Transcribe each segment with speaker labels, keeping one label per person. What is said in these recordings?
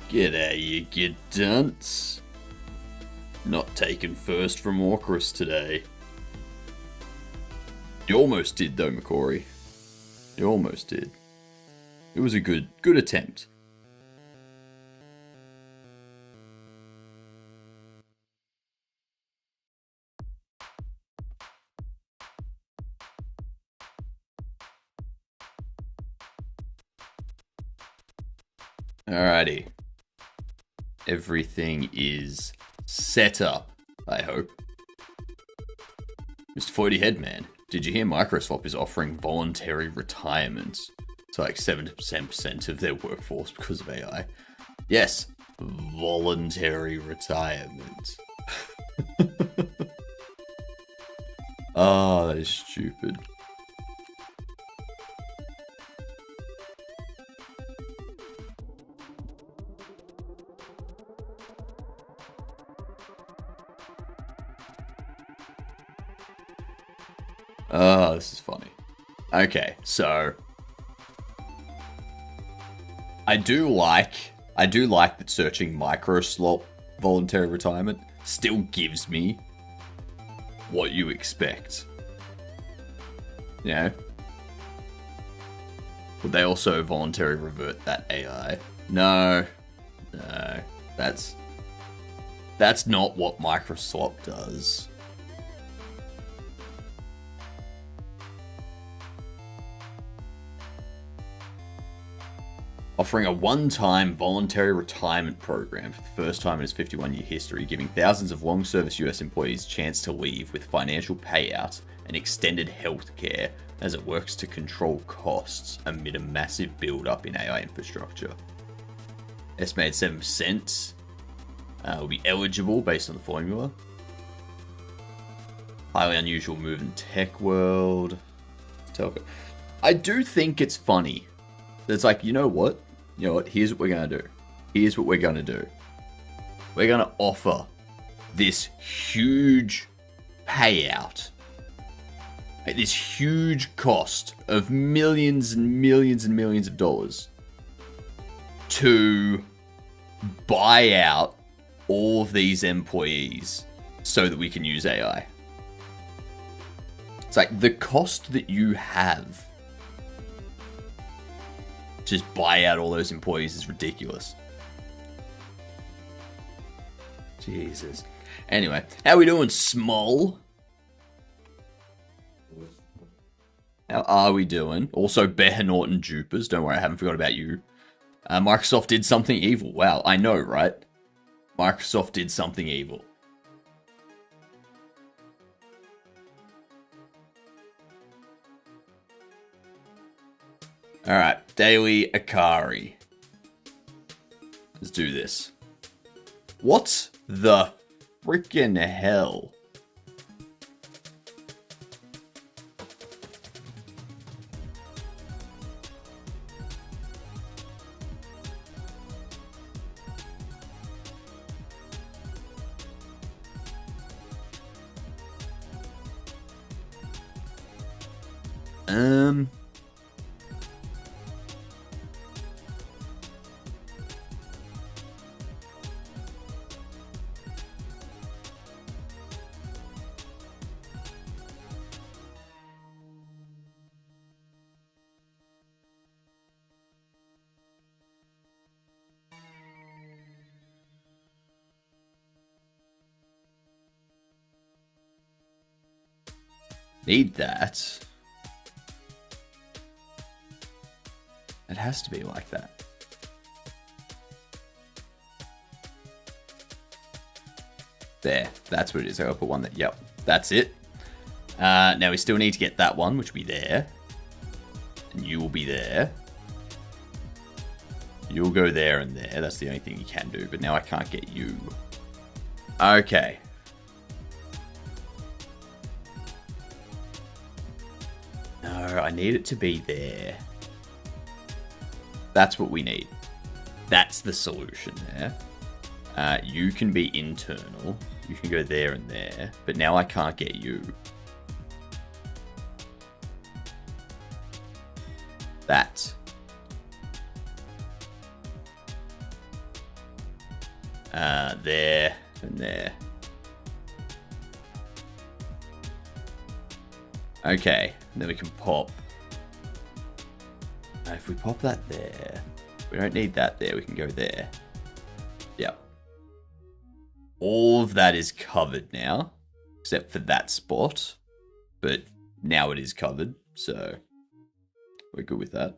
Speaker 1: G'day, you good dunce. Not taking first from Orcris today. You almost did though, McCory. You almost did. It was a good attempt. Alrighty. Everything is set up, I hope. Mr. 40 Headman, did you hear Microsoft is offering voluntary retirement to like 70% of their workforce because of AI? Yes, voluntary retirement. Oh, that is stupid. Oh, this is funny. Okay, so I do like that searching microslot voluntary retirement still gives me what you expect. You know? Would they also voluntarily revert that AI? No. That's not what Microsoft does. Offering a one-time voluntary retirement program for the first time in its 51-year history, giving thousands of long-service US employees a chance to leave with financial payout and extended health care as it works to control costs amid a massive build-up in AI infrastructure. Estimated 7% will be eligible based on the formula. Highly unusual move in tech world. Telco. I do think it's funny. It's like, you know what? Here's what we're going to do. Here's what we're going to do. We're going to offer this huge payout at this huge cost of millions and millions and millions of dollars to buy out all of these employees so that we can use AI. It's like the cost that you have just buy out all those employees is ridiculous. Jesus. Anyway, how we doing, Small? How are we doing? Also, Bear Norton Jupers. Don't worry, I haven't forgot about you. Microsoft did something evil. Wow, I know, right? Microsoft did something evil. Alright, Daily Akari. Let's do this. What the frickin' hell? Need that. It has to be like that. There, that's what it is. I'll put one that, yep, that's it. Now we still need to get that one, which will be there. And you will be there. You'll go there and there. That's the only thing you can do. But now I can't get you. Okay. No, I need it to be there. That's what we need. That's the solution there. You can be internal. You can go there and there. But now I can't get you. That. There and there. Okay, and then we can pop. If we pop that there, we don't need that there, we can go there. Yep. All of that is covered now, except for that spot. But now it is covered, so we're good with that.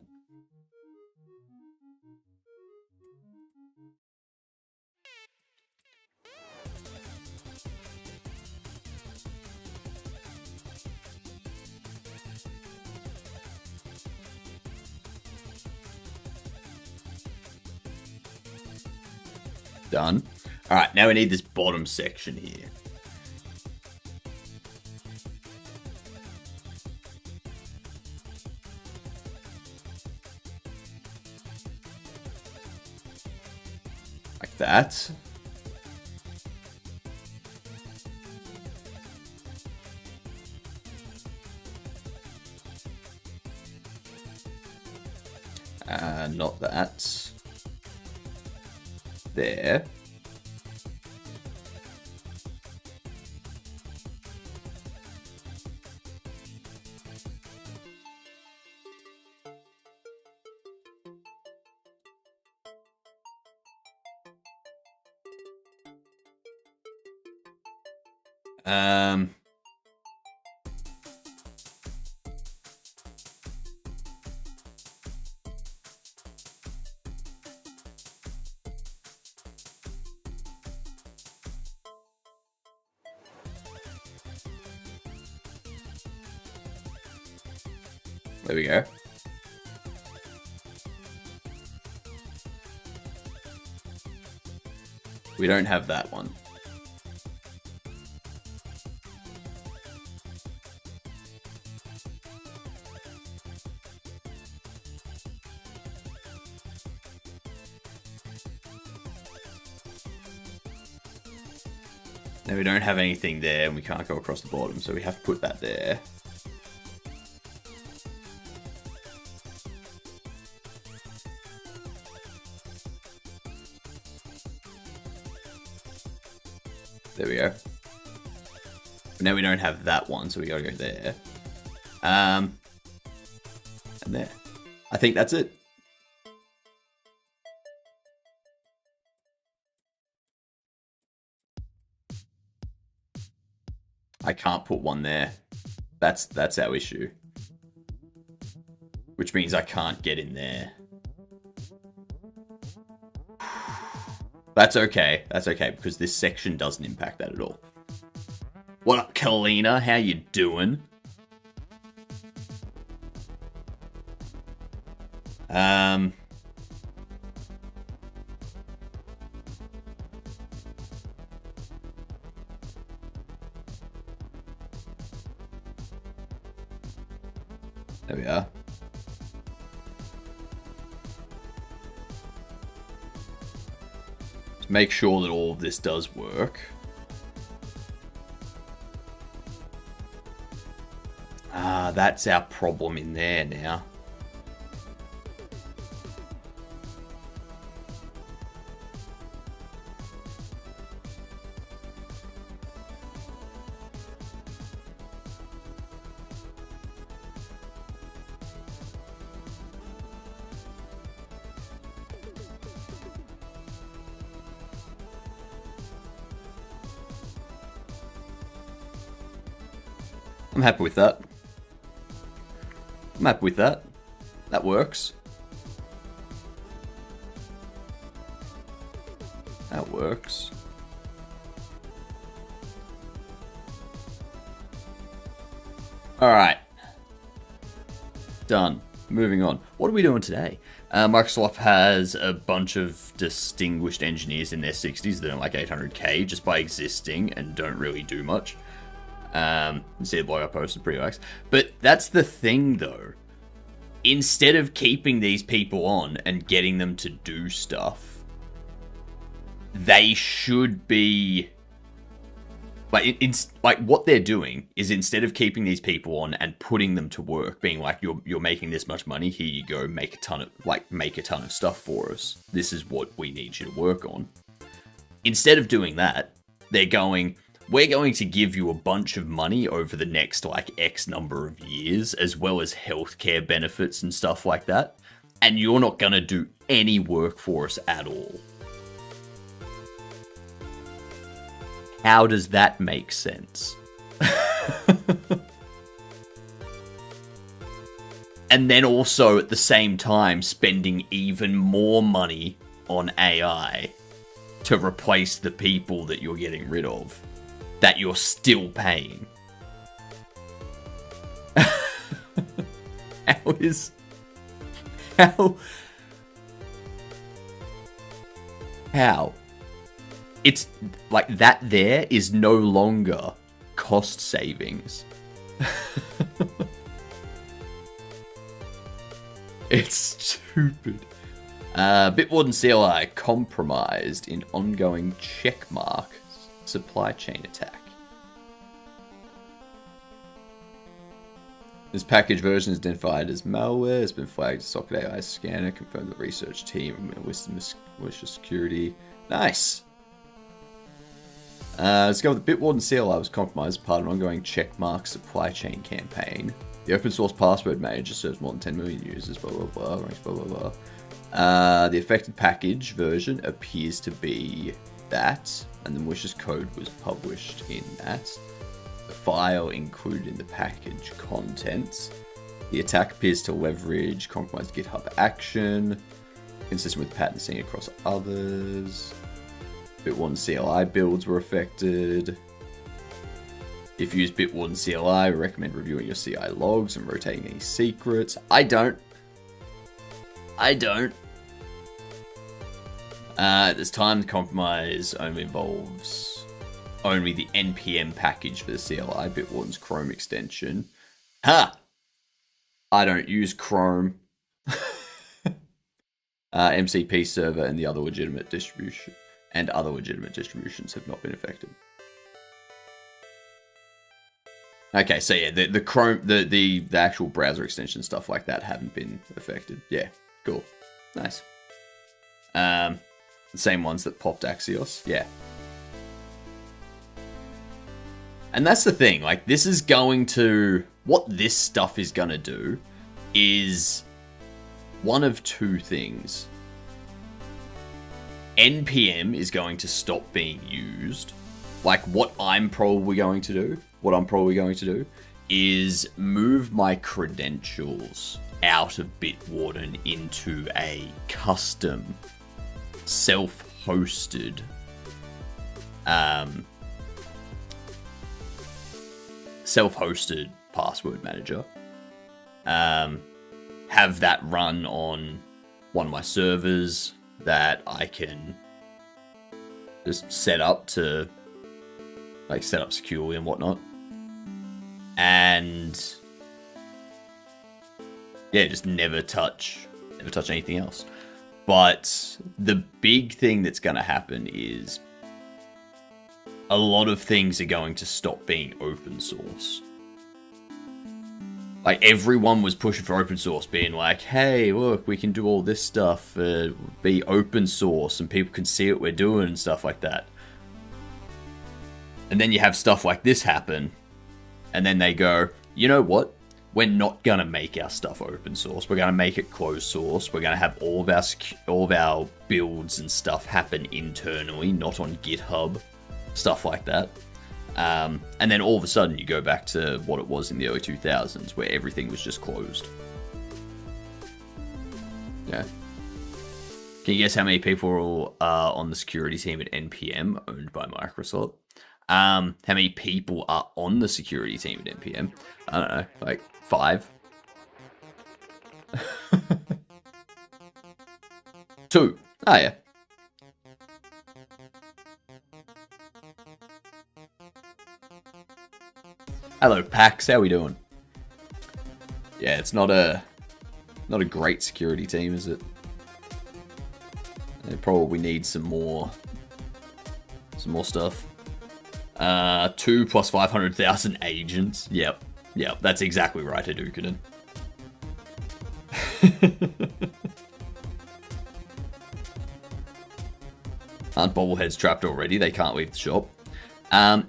Speaker 1: Done. All right, now we need this bottom section here. Like that. Not that. There. There we go. We don't have that one. Now we don't have anything there and we can't go across the bottom, so we have to put that there. There we go. But now we don't have that one, so we gotta go there. And there. I think that's it. I can't put one there. That's our issue. Which means I can't get in there. That's okay. That's okay, because this section doesn't impact that at all. What up, Kalina? How you doing? There we are. Let's make sure that all of this does work. Ah, that's our problem in there now. I'm happy with that. I'm happy with that. That works. That works. Alright. Done. Moving on. What are we doing today? Microsoft has a bunch of distinguished engineers in their 60s that are like 800k just by existing and don't really do much. See the blog I posted, pretty nice. But that's the thing, though. Instead of keeping these people on and getting them to do stuff, they should be like what they're doing is instead of keeping these people on and putting them to work, being like, you're making this much money, here you go, make a ton of stuff for us. This is what we need you to work on. Instead of doing that, they're going, we're going to give you a bunch of money over the next, like, X number of years, as well as healthcare benefits and stuff like that, and you're not going to do any work for us at all. How does that make sense? And then also, at the same time, spending even more money on AI to replace the people that you're getting rid of, that you're still paying. How? It's like that there is no longer cost savings. It's stupid. Bitwarden CLI compromised in ongoing checkmark supply chain attack. This package version is identified as malware. It's been flagged as Socket AI scanner. Confirmed the research team with malicious security. Nice. Let's go with the Bitwarden CLI was compromised as part of an ongoing checkmark supply chain campaign. The open source password manager serves more than 10 million users, blah, blah, blah, ranks, blah, blah, blah. The affected package version appears to be that, and the malicious code was published in that. The file included in the package contents. The attack appears to leverage compromised GitHub action, consistent with patterns seen across others. Bitwarden CLI builds were affected. If you use Bitwarden CLI, we recommend reviewing your CI logs and rotating any secrets. I don't. At this time, the compromise only involves the NPM package for the CLI, Bitwarden's Chrome extension. Ha! I don't use Chrome. MCP server and other legitimate distributions have not been affected. Okay, so yeah, the Chrome, the actual browser extension stuff like that haven't been affected. Yeah, cool, nice. The same ones that popped Axios. Yeah. And that's the thing. Like, this is going to, what this stuff is going to do is one of two things. NPM is going to stop being used. Like, what I'm probably going to do is move my credentials out of Bitwarden into a custom self-hosted password manager. Have that run on one of my servers that I can just set up securely and whatnot. And yeah, just never touch anything else. But the big thing that's going to happen is a lot of things are going to stop being open source. Like, everyone was pushing for open source, being like, hey, look, we can do all this stuff, be open source, and people can see what we're doing and stuff like that. And then you have stuff like this happen, and then they go, you know what? We're not going to make our stuff open source. We're going to make it closed source. We're going to have all of our builds and stuff happen internally, not on GitHub, stuff like that. And then all of a sudden you go back to what it was in the early 2000s, where everything was just closed. Yeah. Can you guess how many people are on the security team at NPM, owned by Microsoft? How many people are on the security team at NPM? I don't know, like 5? 2. Oh, yeah. Hello, Pax. How we doing? Yeah, it's not a great security team, is it? They probably need some more stuff. 2 plus 500,000 agents. Yep, that's exactly right, Hadouken. Aren't Bobbleheads trapped already? They can't leave the shop.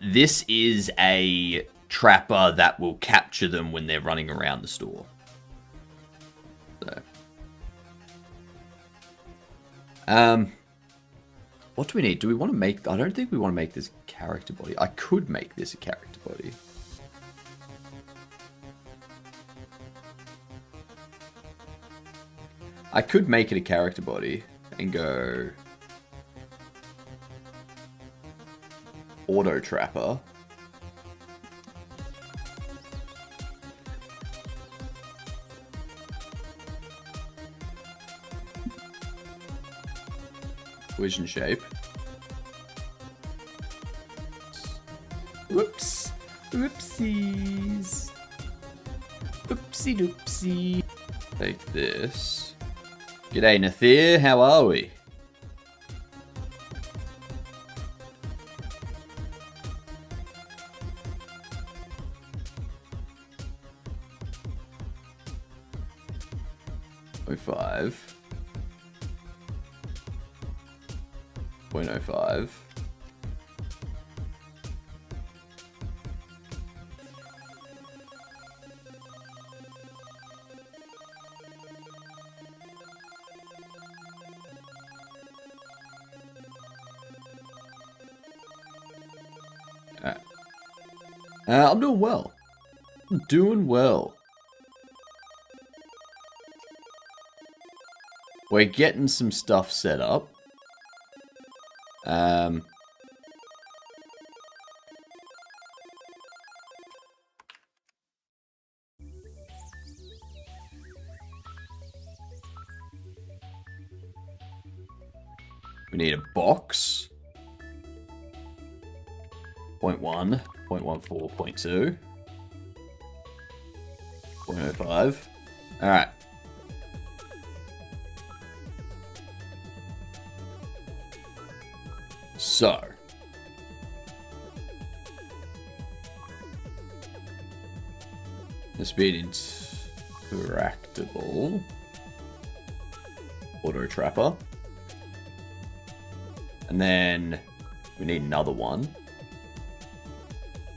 Speaker 1: This is a trapper that will capture them when they're running around the store. So. What do we need? Do we want to make... I don't think we want to make this character body. I could make this a character body. I could make it a character body and go... Auto Trapper. Collision shape. Whoops. Whoopsies. Oopsie doopsie. Take this. G'day, Nathir. How are we? Oh, 05. 0.05. I'm doing well. I'm doing well. We're getting some stuff set up. We need a box. 0.1, 0.14, 0.2. 0.05. Alright. So. This being interactable. Auto Trapper. And then we need another one.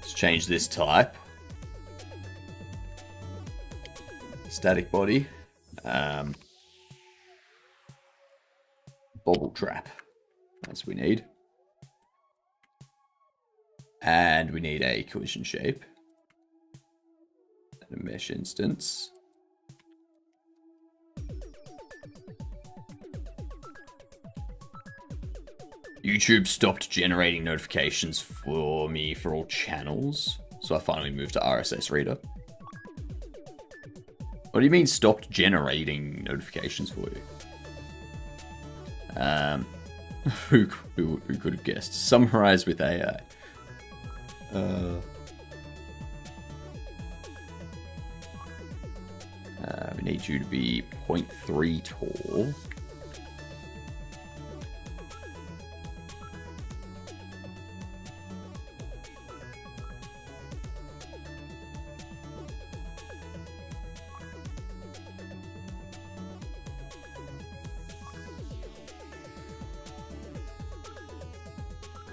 Speaker 1: Let's change this type. Static body. Bobble Trap. That's what we need. And we need a collision shape. And a mesh instance. YouTube stopped generating notifications for me for all channels, so I finally moved to RSS Reader. What do you mean stopped generating notifications for you? Who could have guessed? Summarize with AI. We need you to be 0.3 tall.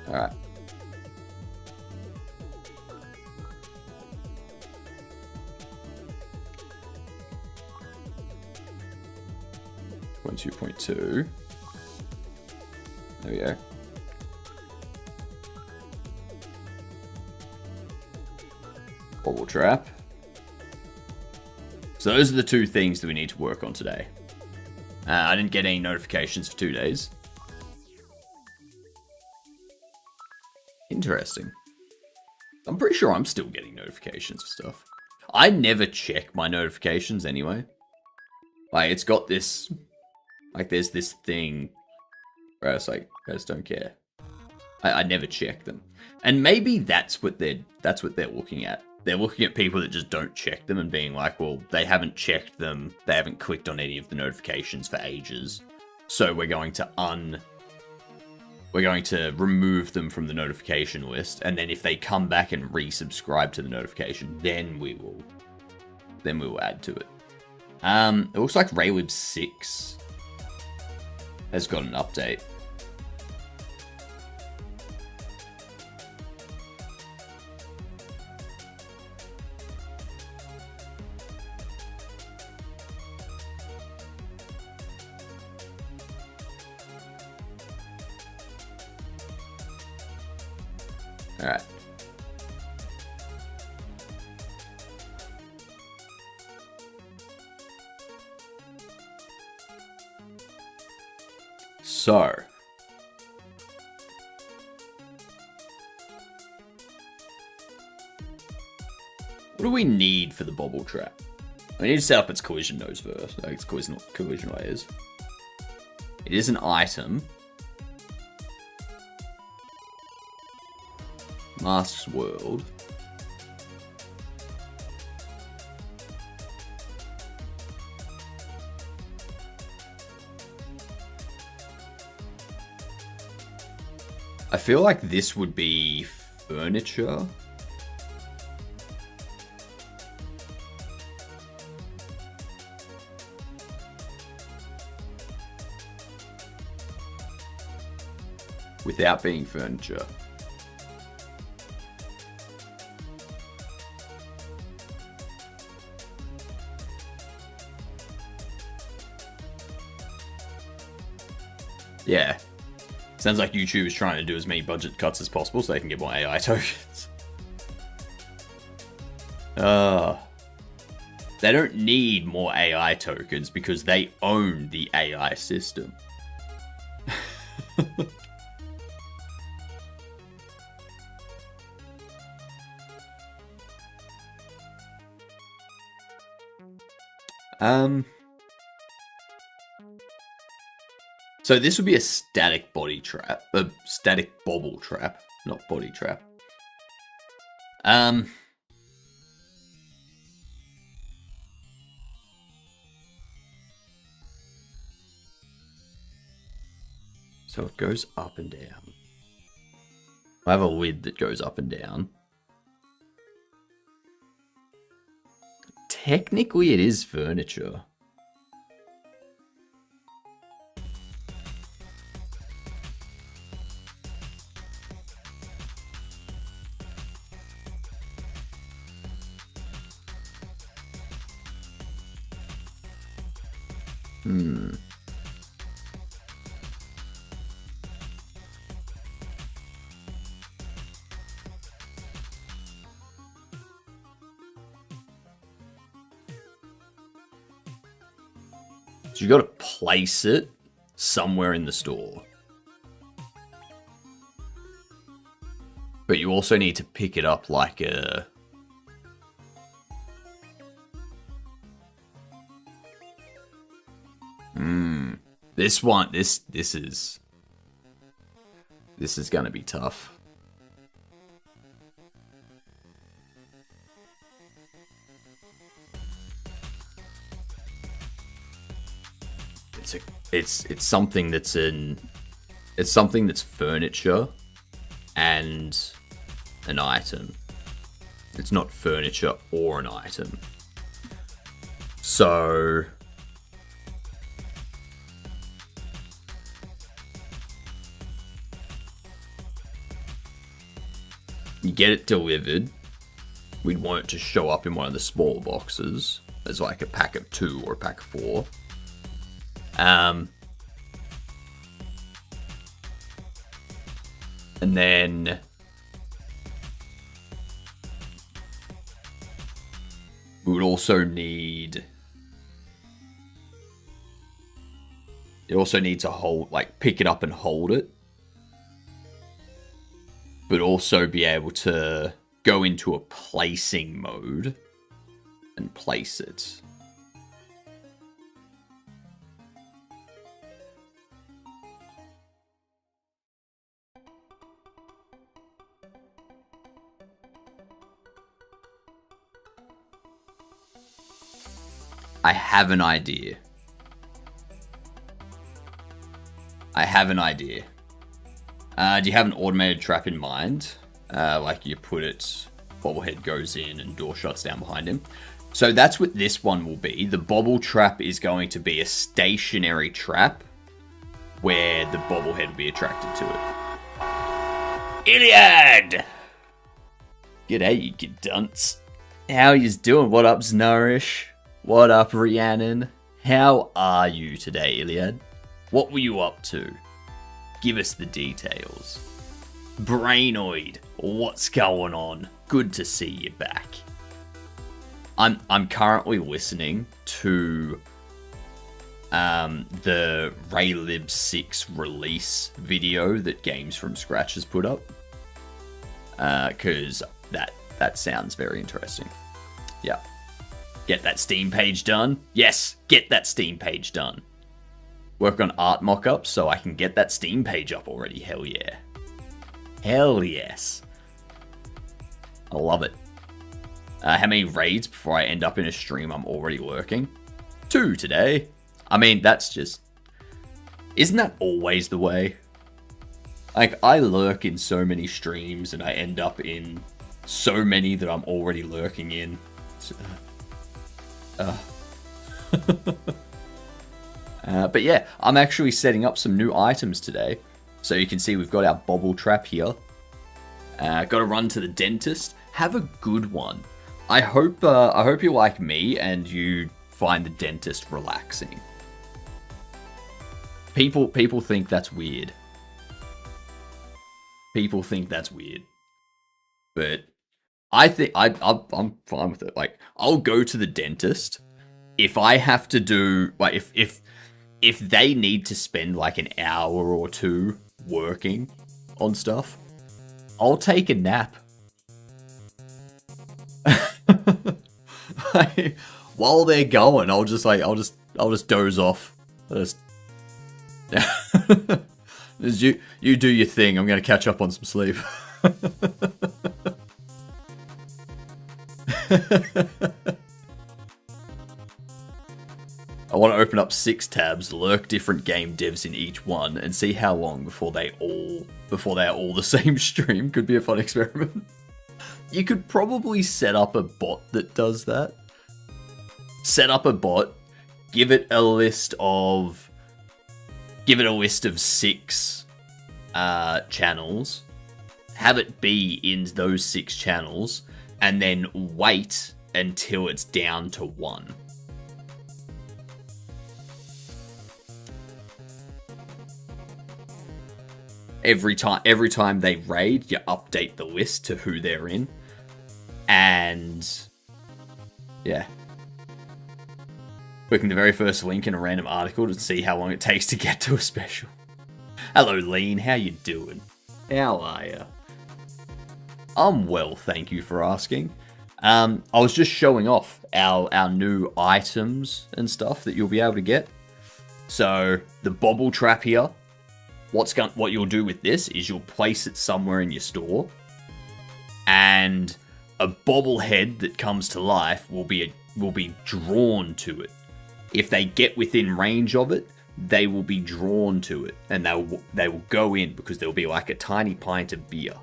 Speaker 1: Alright. Point 2.2. There we go. Bobble Trap. So those are the two things that we need to work on today. I didn't get any notifications for 2 days. Interesting. I'm pretty sure I'm still getting notifications for stuff. I never check my notifications anyway. Like, it's got this... Like, there's this thing where it's like, I just don't care. I never check them. And maybe that's what they're looking at. They're looking at people that just don't check them and being like, well, they haven't checked them. They haven't clicked on any of the notifications for ages. So we're going to remove them from the notification list, and then if they come back and resubscribe to the notification, then we will add to it. It looks like Raylib 6 has got an update. Alright. So. What do we need for the bobble trap? We need to set up its collision nose first. Its collision wires. It is an item. Masks world. I feel like this would be furniture. Without being furniture. Yeah. Sounds like YouTube is trying to do as many budget cuts as possible so they can get more AI tokens. They don't need more AI tokens because they own the AI system. So this would be a static body trap, a static bobble trap, not body trap. So it goes up and down. I have a lid that goes up and down. Technically, it is furniture. So you got to place it somewhere in the store. But you also need to pick it up like a... This one, this is gonna be tough. It's something that's furniture and an item. It's not furniture or an item. So you get it delivered. We'd want it to show up in one of the smaller boxes as like a pack of 2 or a pack of 4. And then we would also need... You also need to hold, like, pick it up and hold it. But also be able to go into a placing mode and place it. I have an idea. Do you have an automated trap in mind? Like you put it, Bobblehead goes in and door shuts down behind him. So that's what this one will be. The bobble trap is going to be a stationary trap where the Bobblehead will be attracted to it. Iliad! G'day, you good dunce. How yous doing? What up, Nourish? What up, Rhiannon? How are you today, Iliad? What were you up to? Give us the details. Brainoid, what's going on? Good to see you back. I'm currently listening to the Raylib 6 release video that Games from Scratch has put up. Because that sounds very interesting. Yeah. Get that Steam page done. Yes, get that Steam page done. Work on art mockups so I can get that Steam page up already. Hell yeah. Hell yes. I love it. How many raids before I end up in a stream I'm already lurking? 2 today. I mean, that's just... Isn't that always the way? Like, I lurk in so many streams and I end up in so many that I'm already lurking in. But yeah, I'm actually setting up some new items today. So you can see we've got our bobble trap here. Got to run to the dentist. Have a good one. I hope you're like me and you find the dentist relaxing. People think that's weird. People think that's weird. But I think I'm fine with it. Like, I'll go to the dentist if I have to do, like, if they need to spend like an hour or two working on stuff, I'll take a nap. Like, while they're going, I'll just doze off. You do your thing. I'm gonna catch up on some sleep. I want to open up 6 tabs, lurk different game devs in each one, and see how long before they are all the same stream. Could be a fun experiment. You could probably set up a bot that does that. Set up a bot, give it a list of 6 channels, have it be in those 6 channels, and then wait until it's down to 1. Every time they raid, you update the list to who they're in. And yeah. Clicking the very first link in a random article to see how long it takes to get to a special. Hello, Lean. How you doing? How are ya? I'm well, thank you for asking. I was just showing off our new items and stuff that you'll be able to get. So, the bobble trap here. What you'll do with this is you'll place it somewhere in your store, and a bobblehead that comes to life will be drawn to it. If they get within range of it, they will be drawn to it, and they will go in because there'll be like a tiny pint of beer,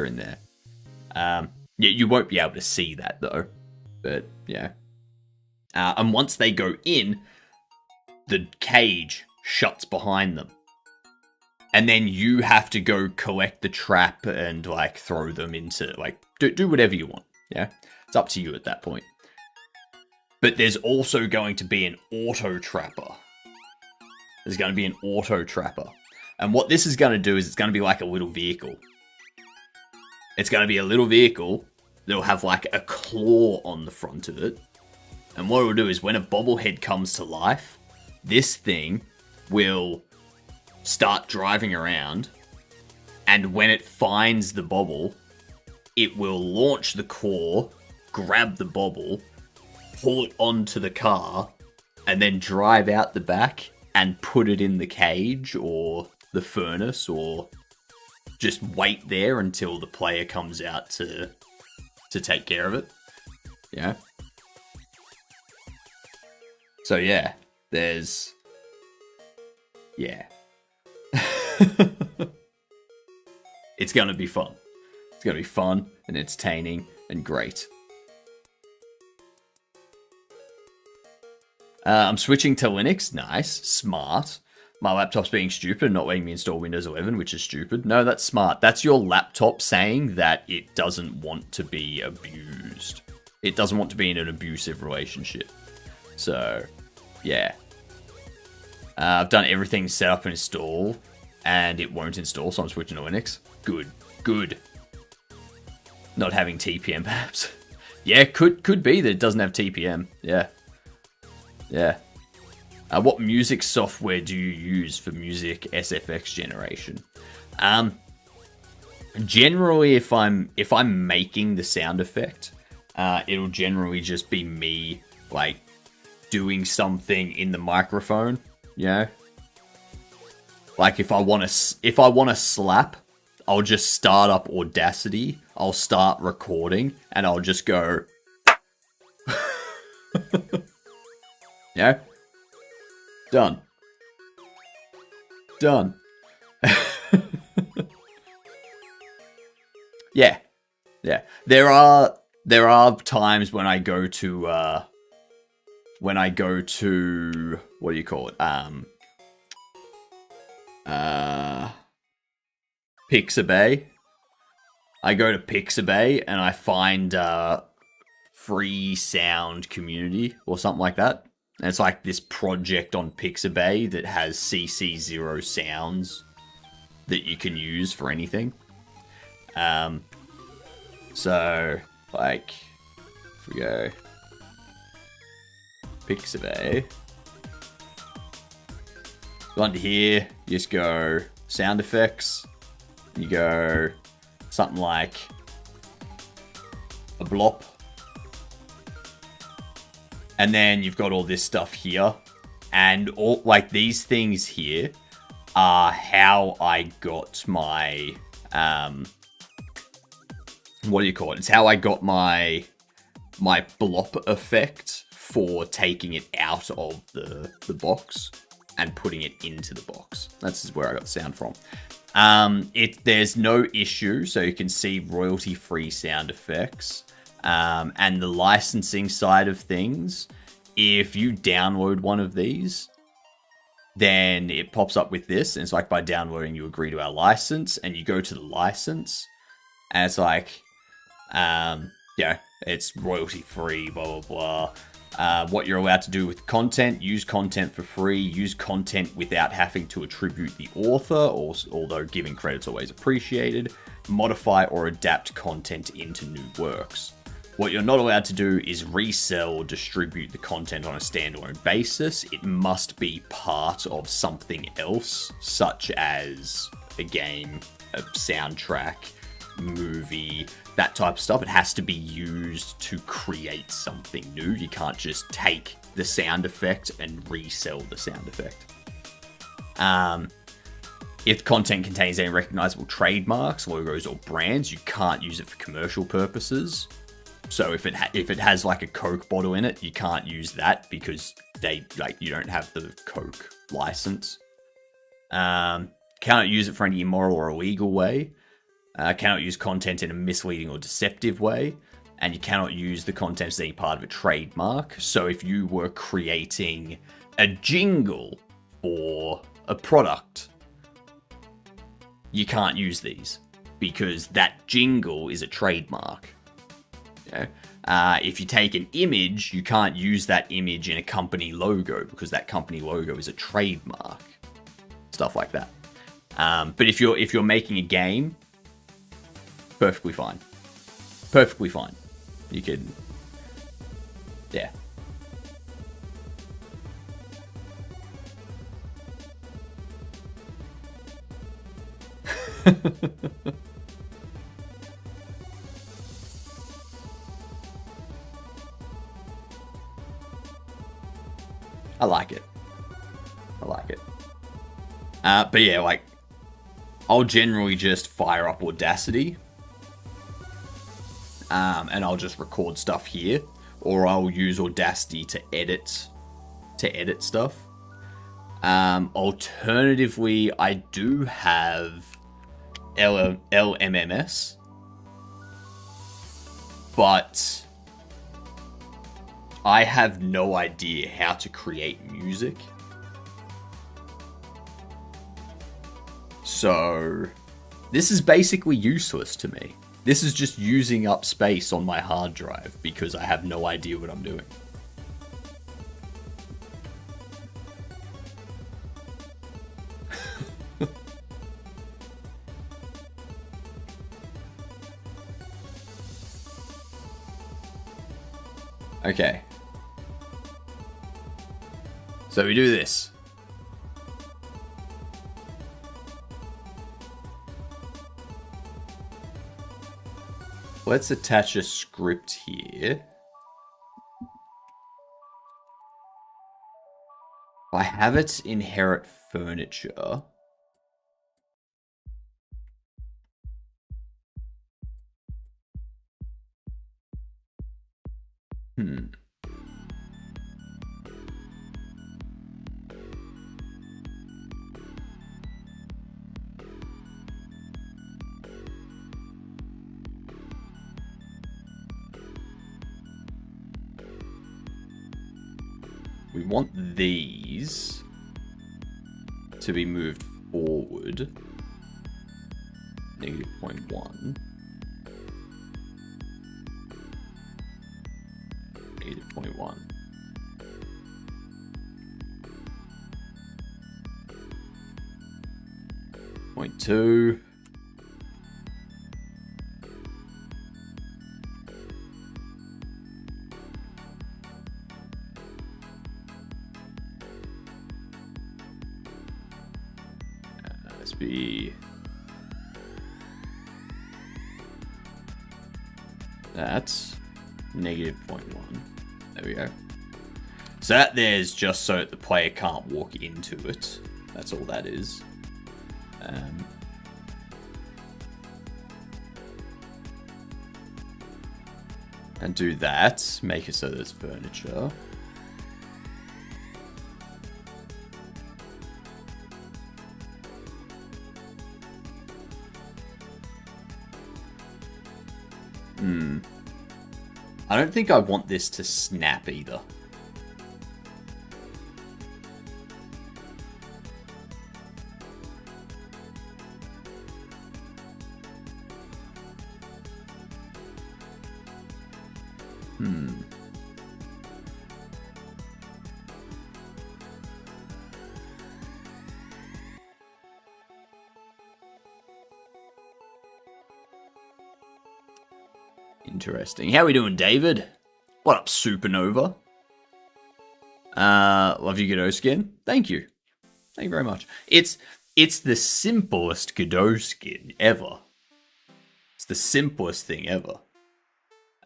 Speaker 1: in there. You won't be able to see that though, but yeah. And once they go in, the cage shuts behind them, and then you have to go collect the trap and like throw them into, like, do whatever you want. Yeah, it's up to you at that point. But there's also going to be an auto trapper. And what this is going to do is it's going to be like a little vehicle. It's going to be a little vehicle that'll have like a claw on the front of it. And what it'll do is when a bobblehead comes to life, this thing will start driving around, and when it finds the bobble, it will launch the claw, grab the bobble, pull it onto the car, and then drive out the back and put it in the cage or the furnace, or just wait there until the player comes out to take care of it. Yeah. So yeah, there's... Yeah. It's gonna be fun. It's gonna be fun and entertaining and great. I'm switching to Linux. Nice. Smart. My laptop's being stupid and not letting me install Windows 11, which is stupid. No, that's smart. That's your laptop saying that it doesn't want to be abused. It doesn't want to be in an abusive relationship. So, yeah. I've done everything set up and install, and it won't install, so I'm switching to Linux. Good, good. Not having TPM, perhaps. Yeah, could be that it doesn't have TPM. Yeah. Yeah. What music software do you use for music SFX generation? Generally, if I'm making the sound effect, it'll generally just be me like doing something in the microphone. You know, like if I want to slap, I'll just start up Audacity. I'll start recording, and I'll just go. Yeah. Done. Done. Yeah. Yeah. There are times when I go to what do you call it? Pixabay. I go to Pixabay and I find free sound community or something like that. And it's like this project on Pixabay that has CC0 sounds that you can use for anything. So, like, if we go Pixabay, go under here, you just go sound effects, you go something like a blop. And then you've got all this stuff here. And all like these things here are how I got my what do you call it? It's how I got my blop effect for taking it out of the box and putting it into the box. That's where I got the sound from. There's no issue, so you can see royalty-free sound effects. And the licensing side of things, if you download one of these, then it pops up with this. And it's like by downloading, you agree to our license, and you go to the license, and it's like, yeah, it's royalty free, blah, blah, blah. What you're allowed to do with content, use content for free, use content without having to attribute the author, although giving credit's always appreciated, modify or adapt content into new works. What you're not allowed to do is resell or distribute the content on a standalone basis. It must be part of something else, such as a game, a soundtrack, movie, that type of stuff. It has to be used to create something new. You can't just take the sound effect and resell the sound effect. If content contains any recognizable trademarks, logos, or brands, you can't use it for commercial purposes. So if it has like a Coke bottle in it, you can't use that because you don't have the Coke license. Cannot use it for any immoral or illegal way. Cannot use content in a misleading or deceptive way. And you cannot use the content as any part of a trademark. So if you were creating a jingle for a product, you can't use these because that jingle is a trademark. You know? If you take an image, you can't use that image in a company logo because that company logo is a trademark. Stuff like that. But if you're making a game, perfectly fine. Perfectly fine. You can, yeah. I like it. I like it. But yeah, like, I'll generally just fire up Audacity. And I'll just record stuff here. Or I'll use Audacity to edit stuff. Alternatively, I do have LMMS. But I have no idea how to create music. So this is basically useless to me. This is just using up space on my hard drive because I have no idea what I'm doing. Okay. So we do this. Let's attach a script here. I have it inherit furniture. We want these to be moved forward. Negative 0.1. Negative 0.1. Point 2. Let's be that's negative 0.1. There we go. So that there's just so that the player can't walk into it. That's all that is. And do that. Make it so there's furniture. I don't think I want this to snap either. Interesting. How we doing, David? What up, Supernova? Love your Godot skin. Thank you. Thank you very much. It's the simplest Godot skin ever. It's the simplest thing ever.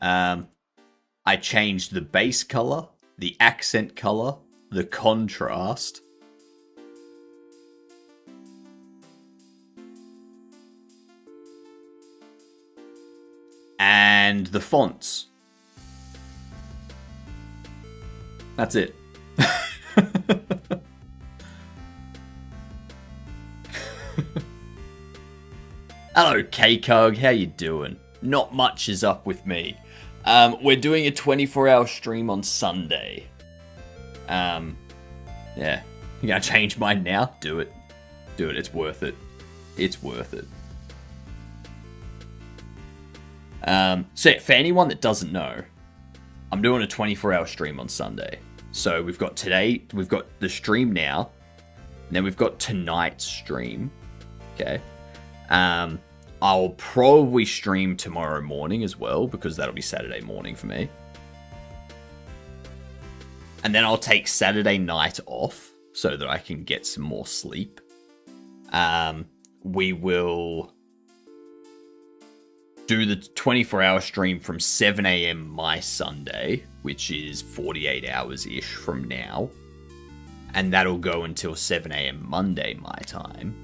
Speaker 1: I changed the base color, the accent color, the contrast. And the fonts. That's it. Hello, K-Cog. How you doing? Not much is up with me. We're doing a 24-hour stream on Sunday. Yeah. You gonna change mine now? Do it. Do it. It's worth it. It's worth it. So for anyone that doesn't know, I'm doing a 24-hour stream on Sunday. So we've got today, we've got the stream now, and then we've got tonight's stream. Okay. I'll probably stream tomorrow morning as well, because that'll be Saturday morning for me. And then I'll take Saturday night off so that I can get some more sleep. We will do the 24-hour stream from 7 a.m. my Sunday, which is 48 hours-ish from now. And that'll go until 7 a.m. Monday my time.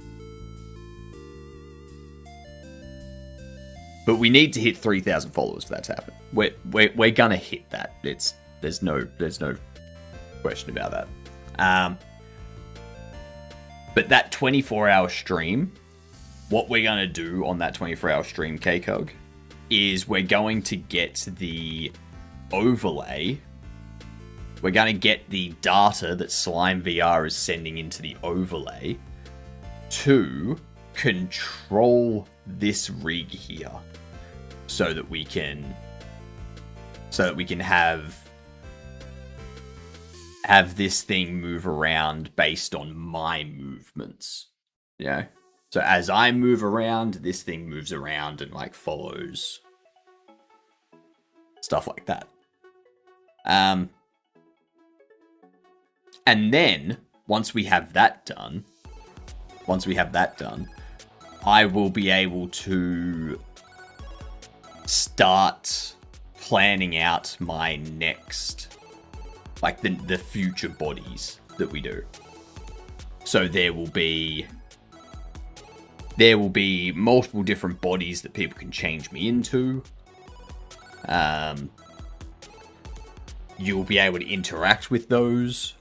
Speaker 1: But we need to hit 3,000 followers for that to happen. We're gonna hit that. There's no question about that. But that 24-hour stream, what we're going to do on that 24-hour stream, KCOG, is we're going to get the overlay. We're going to get the data that Slime VR is sending into the overlay to control this rig here, so that we can have this thing move around based on my movements. You know? So as I move around, this thing moves around and like follows. Stuff like that. And then, once we have that done, I will be able to start planning out my next, like the future bodies that we do. So there will be multiple different bodies that people can change me into. You'll be able to interact with those.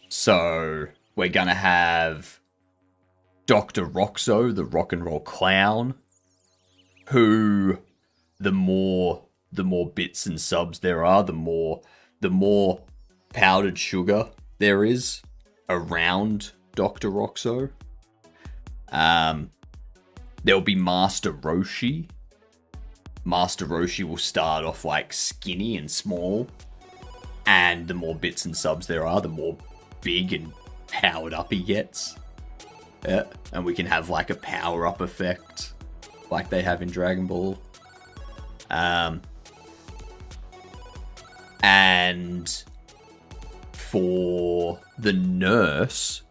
Speaker 1: So we're gonna have Dr. Roxo, the rock and roll clown, who the more bits and subs there are, the more powdered sugar there is around Dr. Roxo. There'll be Master Roshi. Master Roshi will start off like skinny and small, and the more bits and subs there are, the more big and powered up he gets. Yeah, and we can have like a power up effect like they have in Dragon Ball. And for the nurse,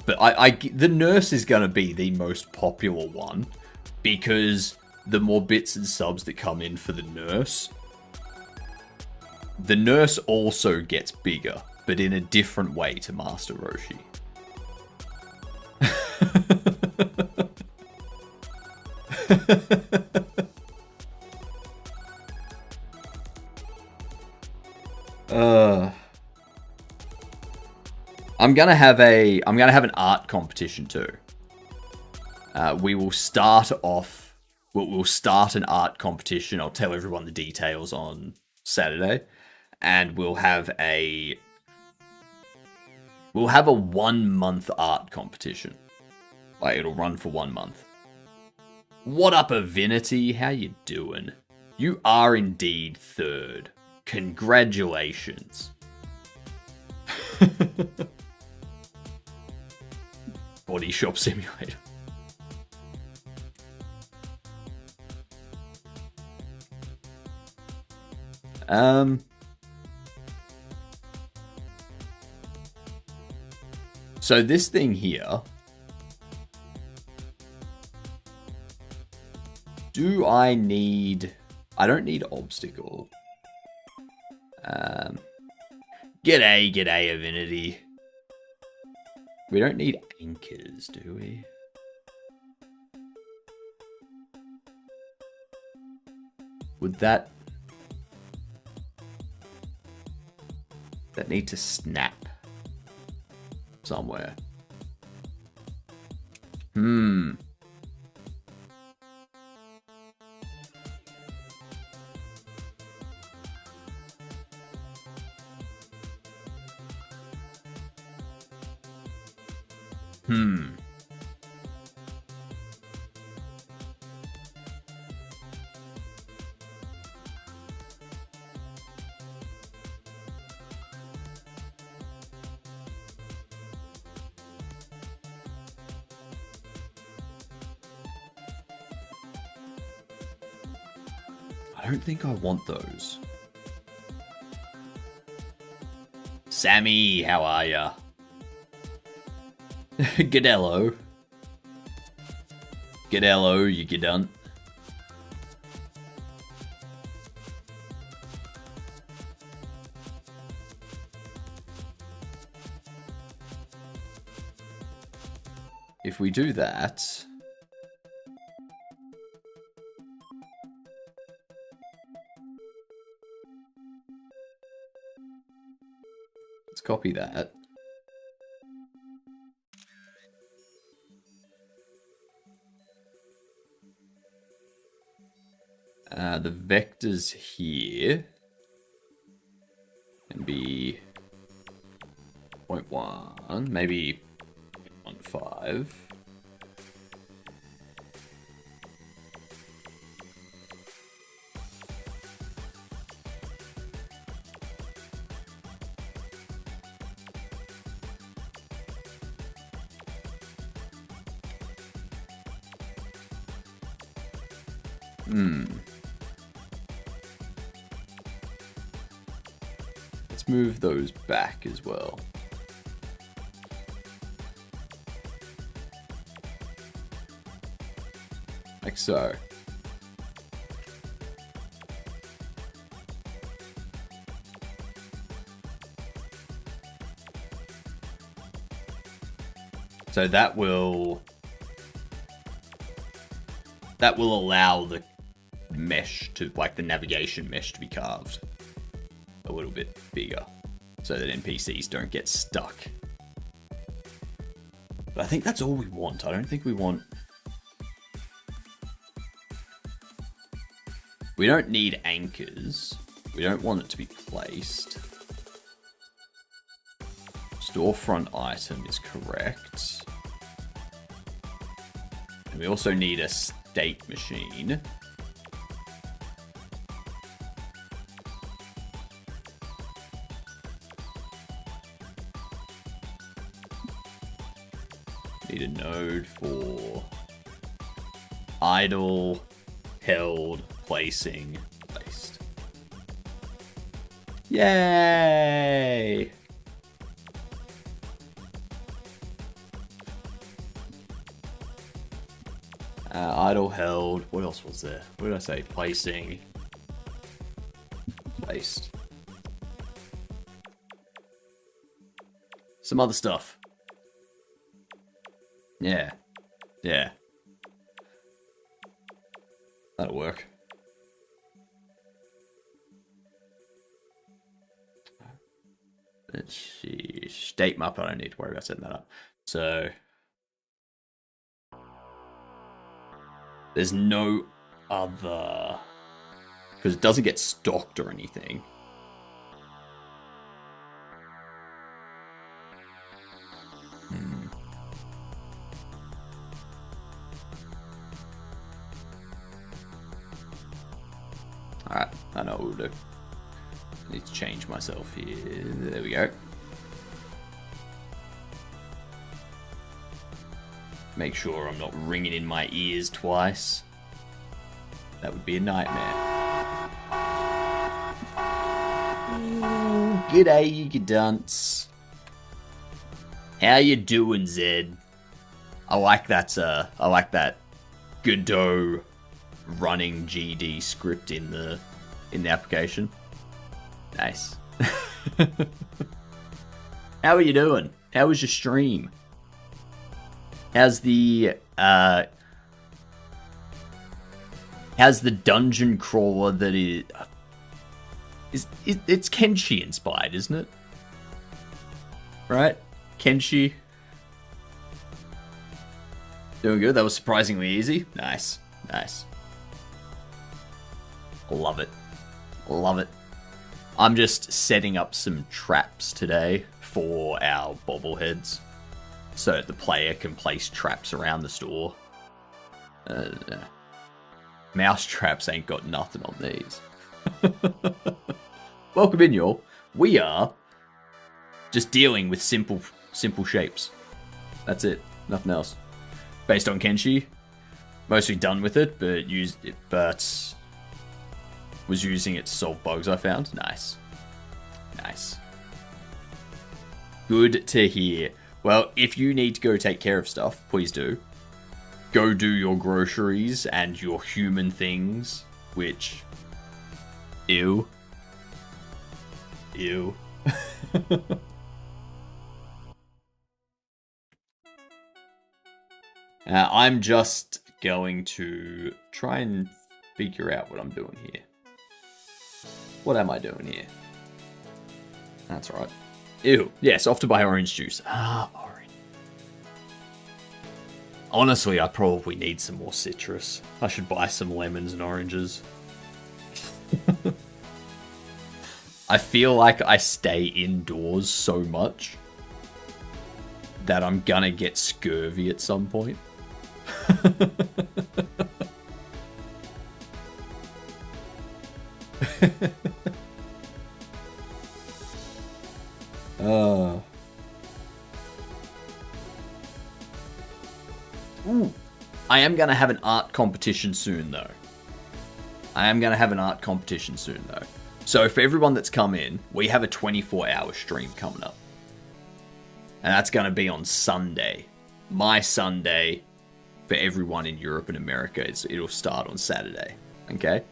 Speaker 1: but the nurse is going to be the most popular one, because the more bits and subs that come in for the nurse also gets bigger, but in a different way to Master Roshi. I'm gonna have an art competition too. We'll start an art competition. I'll tell everyone the details on Saturday, and we'll have a 1 month art competition. Like, it'll run for 1 month. What up, Avinity? How you doing? You are indeed third. Congratulations. Body Shop Simulator. So this thing here, I don't need obstacle. G'day, Avinity. We don't need anchors, do we? Would that need to snap somewhere? I don't think I want those. Sammy, how are ya? Godello. Godello, you giddunt. If we do that... let's copy that. The vectors here can be 0.1, maybe 0.15. Let's move those back as well. Like so. So that will allow the mesh to, like the navigation mesh to be carved a little bit bigger so that NPCs don't get stuck. But I think that's all we want. I don't think we want... We don't need anchors. We don't want it to be placed. Storefront item is correct. And we also need a state machine. Need a node for idle, held, placing, placed. Yay! Idle, held. What else was there? What did I say? Placing. Placed. Some other stuff. Yeah. Yeah. That'll work. Let's see. State map, I don't need to worry about setting that up. So... There's no other... Because it doesn't get stocked or anything. Alright, I know what we'll do. I need to change myself here. There we go. Make sure I'm not ringing in my ears twice. That would be a nightmare. Ooh, g'day, you dunce. How you doing, Zed? I like that Godot running GD script in the application. Nice. How are you doing? How was your stream? How's the dungeon crawler that is it's Kenshi inspired, isn't it? Right? Kenshi. Doing good. That was surprisingly easy. Nice. Nice. Love it. Love it. I'm just setting up some traps today for our bobbleheads, so that the player can place traps around the store. Mouse traps ain't got nothing on these. Welcome in, y'all. We are just dealing with simple shapes. That's it. Nothing else. Based on Kenshi. Mostly done with it, but was using it to solve bugs I found. Nice. Nice. Good to hear. Well, if you need to go take care of stuff, please do. Go do your groceries and your human things, which... Ew. Ew. I'm just going to try and figure out what I'm doing here. What am I doing here? That's right. Ew. Yes, off to buy orange juice. Ah, orange. Honestly, I probably need some more citrus. I should buy some lemons and oranges. I feel like I stay indoors so much that I'm gonna get scurvy at some point. Ooh. I am going to have an art competition soon, though. So for everyone that's come in, we have a 24-hour stream coming up. And that's going to be on Sunday. My Sunday, for everyone in Europe and America, it'll start on Saturday. Okay?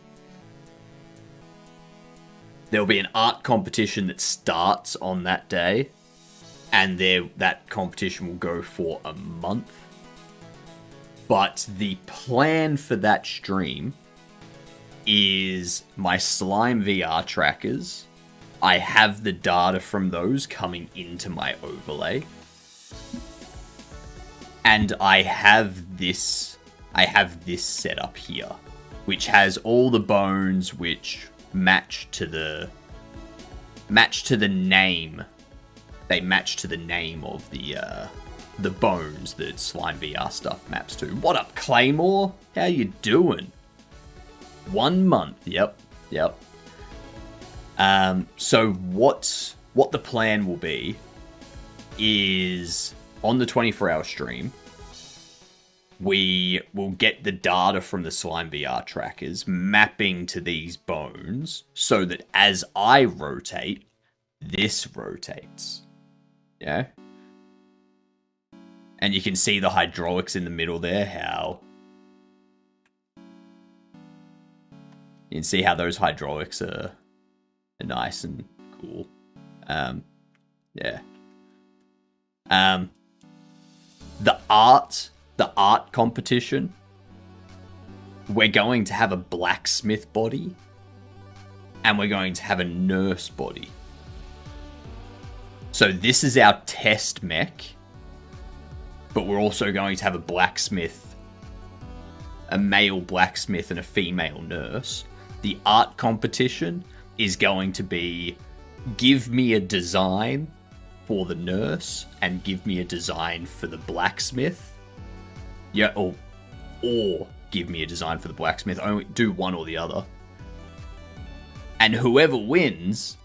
Speaker 1: There'll be an art competition that starts on that day. And that competition will go for a month. But the plan for that stream is my slime VR trackers. I have the data from those coming into my overlay. And I have this set up here, which has all the bones which match to the name. They match to the name of the bones that Slime VR stuff maps to. What up, Claymore? How you doing? 1 month. Yep. So what the plan will be is on the 24-hour stream, we will get the data from the Slime VR trackers mapping to these bones so that as I rotate, this rotates. Yeah? And you can see the hydraulics in the middle there, how you can see how those hydraulics are nice and cool. Yeah. The art competition, we're going to have a blacksmith body and we're going to have a nurse body. So this is our test mech, but we're also going to have a blacksmith, a male blacksmith and a female nurse. The art competition is going to be give me a design for the nurse and give me a design for the blacksmith. Yeah, or give me a design for the blacksmith. Only do one or the other. And whoever wins,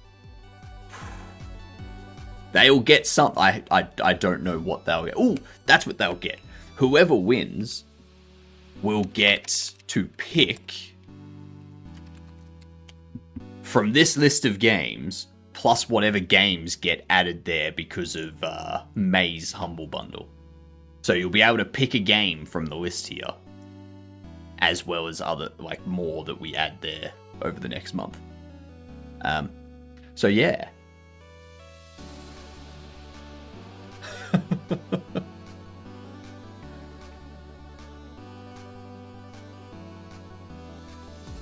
Speaker 1: they'll get something. I don't know what they'll get. Oh, that's what they'll get. Whoever wins will get to pick from this list of games, plus whatever games get added there because of May's Humble Bundle. So you'll be able to pick a game from the list here, as well as other, like, more that we add there over the next month. So yeah.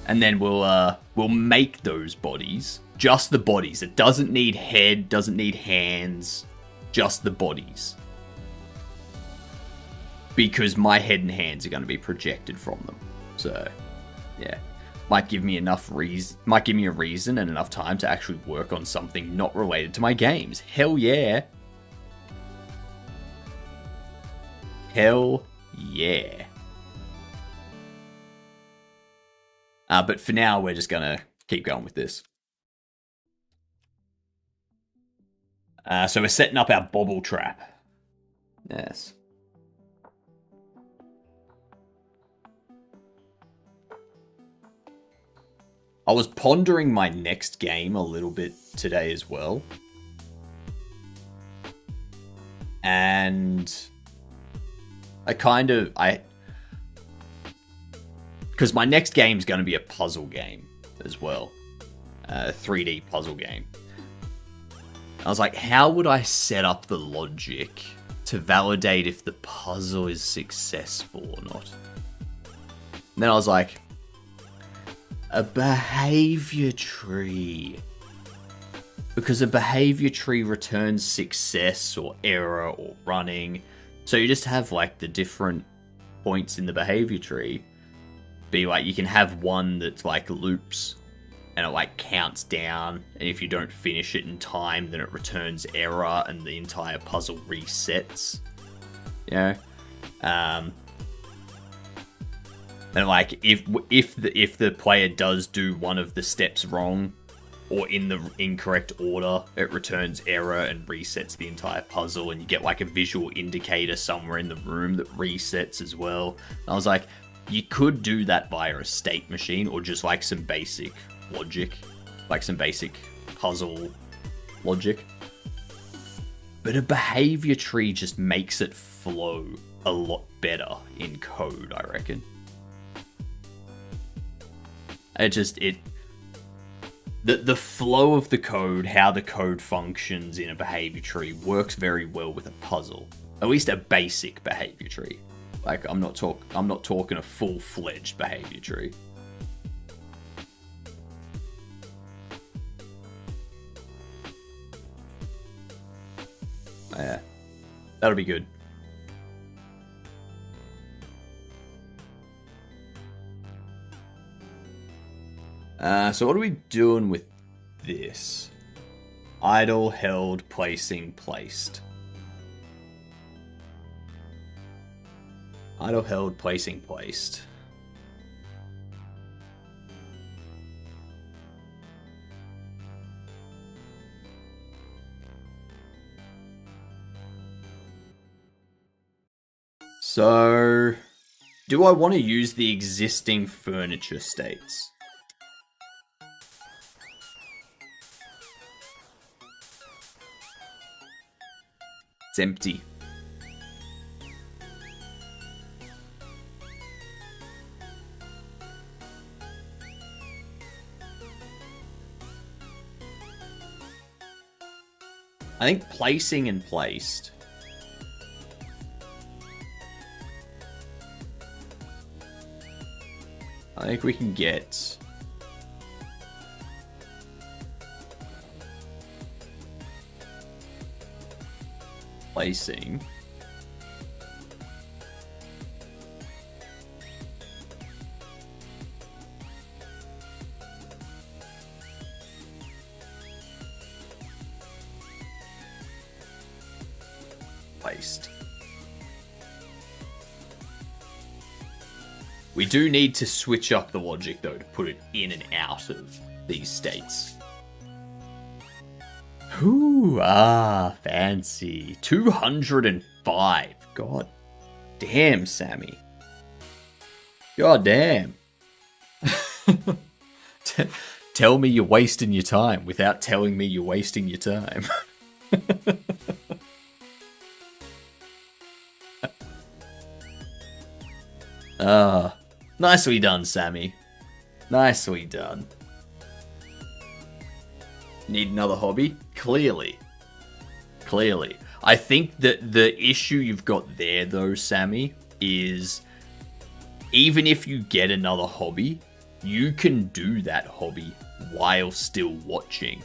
Speaker 1: And then we'll make those bodies, just the bodies. It doesn't need head, doesn't need hands, just the bodies. Because my head and hands are going to be projected from them. So, yeah. Might give me a reason and enough time to actually work on something not related to my games. Hell yeah. Hell yeah. But for now, we're just going to keep going with this. So we're setting up our bobble trap. Yes. I was pondering my next game a little bit today as well. And because my next game is going to be a puzzle game as well. A 3D puzzle game. I was like, how would I set up the logic to validate if the puzzle is successful or not? And then I was like, a behavior tree. Because a behavior tree returns success or error or running. So you just have like the different points in the behavior tree. Be like, you can have one that's like loops and it like counts down, and if you don't finish it in time, then it returns error and the entire puzzle resets. You know? And like, if the player does do one of the steps wrong or in the incorrect order, it returns error and resets the entire puzzle, and you get like a visual indicator somewhere in the room that resets as well. And I was like, you could do that via a state machine or just like some basic logic. like some basic puzzle logic. But a behavior tree just makes it flow a lot better in code, I reckon. The flow of the code, how the code functions in a behavior tree works very well with a puzzle. At least a basic behavior tree. Like I'm not talking a full-fledged behavior tree. Yeah. That'll be good. So what are we doing with this? Idle, held, placing, placed. Idle, held, placing, placed. So, do I want to use the existing furniture states? It's empty. I think placing and placed. I think we can get placing. Placed. We do need to switch up the logic, though, to put it in and out of these states. Ooh, fancy. 205. God damn, Sammy. God damn. Tell me you're wasting your time without telling me you're wasting your time. Nicely done, Sammy. Nicely done. Need another hobby? Clearly. Clearly. I think that the issue you've got there, though, Sammy, is even if you get another hobby, you can do that hobby while still watching.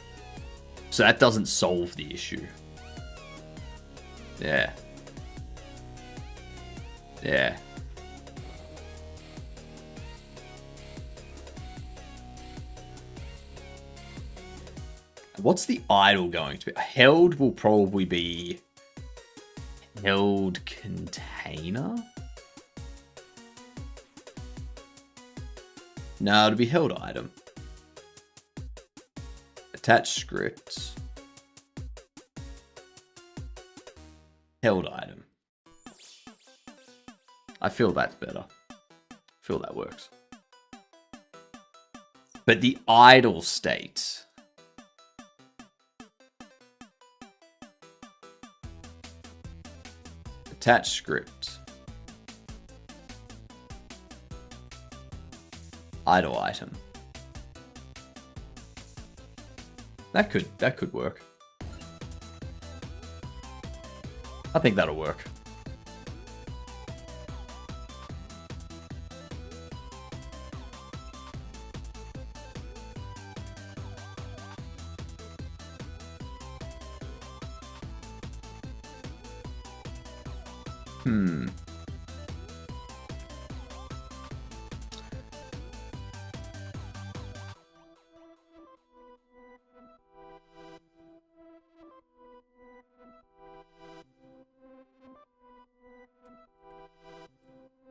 Speaker 1: So that doesn't solve the issue. Yeah. Yeah. What's the idle going to be? Held will probably be held container? No, it'll be held item. Attached script. Held item. I feel that's better. I feel that works. But the idle state. Attach script. Idle item. That could work. I think that'll work.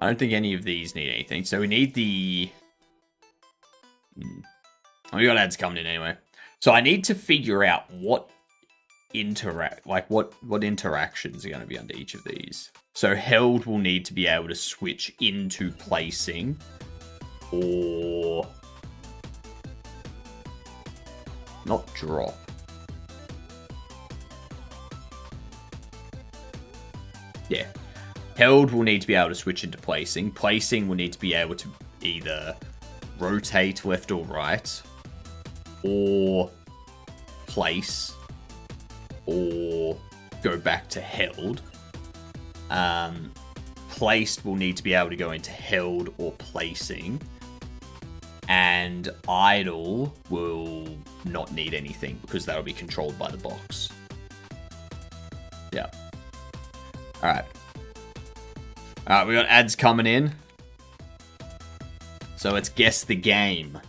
Speaker 1: I don't think any of these need anything. So we need the... Oh, we got ads coming in anyway. So I need to figure out what what interactions are going to be under each of these. So held will need to be able to switch into placing or not drop. Yeah. Held will need to be able to switch into placing. Placing will need to be able to either rotate left or right, or place, or go back to held. Placed will need to be able to go into held or placing. And idle will not need anything because that'll be controlled by the box. Yeah. Alright. Alright, we got ads coming in. So let's guess the game.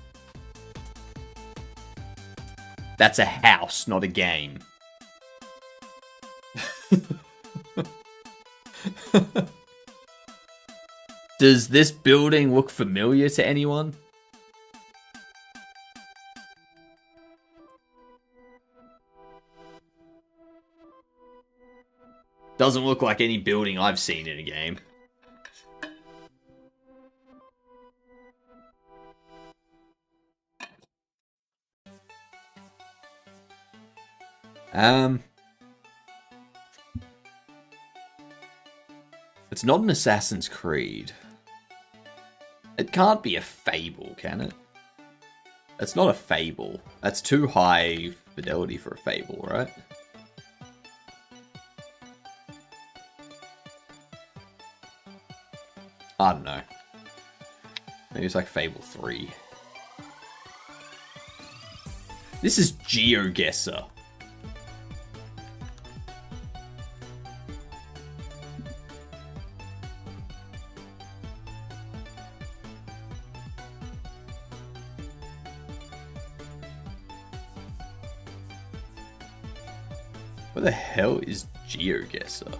Speaker 1: That's a house, not a game. Does this building look familiar to anyone? Doesn't look like any building I've seen in a game. It's not an Assassin's Creed. It can't be a Fable, can it? It's not a Fable. That's too high fidelity for a Fable, right? I don't know. Maybe it's like Fable 3. This is GeoGuessr. What the hell is GeoGuessr?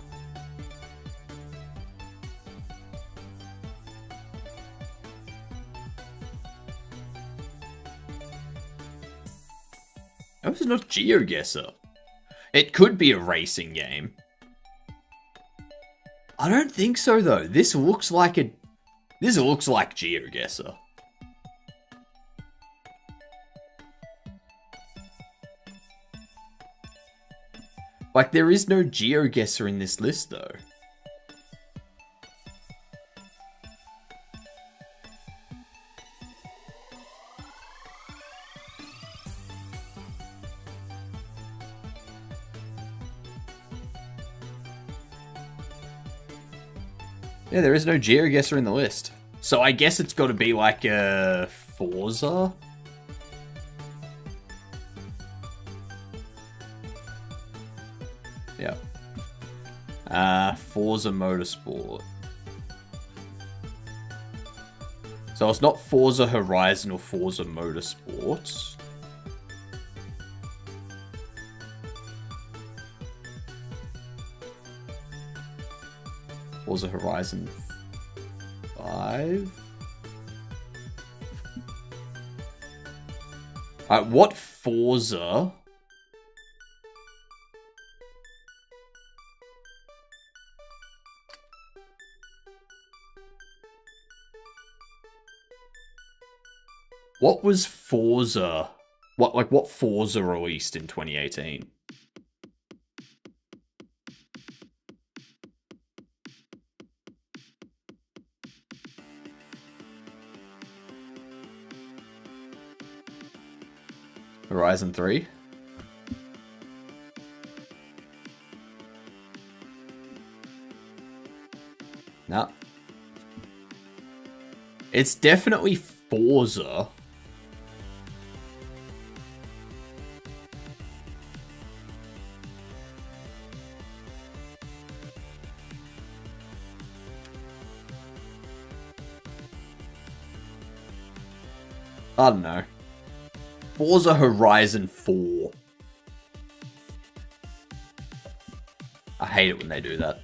Speaker 1: How is it not GeoGuessr? It could be a racing game. I don't think so though. This looks like GeoGuessr. Like, there is no GeoGuessr in this list, though. Yeah, there is no GeoGuessr in the list. So I guess it's got to be like a Forza? Yeah. Forza Motorsport. So it's not Forza Horizon or Forza Motorsport. Forza Horizon 5? Alright, what Forza? What was Forza? What Forza released in 2018? Horizon 3? No. It's definitely Forza. I don't know. Forza Horizon 4. I hate it when they do that.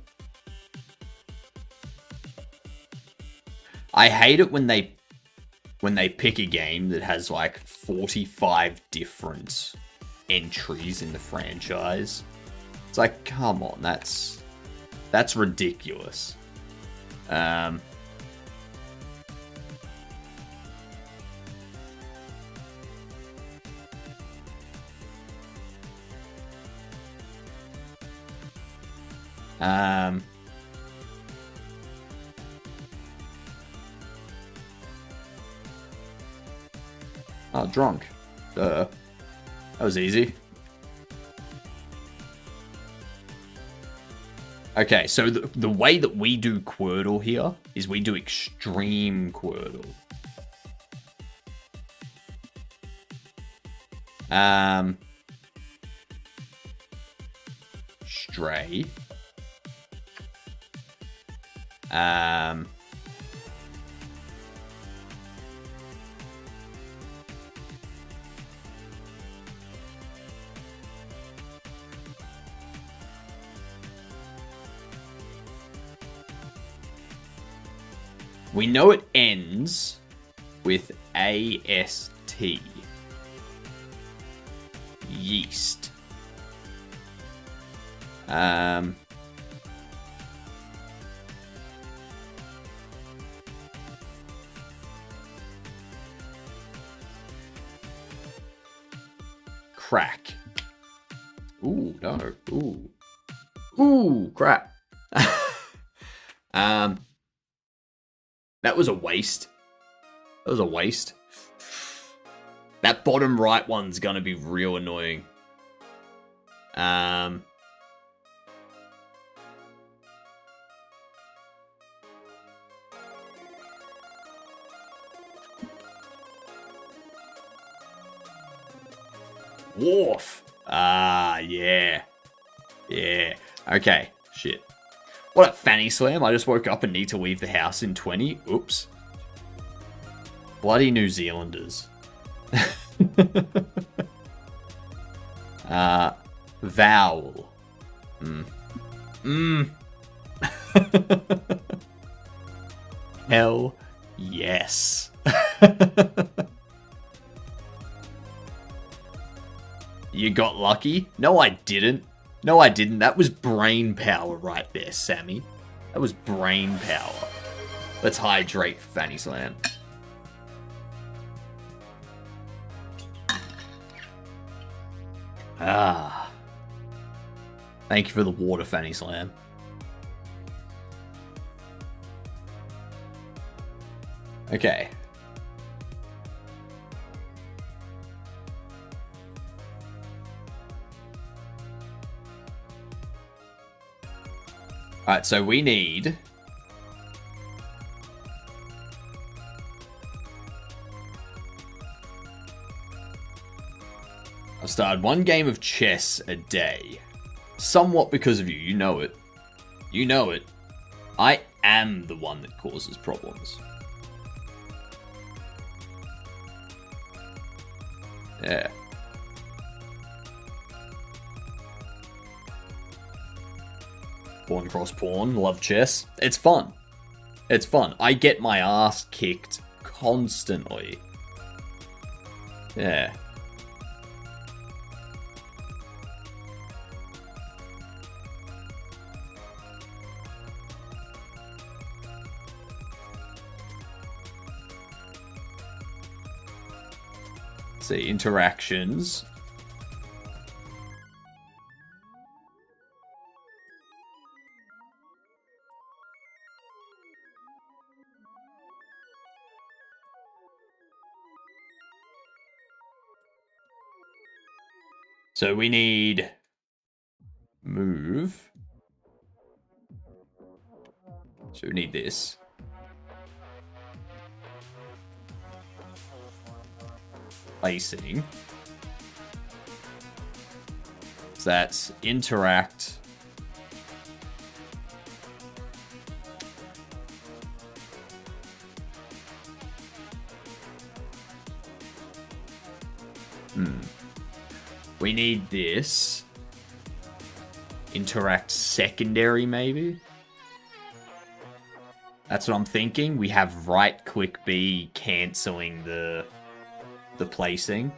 Speaker 1: I hate it when they pick a game that has like 45 different entries in the franchise. It's like, come on, that's ridiculous. Um, oh, drunk. That was easy. Okay, so the way that we do Quirtle here is we do extreme Quirtle. Stray. We know it ends with AST. Yeast. Crack. Ooh, no. Ooh. Ooh, crap. That was a waste. That was a waste. That bottom right one's gonna be real annoying. Wharf. Ah, yeah. Yeah. Okay. Shit. What up, Fanny Slam? I just woke up and need to leave the house in 20. Oops. Bloody New Zealanders. Vowel. Hell yes. You got lucky? No, I didn't. No, I didn't. That was brain power right there, Sammy. That was brain power. Let's hydrate, Fanny Slam. Ah. Thank you for the water, Fanny Slam. Okay. Alright, so we need... I've started one game of chess a day. Somewhat because of you. You know it. You know it. I am the one that causes problems. Yeah. Pawn cross pawn. Love chess. It's fun. It's fun. I get my ass kicked constantly. Yeah. See, interactions. So we need move. So we need this. Placing. So that's interact. We need this. Interact secondary, maybe? That's what I'm thinking. We have right click B cancelling the placing.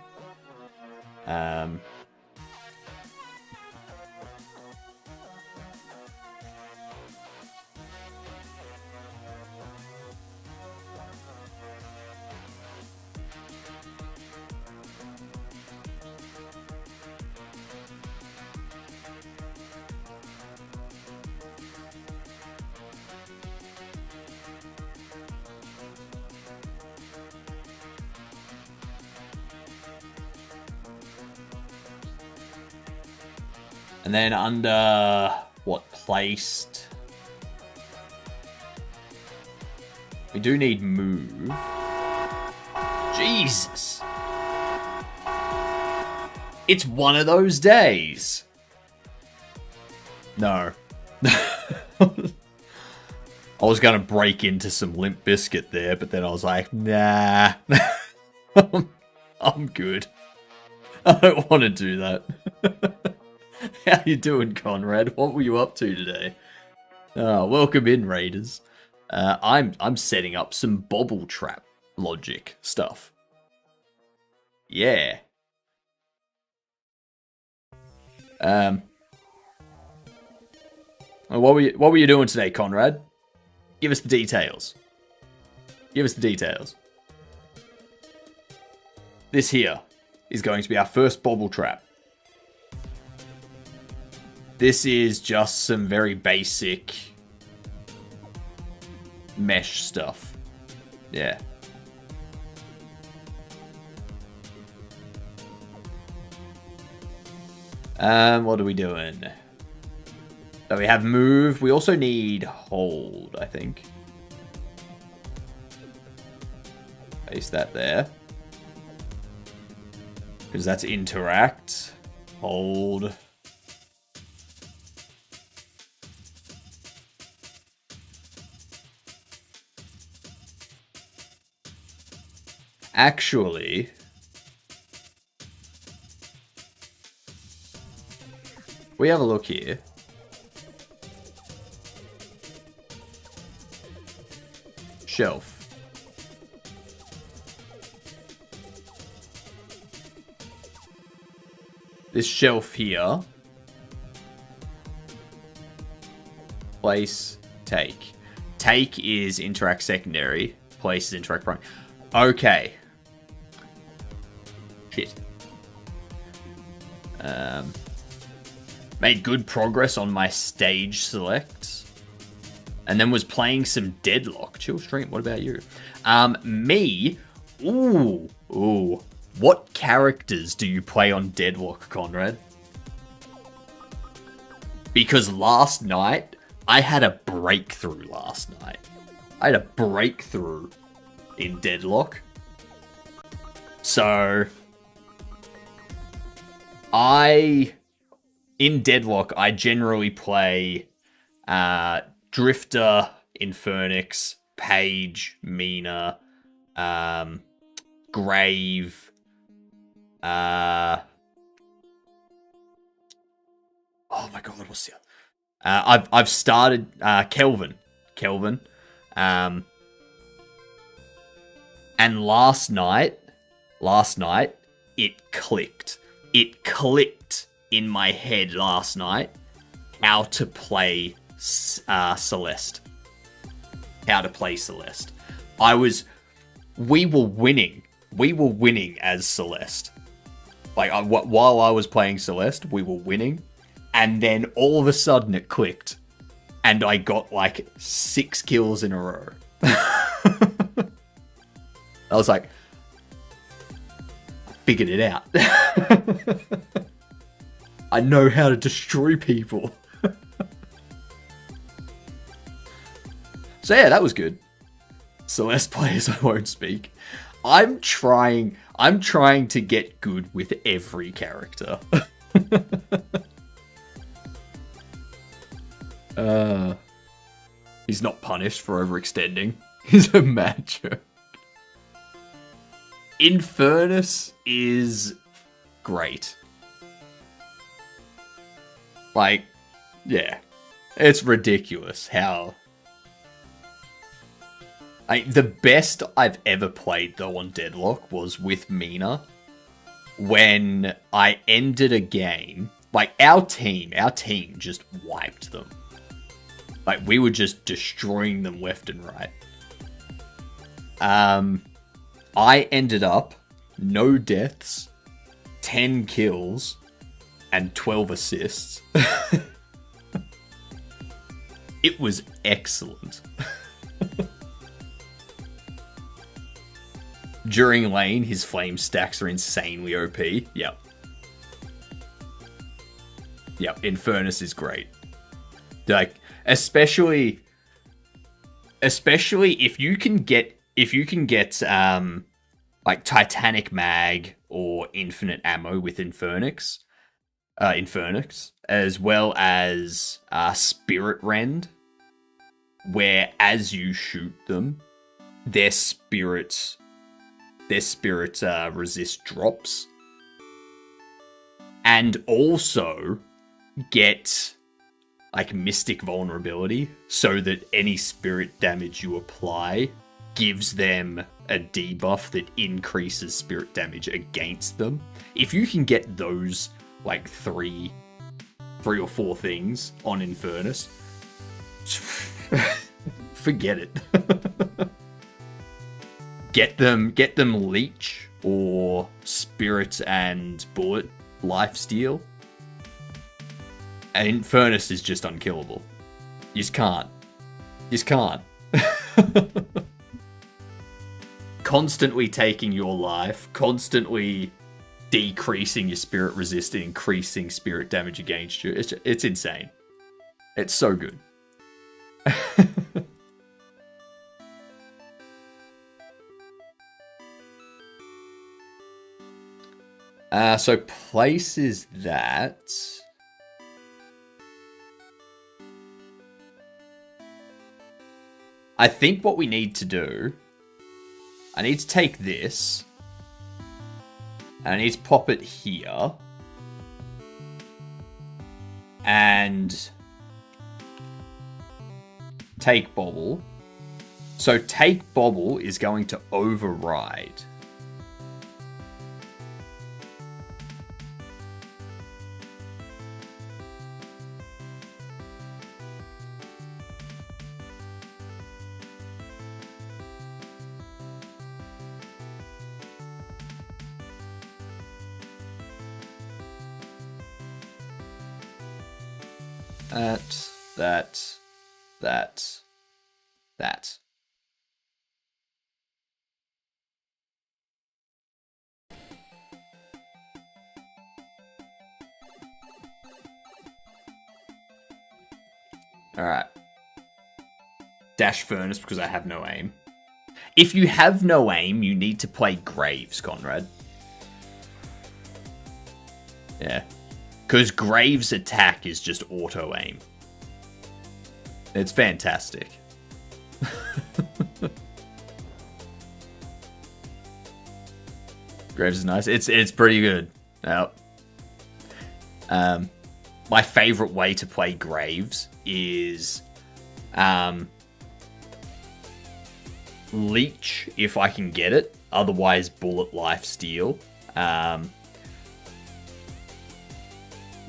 Speaker 1: And then under what placed? We do need move. Jesus. It's one of those days. No. I was going to break into some Limp Bizkit there, but then I was like, nah. I'm good. I don't want to do that. How you doing, Conrad? What were you up to today? Welcome in, Raiders. I'm setting up some bobble trap logic stuff. Yeah. What were you doing today, Conrad? Give us the details. Give us the details. This here is going to be our first bobble trap. This is just some very basic mesh stuff. Yeah. What are we doing? So we have move. We also need hold, I think. Place that there. Because that's interact. Hold. Actually, we have a look here. Shelf. This shelf here. Place, take. Take is interact secondary. Place is interact primary. Okay. Shit. Made good progress on my stage selects. And then was playing some Deadlock. Chill stream, what about you? Me? Ooh. What characters do you play on Deadlock, Conrad? Because last night, I had a breakthrough last night. I had a breakthrough in Deadlock. So, in Deadlock, I generally play Drifter, Infernix, Page, Mina, Grave, oh my god, what's the other? I've started Kelvin. And last night it clicked. It clicked in my head last night how to play Celeste. How to play Celeste. We were winning. We were winning as Celeste. Like, while I was playing Celeste, we were winning. And then all of a sudden it clicked. And I got like 6 kills in a row. I was like, I figured it out. I know how to destroy people. So yeah, that was good. Celeste players, I won't speak. I'm trying to get good with every character. He's not punished for overextending. He's a mad joke. Infernus is great. Like, yeah. It's ridiculous how... the best I've ever played, though, on Deadlock was with Mina. When I ended a game... Like, our team just wiped them. Like, we were just destroying them left and right. I ended up no deaths, 10 kills, and 12 assists. It was excellent. During lane, his flame stacks are insanely OP. Yep. Yeah, Infernus is great. Like, especially if you can get like Titanic Mag or Infinite Ammo with Infernix, as well as Spirit Rend, where as you shoot them, their spirit resist drops, and also get like Mystic Vulnerability, so that any spirit damage you apply gives them a debuff that increases spirit damage against them. If you can get those like three or four things on Infernus, forget it. Get them leech or spirit and bullet lifesteal, and Infernus is just unkillable. You just can't. Constantly taking your life, constantly decreasing your spirit resist and increasing spirit damage against you. It's insane. It's so good. So places that... I think what we need to do... I need to take this. And I need to pop it here. And... take Bobble. So take Bobble is going to override... that. Alright. Dash Furnace because I have no aim. If you have no aim, you need to play Graves, Conrad. Yeah. Because Graves' attack is just auto-aim. It's fantastic. Graves is nice. It's pretty good. Now, my favorite way to play Graves is Leech if I can get it. Otherwise, Bullet Lifesteal.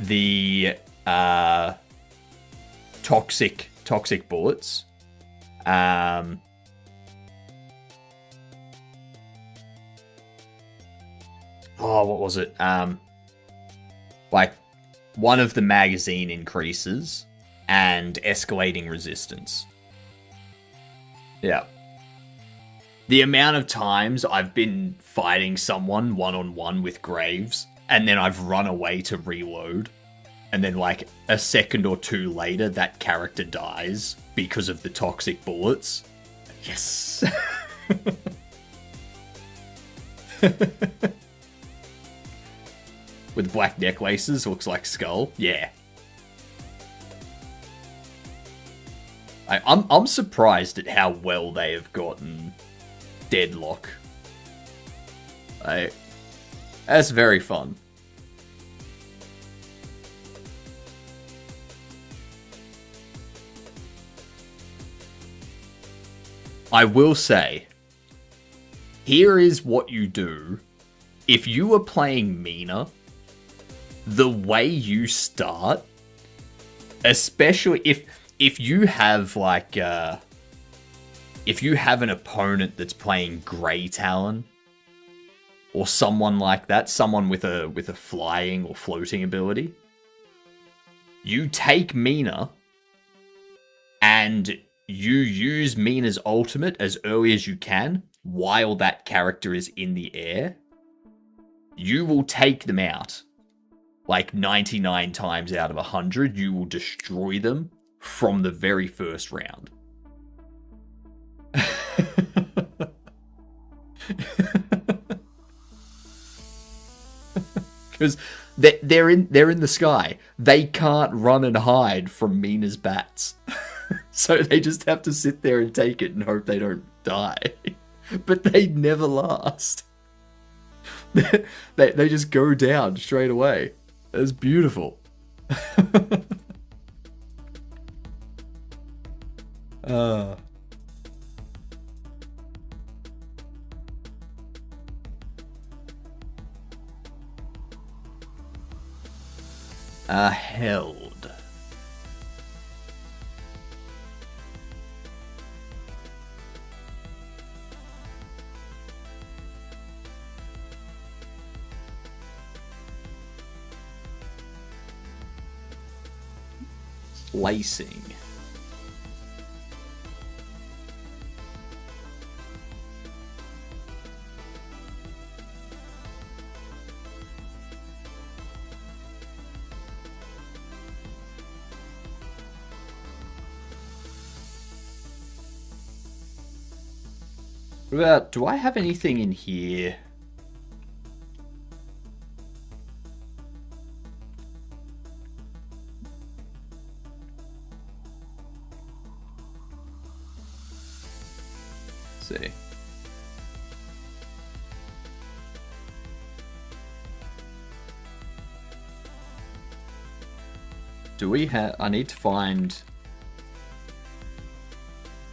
Speaker 1: The toxic bullets. What was it? Like one of the magazine increases and escalating resistance. Yeah. The amount of times I've been fighting someone one-on-one with Graves, and then I've run away to reload, and then like a second or two later, that character dies because of the toxic bullets. Yes! With black necklaces, looks like Skull. Yeah. I'm surprised at how well they have gotten Deadlock. That's very fun. I will say, here is what you do. If you are playing Mina, the way you start, especially if you have like if you have an opponent that's playing Grey Talon or someone like that, someone with a flying or floating ability, you take Mina and you use Mina's ultimate as early as you can while that character is in the air. You will take them out like 99 times out of 100, you will destroy them from the very first round. Because they're in the sky. They can't run and hide from Mina's bats. So they just have to sit there and take it and hope they don't die. But they never last. They just go down straight away. It's beautiful. Held. Lacing. What about, do I have anything in here? Let's see. Do we have... I need to find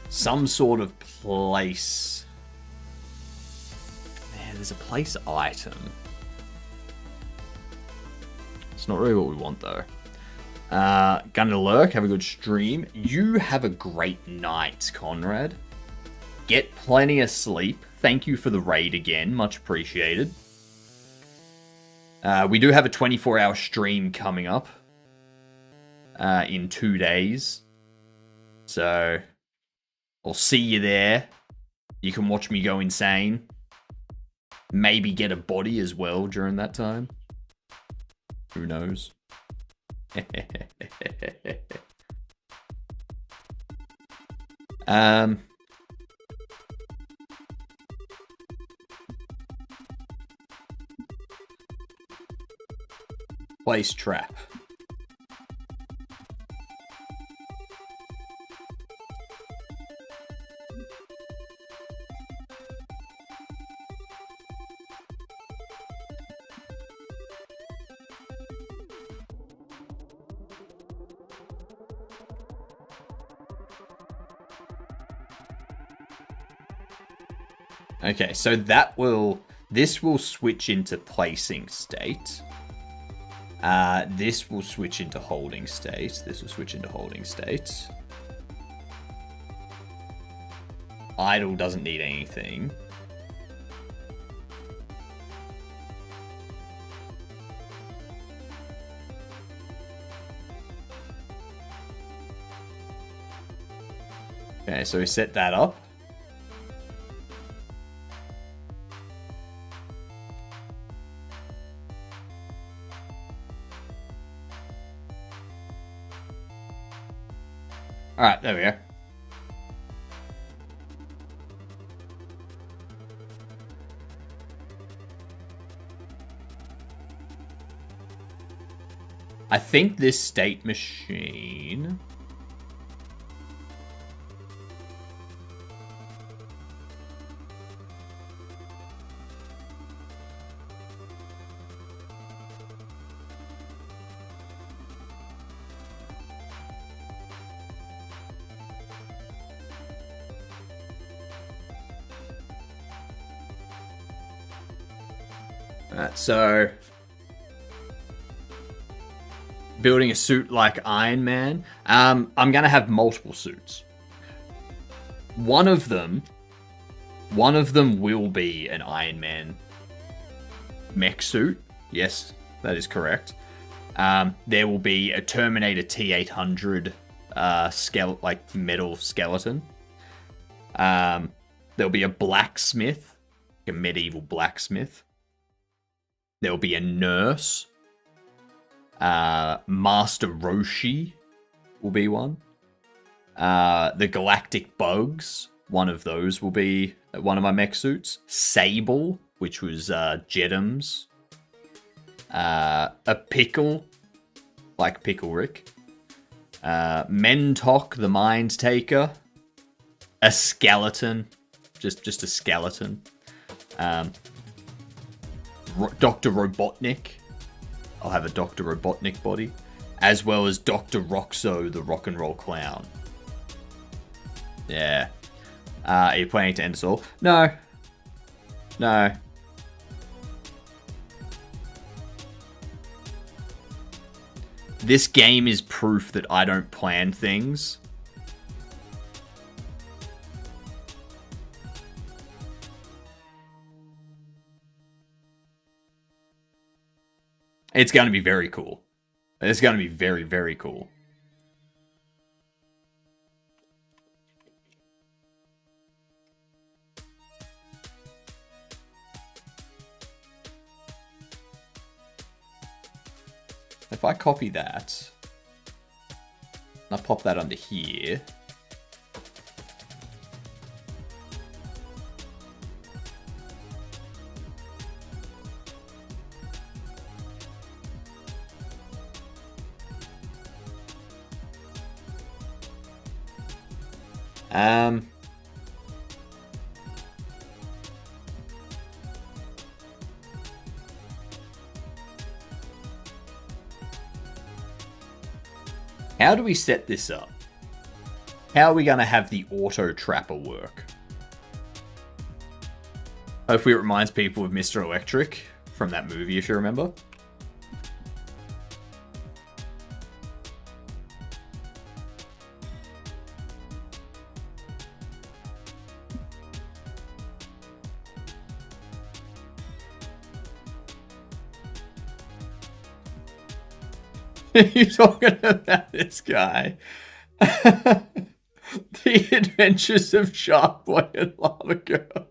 Speaker 1: some sort of place. Man, there's a place item. It's not really what we want, though. Gonna lurk, have a good stream. You have a great night, Conrad. Get plenty of sleep. Thank you for the raid again. Much appreciated. We do have a 24-hour stream coming up in 2 days. So I'll see you there. You can watch me go insane. Maybe get a body as well during that time. Who knows? Place trap. Okay, so this will switch into placing state. This will switch into holding state. This will switch into holding state. Idle doesn't need anything. Okay, so we set that up. Alright, there we go. I think this state machine... So, building a suit like Iron Man. I'm going to have multiple suits. One of them will be an Iron Man mech suit. Yes, that is correct. There will be a Terminator T-800 metal skeleton. There'll be a blacksmith, a medieval blacksmith. There'll be a nurse. Master Roshi will be one. The Galactic Bugs, one of those will be one of my mech suits. Sable, which was Jedham's. A Pickle, like Pickle Rick. Mentok, the Mind Taker. A Skeleton, just a skeleton. Dr. Robotnik. I'll have a Dr. Robotnik body. As well as Dr. Roxo, the rock and roll clown. Yeah. Are you planning to end us all? No. No. This game is proof that I don't plan things. It's going to be very cool. It's going to be very, very cool. If I copy that, and I pop that under here, how do we set this up? How are we going to have the auto trapper work? Hopefully it reminds people of Mr. Electric from that movie, if you remember. You're talking about this guy. The Adventures of Shark Boy and Lava Girl.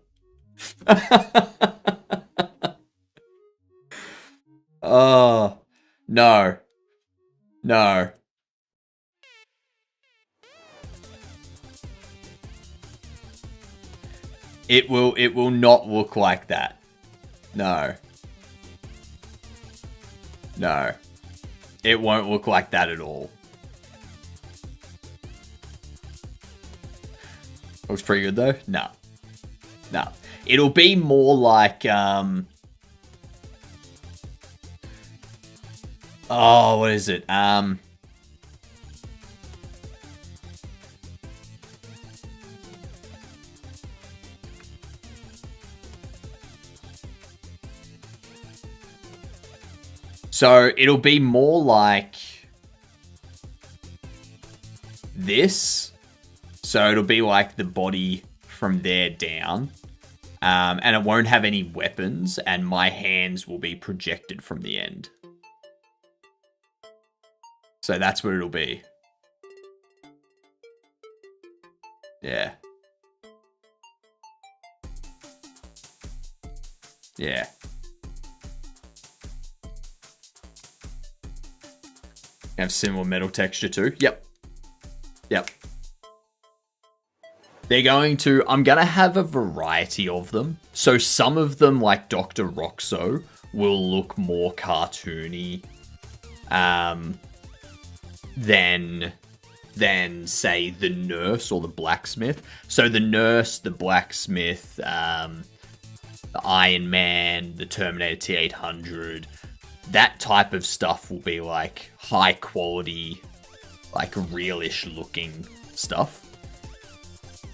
Speaker 1: Oh, no. No. It will not look like that. No. No. It won't look like that at all. Looks pretty good though? No. No. It'll be more like, oh, what is it? So it'll be more like this. So it'll be like the body from there down. And it won't have any weapons, and my hands will be projected from the end. So that's what it'll be. Yeah. Yeah. Have similar metal texture too. Yep. Yep. They're going to... I'm going to have a variety of them. So some of them, like Dr. Roxo, will look more cartoony than say, the nurse or the blacksmith. So the nurse, the blacksmith, the Iron Man, the Terminator T-800... that type of stuff will be like high quality, like realish looking stuff.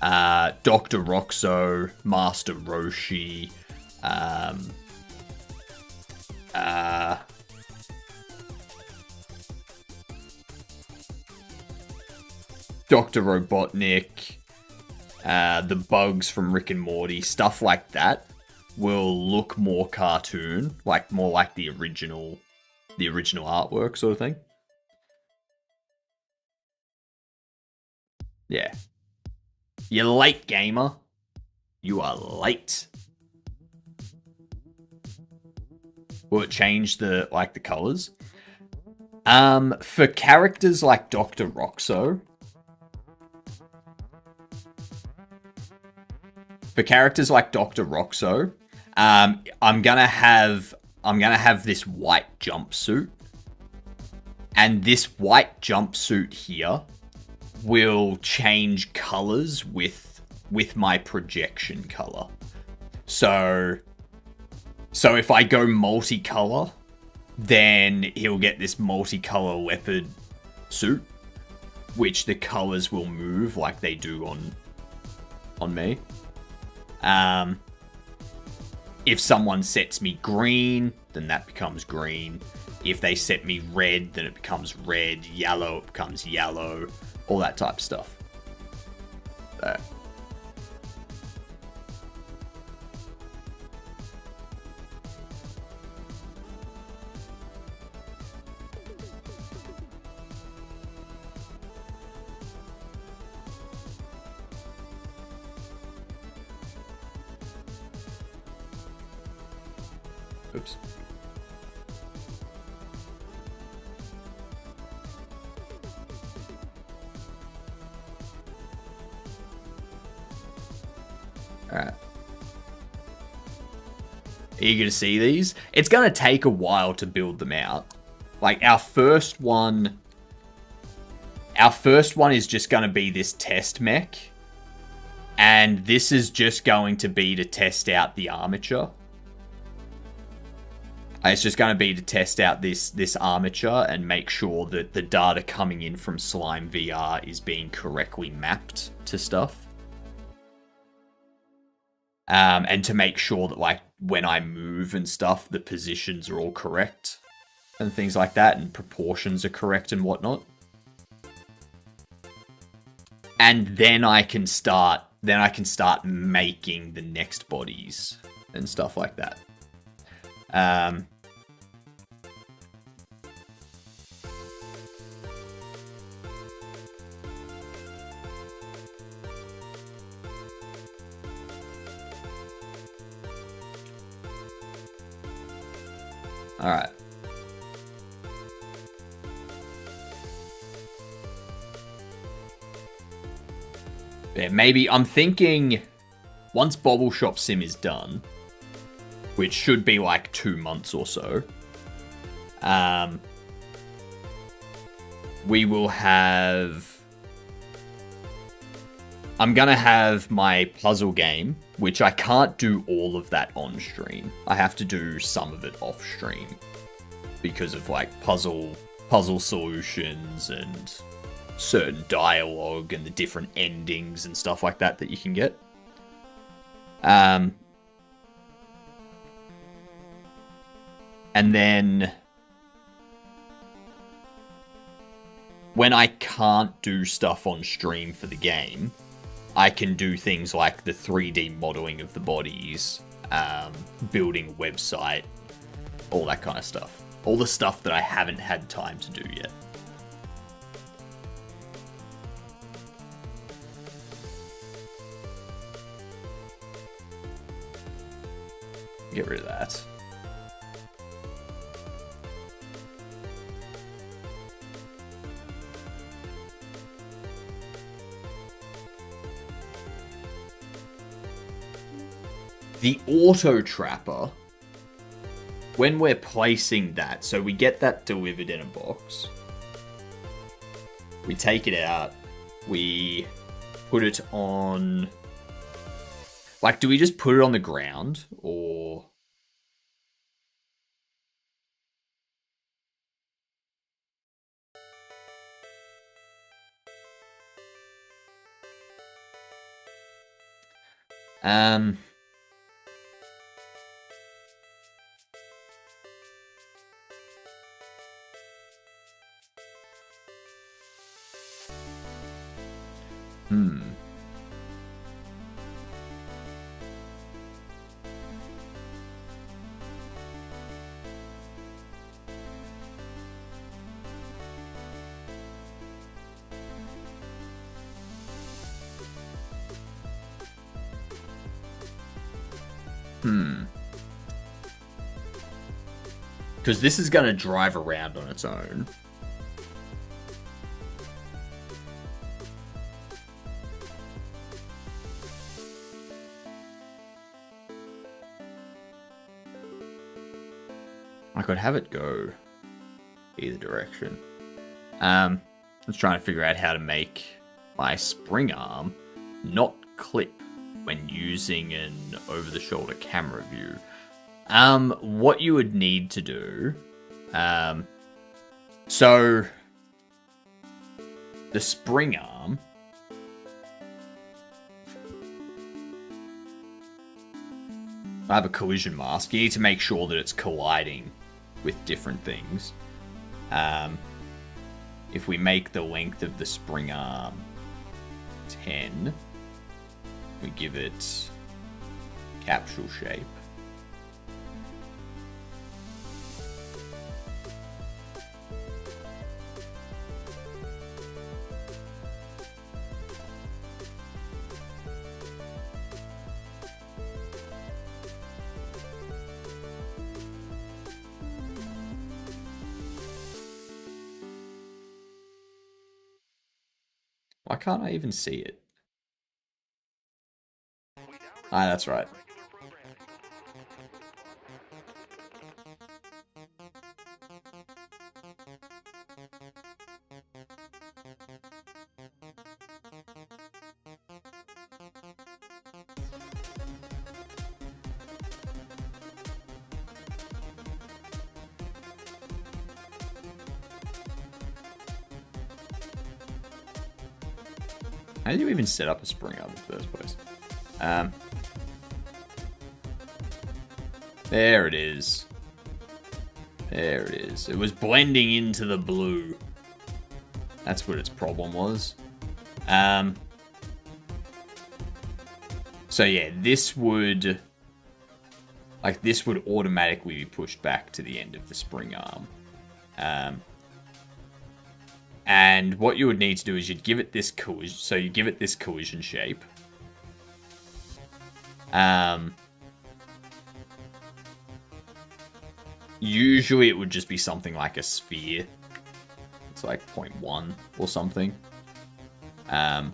Speaker 1: Dr. Roxo, Master Roshi, Dr. Robotnik, the bugs from Rick and Morty, stuff like that will look more cartoon, like more like the original artwork sort of thing. Yeah. You're late, gamer. You are late. Will it change the colors? For characters like Dr. Roxo, I'm gonna have this white jumpsuit, and this white jumpsuit here will change colors with my projection color. So if I go multicolor, then he'll get this multicolor leopard suit, which the colors will move like they do on me. If someone sets me green, then that becomes green. If they set me red, then it becomes red. Yellow, it becomes yellow. All that type of stuff. There. Oops. Alright. Eager to see these? It's going to take a while to build them out. Like, our first one is just going to be this test mech. And this is just going to be to test out the armature. It's just going to be to test out this armature and make sure that the data coming in from Slime VR is being correctly mapped to stuff. And to make sure that, like, when I move and stuff, the positions are all correct and things like that, and proportions are correct and whatnot. And then I can start making the next bodies and stuff like that. Alright. Yeah, maybe I'm thinking once Bobble Shop Sim is done, which should be like 2 months or so, we will have... I'm gonna have my puzzle game, which I can't do all of that on stream. I have to do some of it off stream because of like puzzle solutions and certain dialogue and the different endings and stuff like that you can get. And then when I can't do stuff on stream for the game, I can do things like the 3D modeling of the bodies, building a website, all that kind of stuff. All the stuff that I haven't had time to do yet. Get rid of that. The auto trapper, when we're placing that, so we get that delivered in a box. We take it out. We put it on... Like, do we just put it on the ground? Or... Because this is going to drive around on its own. I could have it go either direction. I was trying to figure out how to make my spring arm not clip when using an over-the-shoulder camera view. What you would need to do, so the spring arm, I have a collision mask. You need to make sure that it's colliding with different things. If we make the length of the spring arm 10, we give it capsule shape. Why can't I even see it? Ah, that's right. How do you even set up a spring arm in the first place? There it is. There it is. It was blending into the blue. That's what its problem was. So yeah, this would automatically be pushed back to the end of the spring arm. And what you would need to do is you'd give it this collision. So you give it this collision shape. Usually it would just be something like a sphere. It's like 0.1 or something. And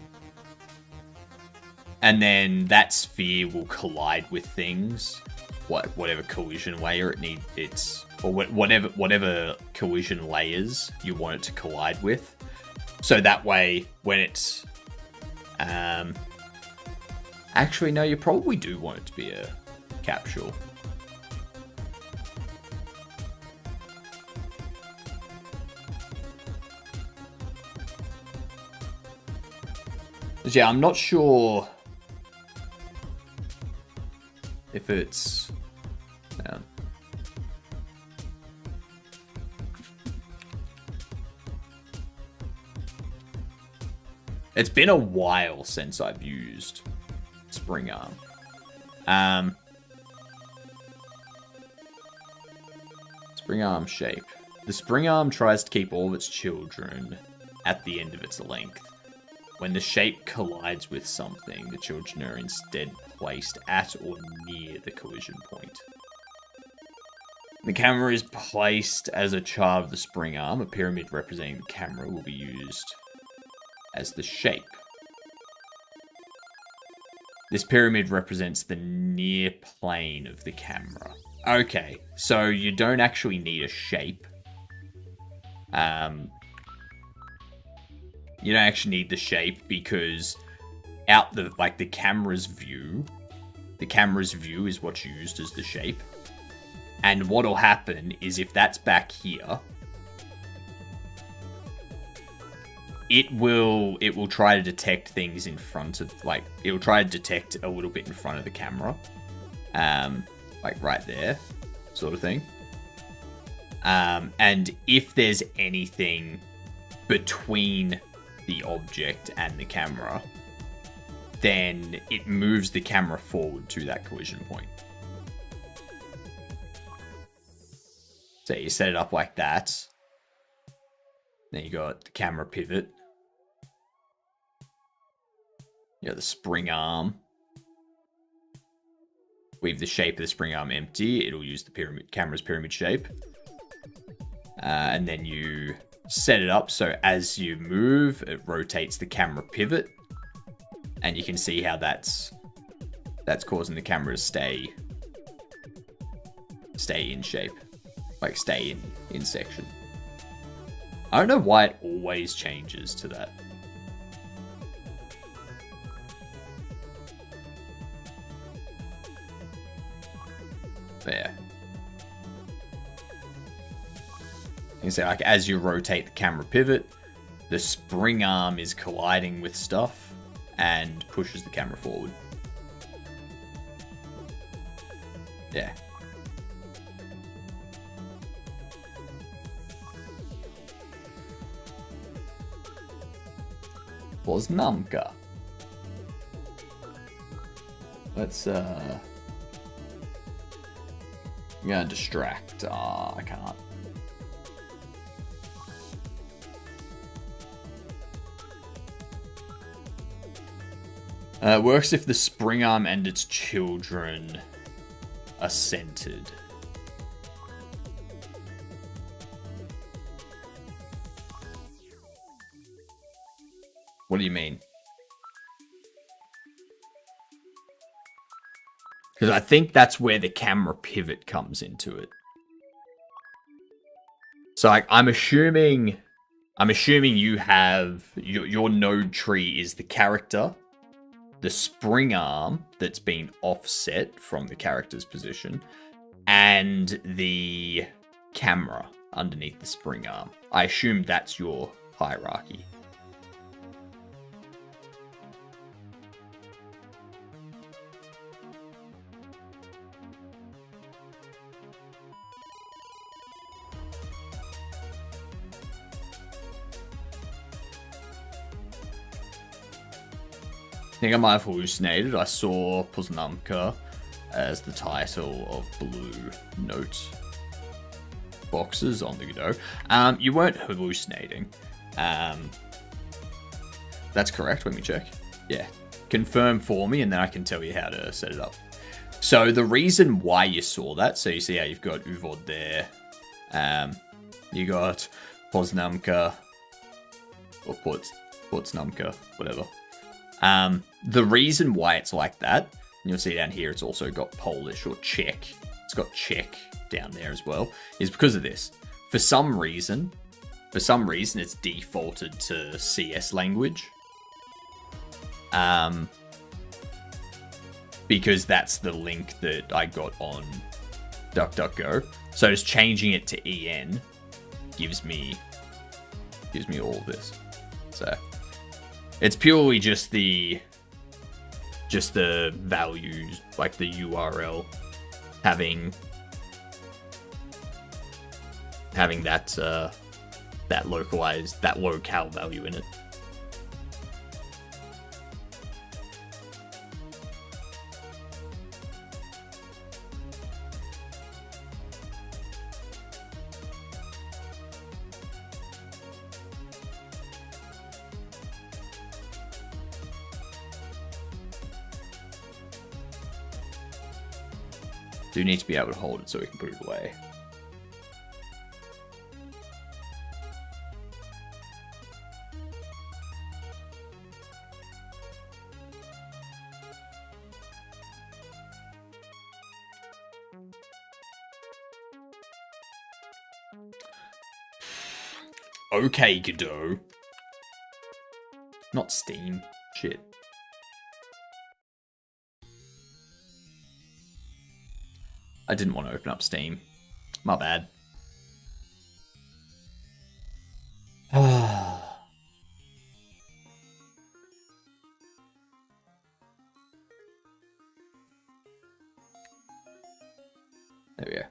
Speaker 1: then that sphere will collide with things. Whatever collision layer whatever collision layers you want it to collide with. So that way, when it's... Actually, no, you probably do want it to be a capsule. But yeah, I'm not sure if it's... It's been a while since I've used spring arm. Spring arm shape. The spring arm tries to keep all of its children at the end of its length. When the shape collides with something, the children are instead placed at or near the collision point. The camera is placed as a child of the spring arm. A pyramid representing the camera will be used as the shape. This pyramid represents the near plane of the camera. Okay, so you don't actually need a shape. You don't actually need the shape because the camera's view is what's used as the shape. And what'll happen is if that's back here, it will try to detect things in front of, it will try to detect a little bit in front of the camera. Like right there, sort of thing. And if there's anything between the object and the camera, then it moves the camera forward to that collision point. So you set it up like that. Then you got the camera pivot. You got the spring arm. Leave the shape of the spring arm empty. It'll use the camera's pyramid shape. And then you set it up so as you move, it rotates the camera pivot. And you can see how that's causing the camera to stay in shape. like stay in section. I don't know why it always changes to that. There. You can see, like, as you rotate the camera pivot, the spring arm is colliding with stuff and pushes the camera forward. Yeah. Was Namka. Let's I'm gonna distract. I can't. It works if the spring arm and its children are centered. What do you mean? Because I think that's where the camera pivot comes into it. So I'm assuming you have your node tree is the character, the spring arm that's been offset from the character's position, and the camera underneath the spring arm. I assume that's your hierarchy. I think I might have hallucinated. I saw Poznamka as the title of blue note boxes on the Godot. You weren't hallucinating. That's correct. Let me check. Yeah. Confirm for me, and then I can tell you how to set it up. So the reason why you saw that, so you see how you've got Uvod there. You got Poznamka, or Poznamka, whatever. The reason why it's like that, and you'll see down here, it's also got Polish or Czech. It's got Czech down there as well, is because of this. For some reason, it's defaulted to CS language. Because that's the link that I got on DuckDuckGo. So just changing it to EN gives me all of this. So it's purely just the values, like the URL having that localized, that locale value in it. Do need to be able to hold it so we can put it away. Okay, Godot. Not Steam. Shit. I didn't want to open up Steam. My bad. There we go.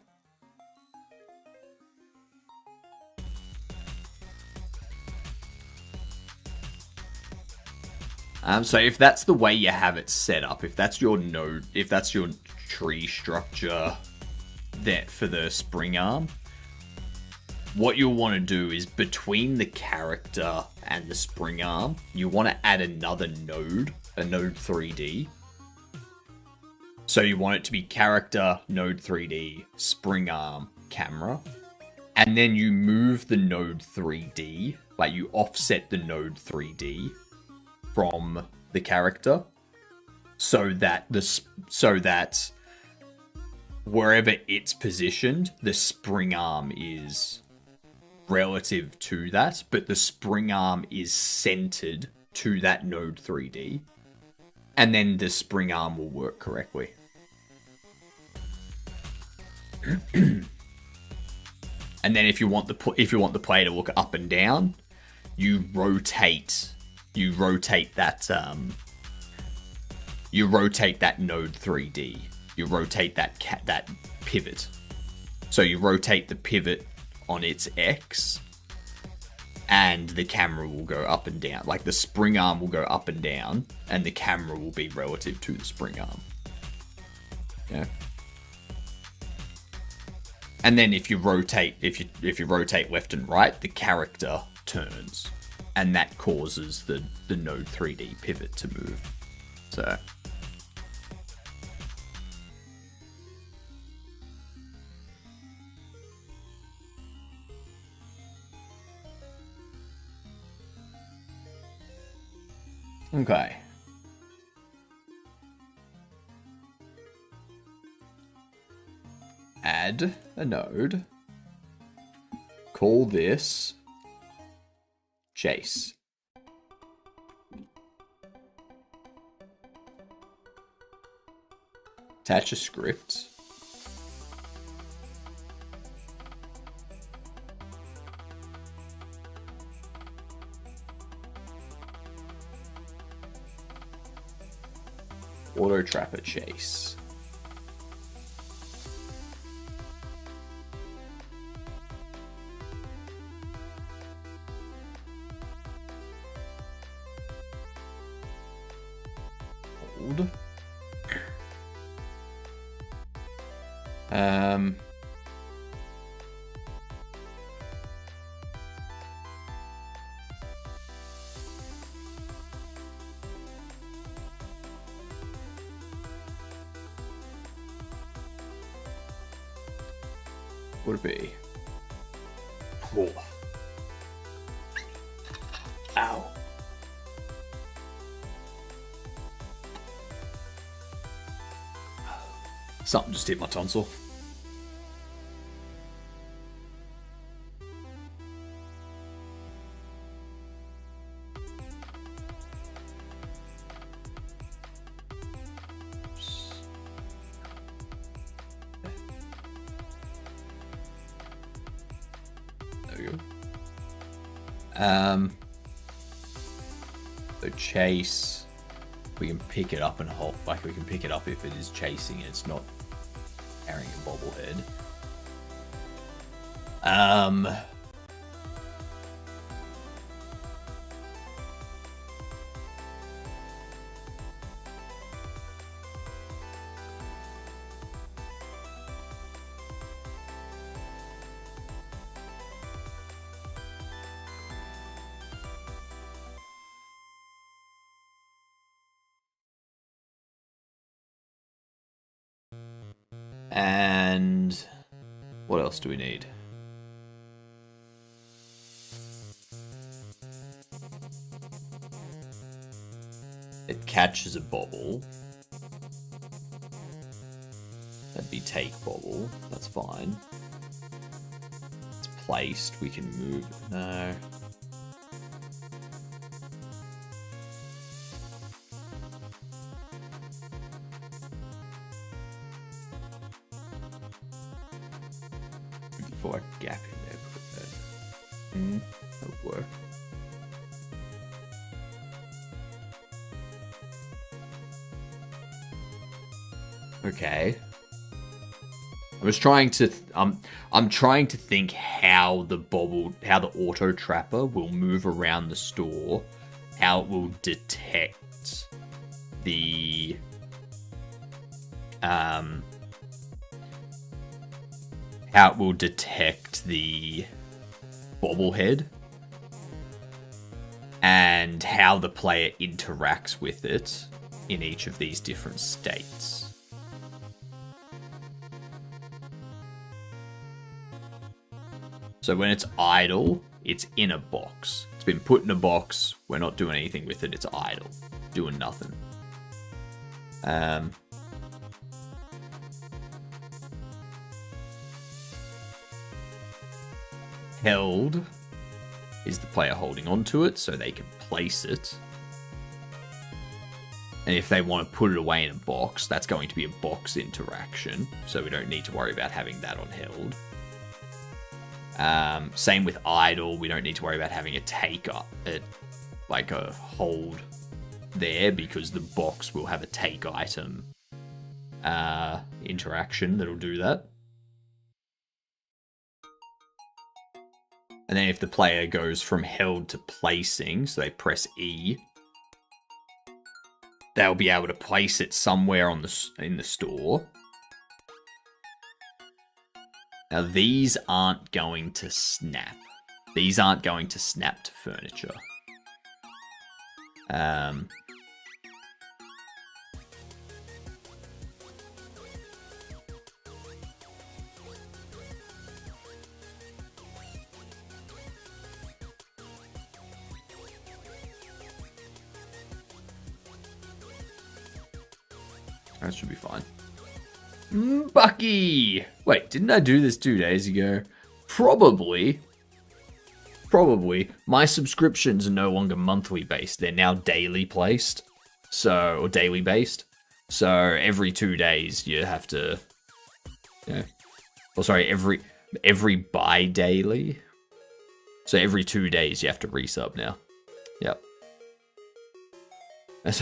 Speaker 1: So if that's the way you have it set up, if that's your node, if that's your tree structure that for the spring arm, what you'll want to do is between the character and the spring arm, you want to add another node, a node 3D. So you want it to be character, node 3D, spring arm, camera. And then you move the node 3D, like you offset the node 3D from the character so that wherever it's positioned, the spring arm is relative to that, but the spring arm is centered to that node 3D, and then the spring arm will work correctly. And then if you want the player to look up and down, you rotate that node 3D. You rotate that pivot. So you rotate the pivot on its X, and the camera will go up and down. Like the spring arm will go up and down, and the camera will be relative to the spring arm. Yeah. And then if you rotate left and right, the character turns, and that causes the node 3D pivot to move. So. Okay. Add a node. Call this Chase. Attach a script. Auto Trapper Chase. Hold. Would it be? Oh. Ow. Something just hit my tonsil. So chase, we can pick it up and hold, like we can pick it up if it is chasing and it's not carrying a bobblehead. And what else do we need? It catches a bobble. That'd be take bobble. That's fine. It's placed. We can move. No. For a gap in there. That would work. Okay. I'm trying to think how the auto trapper will move around the store, how it will detect the how it will detect the bobblehead and how the player interacts with it in each of these different states. So when it's idle, it's in a box. It's been put in a box. We're not doing anything with it. It's idle. Doing nothing. held is the player holding onto it so they can place it. And if they want to put it away in a box, that's going to be a box interaction. So we don't need to worry about having that on held. Same with idle. We don't need to worry about having a take up, like a hold there, because the box will have a take item interaction that'll do that. And then if the player goes from held to placing, so they press E, they'll be able to place it somewhere in the store. Now these aren't going to snap. These aren't going to snap to furniture. That should be fine. Bucky! Wait, didn't I do this 2 days ago? Probably. My subscriptions are no longer monthly based. They're now daily placed. Or daily based. So every 2 days you have to... every bi-daily. So every 2 days you have to resub now. Yep. That's...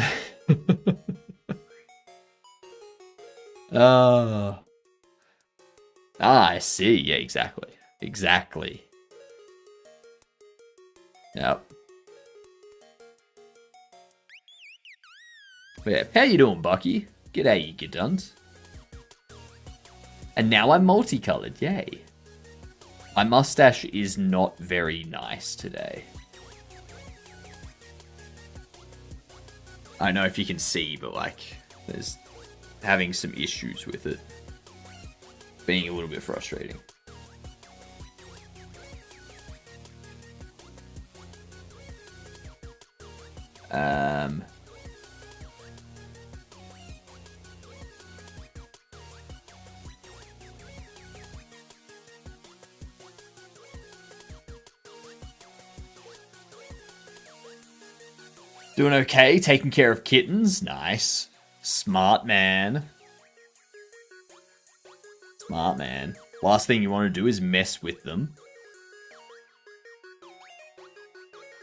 Speaker 1: I see. Yeah, exactly. Yep. But yeah, how you doing, Bucky? G'day, you guduns. And now I'm multicolored, yay. My mustache is not very nice today. I don't know if you can see, but like, there's having some issues with it. Being a little bit frustrating. Doing okay, taking care of kittens, nice. Smart man. Smart man. Last thing you want to do is mess with them.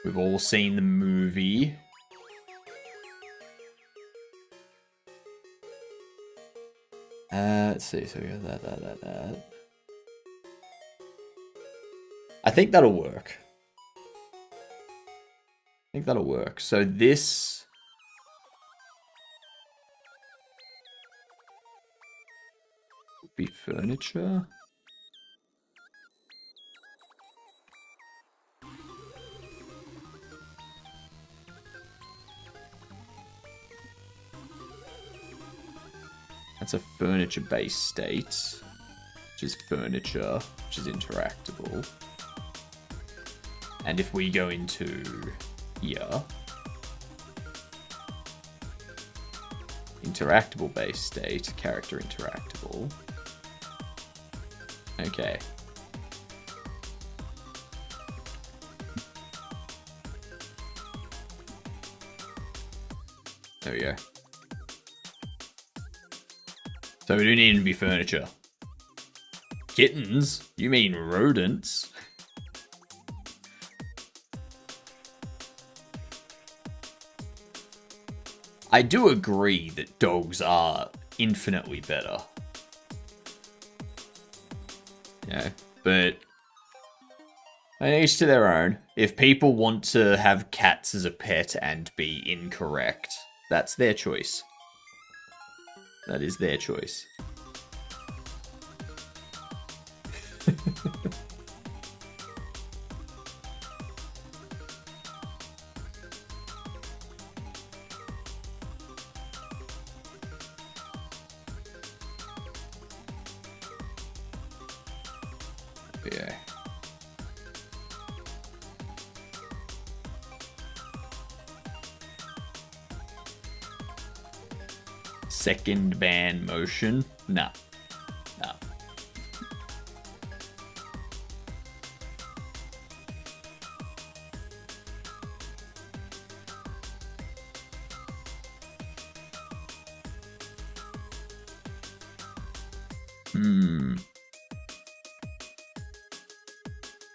Speaker 1: We've all seen the movie. Let's see, so we got that. I think that'll work. So this... be furniture. That's a furniture-based state, which is furniture, which is interactable. And if we go into here, interactable-based state, character interactable. Okay. There we go. So we do need to be furniture. Kittens? You mean rodents? I do agree that dogs are infinitely better. Yeah, but each to their own. If people want to have cats as a pet and be incorrect, that's their choice. That is their choice. Yeah. Second band motion? No.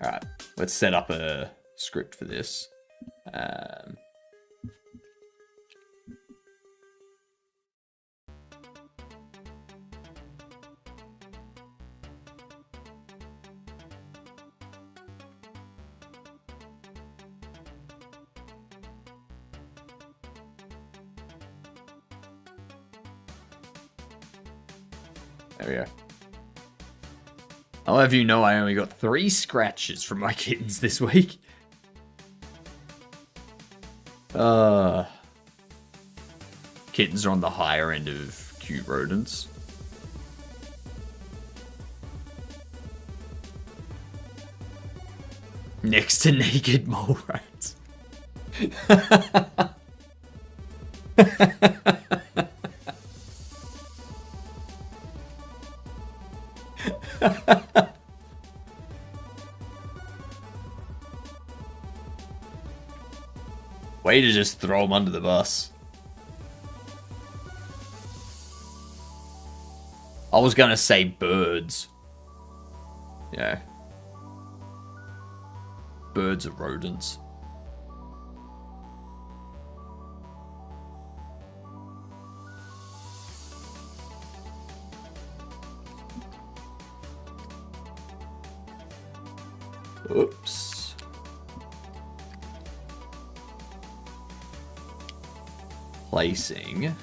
Speaker 1: Alright, let's set up a script for this. There we go. I'll have you know I only got 3 scratches from my kittens this week. Kittens are on the higher end of cute rodents. Next to naked mole rats. Way to just throw them under the bus. I was gonna say birds. Yeah. Birds are rodents. Oops. Placing.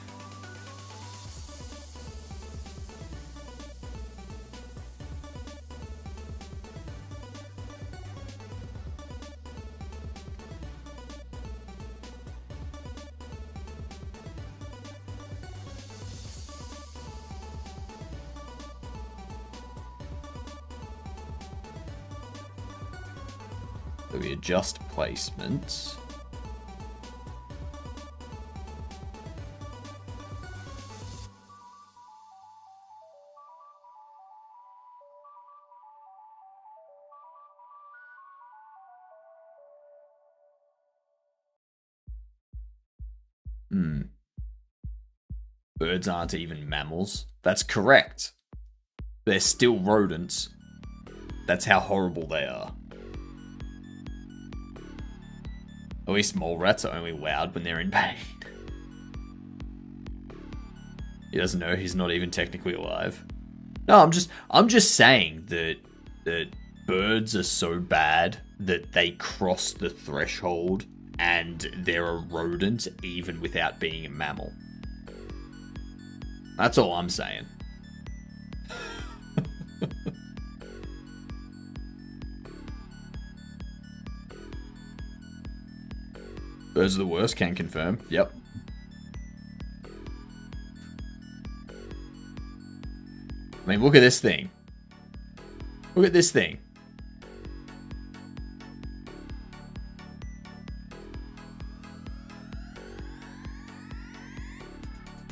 Speaker 1: So we adjust placements. Birds aren't even mammals. That's correct. They're still rodents. That's how horrible they are. At least mole rats are only loud when they're in pain. He doesn't know he's not even technically alive. No, I'm just saying that birds are so bad that they cross the threshold and they're a rodent even without being a mammal. That's all I'm saying. Birds are the worst, can confirm. Yep. I mean, look at this thing. Look at this thing.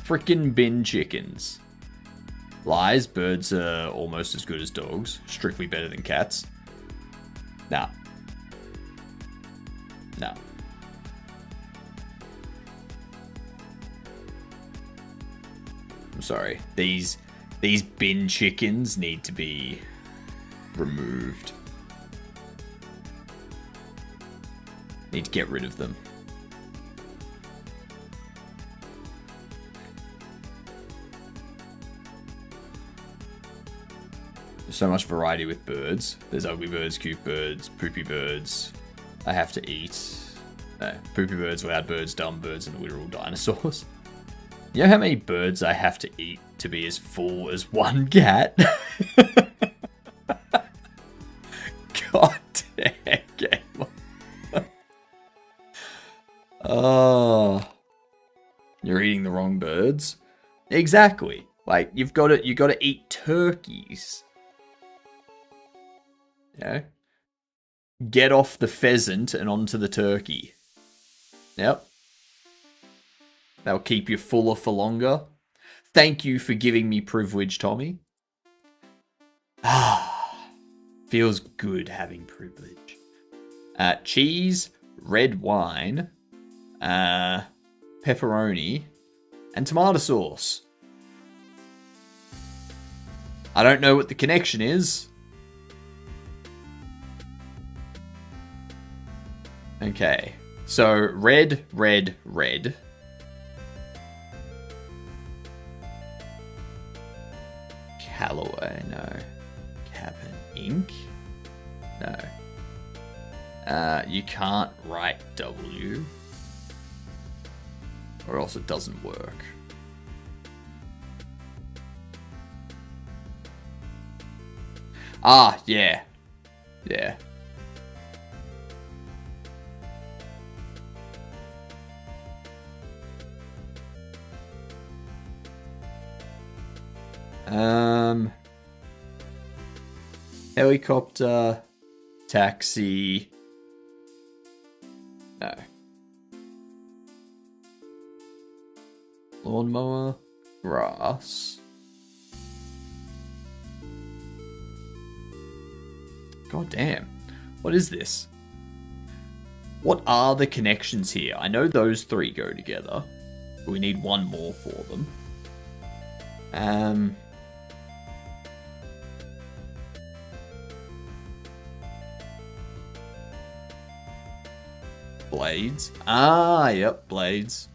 Speaker 1: Frickin' bin chickens. Lies, birds are almost as good as dogs. Strictly better than cats. Nah. Nah. I'm sorry. These bin chickens need to be removed. Need to get rid of them. There's so much variety with birds. There's ugly birds, cute birds, poopy birds. I have to eat. Poopy birds, loud birds, dumb birds, and literal dinosaurs. You know how many birds I have to eat to be as full as one cat? God damn, gamer. Oh, you're eating the wrong birds. Exactly. Like you got to eat turkeys. Yeah. Get off the pheasant and onto the turkey. Yep. That'll keep you fuller for longer. Thank you for giving me privilege, Tommy. Feels good having privilege. Cheese, red wine, pepperoni, and tomato sauce. I don't know what the connection is. Okay. So, red, red, red. Callaway, no. Cabin ink? No. You can't write W. Or else it doesn't work. Ah, yeah. Yeah. Helicopter, taxi. No. Lawnmower, grass. God damn. What is this? What are the connections here? I know those three go together. But we need one more for them. Blades. Ah, yep, blades.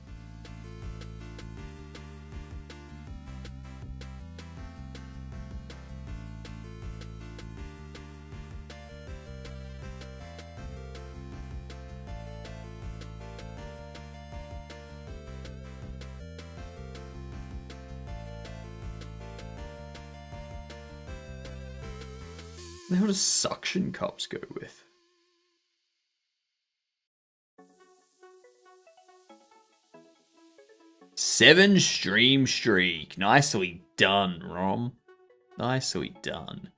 Speaker 1: What the hell does suction cups go with? Seven stream streak. Nicely done, Rom. Nicely done.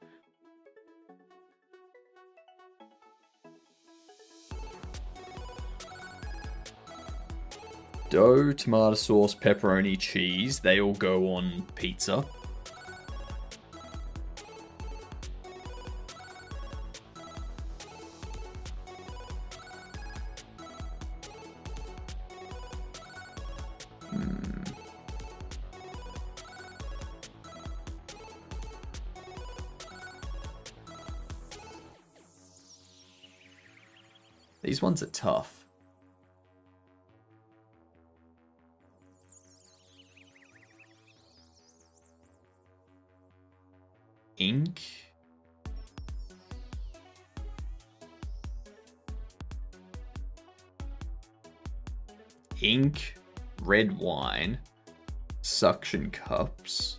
Speaker 1: Dough, tomato sauce, pepperoni, cheese. They all go on pizza. These ones are tough. Ink. Ink. Red wine. Suction cups.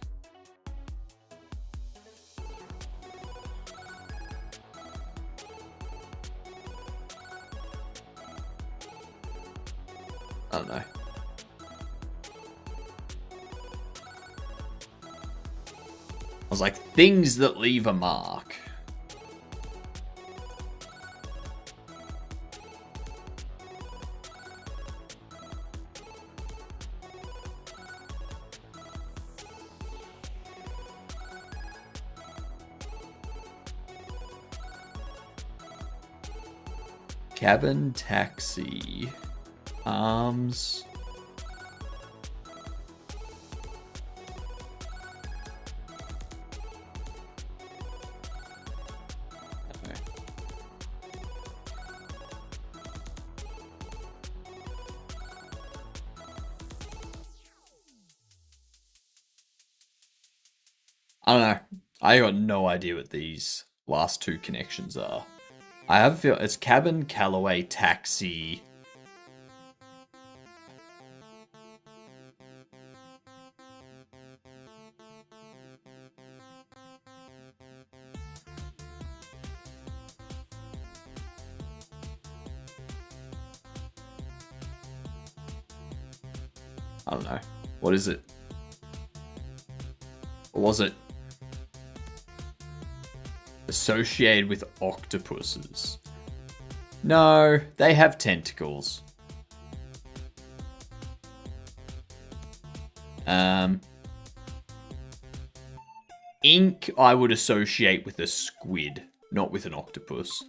Speaker 1: I don't know. I was like, things that leave a mark. Cabin, taxi, arms. I don't know. I got no idea what these last two connections are. I have a feel it's cabin, Callaway, taxi. I don't know. What is it? Or was it associated with octopuses? No, they have tentacles. Ink I would associate with a squid, not with an octopus.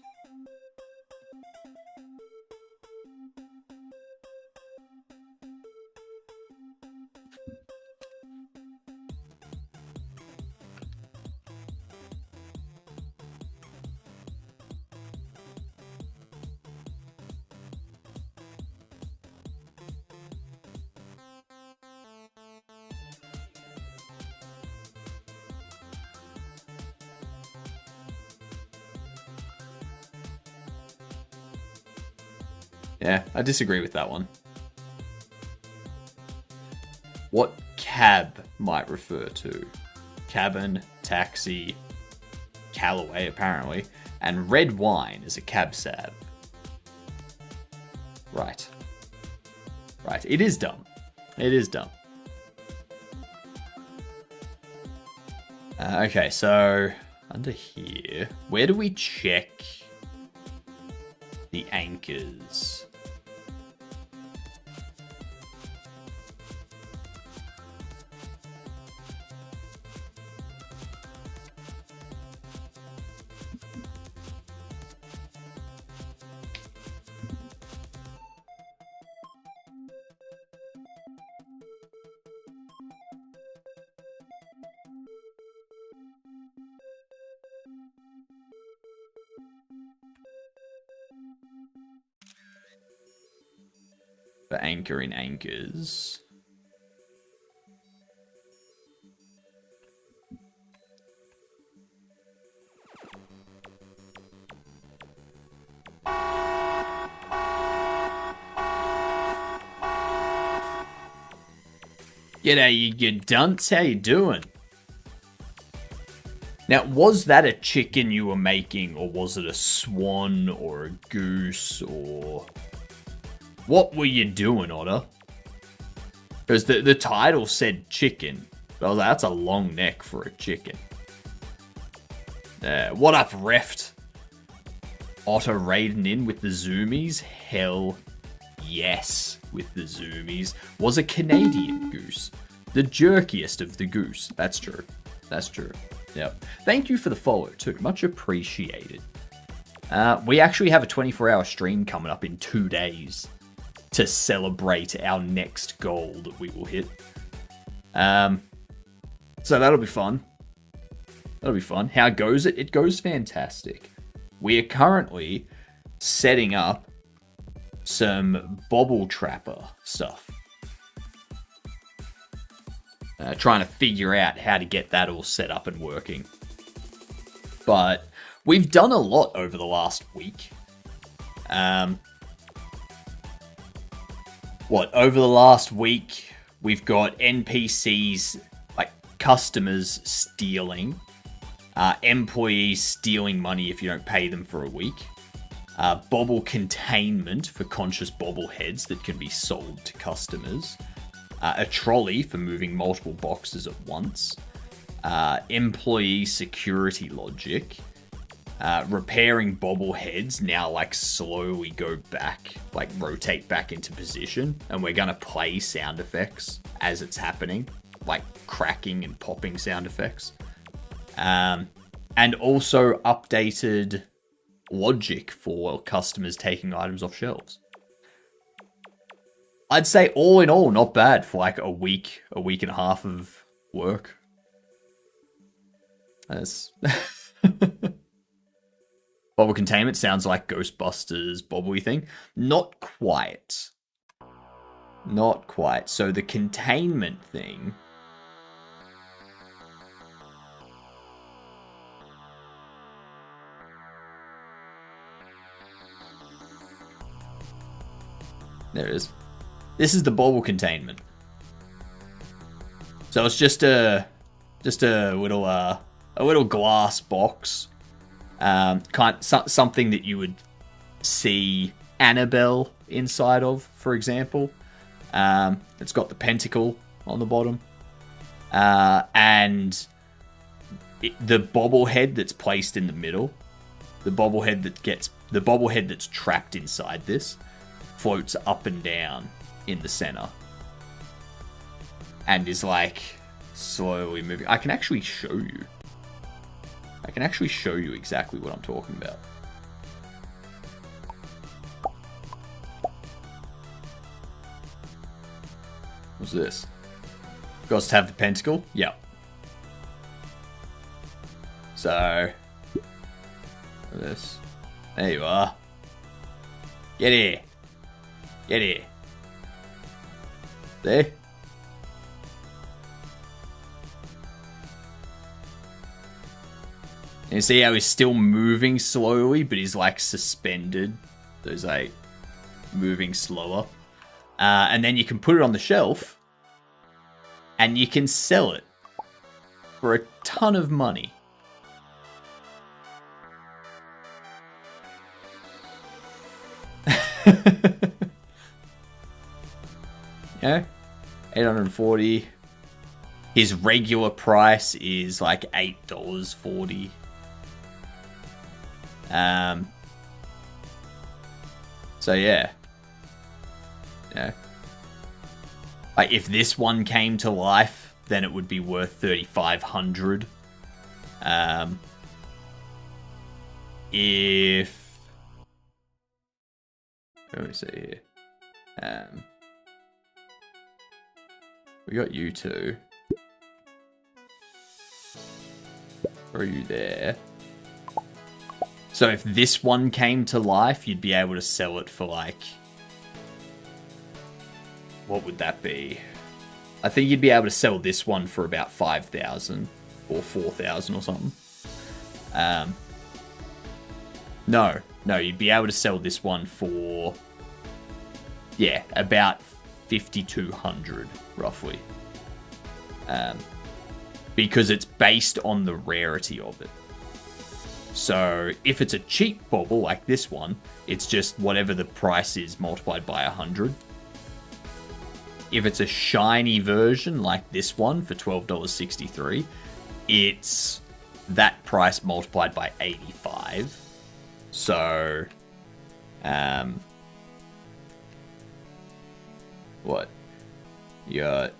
Speaker 1: Yeah, I disagree with that one. What cab might refer to? Cabin, taxi, Callaway apparently, and red wine is a cab sab. Right. Right, it is dumb. It is dumb. Okay, so under here, where do we check the anchors? For anchor in anchors. G'day, you dunce. How you doing? Now, was that a chicken you were making, or was it a swan, or a goose, or... What were you doing, Otter? Because the title said chicken. But I was like, that's a long neck for a chicken. What up, Reft? Otter raiding in with the zoomies? Hell yes, with the zoomies. Was a Canadian goose. The jerkiest of the goose. That's true. That's true. Yep. Thank you for the follow, too. Much appreciated. We actually have a 24-hour stream coming up in 2 days to celebrate our next goal that we will hit. So that'll be fun. That'll be fun. How goes it? It goes fantastic. We are currently setting up some Bobble Trapper stuff. Trying to figure out how to get that all set up and working. But we've done a lot over the last week. Over the last week, we've got NPCs, like customers stealing, employees stealing money if you don't pay them for a week, bobble containment for conscious bobbleheads that can be sold to customers, a trolley for moving multiple boxes at once, employee security logic, repairing bobbleheads now like slowly go back, like rotate back into position, and we're gonna play sound effects as it's happening, like cracking and popping sound effects, and also updated logic for customers taking items off shelves. I'd say all in all, not bad for like a week and a half of work. That's Bobble containment sounds like Ghostbusters bobbly thing. Not quite. Not quite. So the containment thing... There it is. This is the bobble containment. So it's just a little glass box. Something that you would see Annabelle inside of, for example. It's got the pentacle on the bottom, and the bobblehead that's placed in the middle. The bobblehead that's trapped inside this floats up and down in the center, and is like slowly moving. I can actually show you. I can actually show you exactly what I'm talking about. What's this? Goes to have the pentacle? Yep. So, this. There you are. Get here. Get here. There. And you see how he's still moving slowly, but he's like suspended. So he's like moving slower. And then you can put it on the shelf, and you can sell it for a ton of money. Yeah, 840. His regular price is like $8.40. So yeah. Yeah. Like if this one came to life, then it would be worth $3,500. If let me see here. We got you two. Are you there? So if this one came to life, you'd be able to sell it for like... What would that be? I think you'd be able to sell this one for about 5,000 or 4,000 or something. No, you'd be able to sell this one for, yeah, about 5,200 roughly. Because it's based on the rarity of it. So if it's a cheap bobble like this one, it's just whatever the price is multiplied by 100. If it's a shiny version like this one for $12.63, it's that price multiplied by 85. So, what? You got,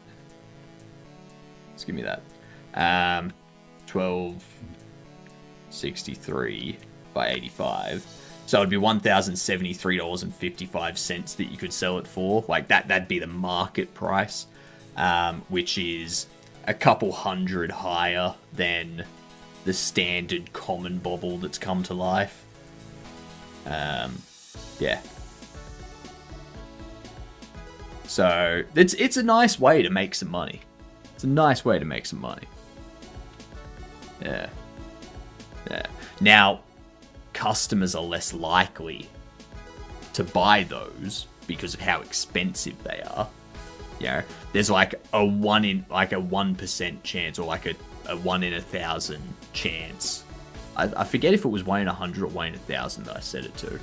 Speaker 1: let's give me that. 12.63 by 85. So it'd be $1,073.55 that you could sell it for. Like that'd be the market price, which is a couple hundred higher than the standard common bobble that's come to life. Yeah. So it's a nice way to make some money. It's a nice way to make some money. Yeah. Yeah. Now, customers are less likely to buy those because of how expensive they are. You know, there's like a 1% chance, or like a 1 in 1,000 chance. I forget if it was 1 in 100 or 1 in 1,000 that I set it to.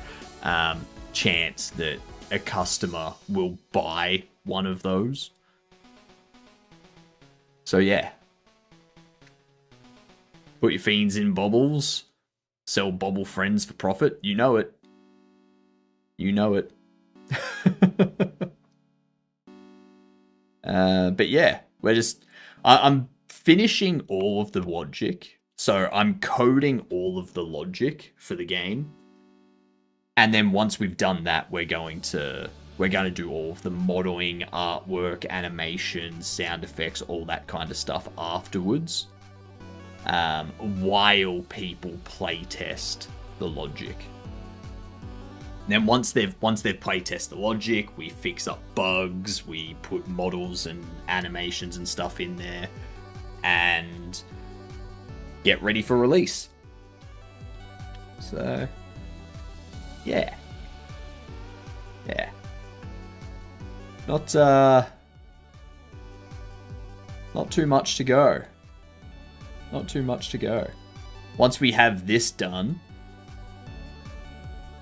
Speaker 1: Chance that a customer will buy one of those. So yeah. Put your fiends in bobbles. Sell bobble friends for profit. You know it. You know it. But yeah, we're just... I'm finishing all of the logic. So I'm coding all of the logic for the game. And then once we've done that, we're going to do all of the modeling, artwork, animations, sound effects, all that kind of stuff afterwards. While people playtest the logic. And then once they've playtest the logic, we fix up bugs, we put models and animations and stuff in there, and get ready for release. So, yeah. Yeah. Not too much to go. Not too much to go. Once we have this done,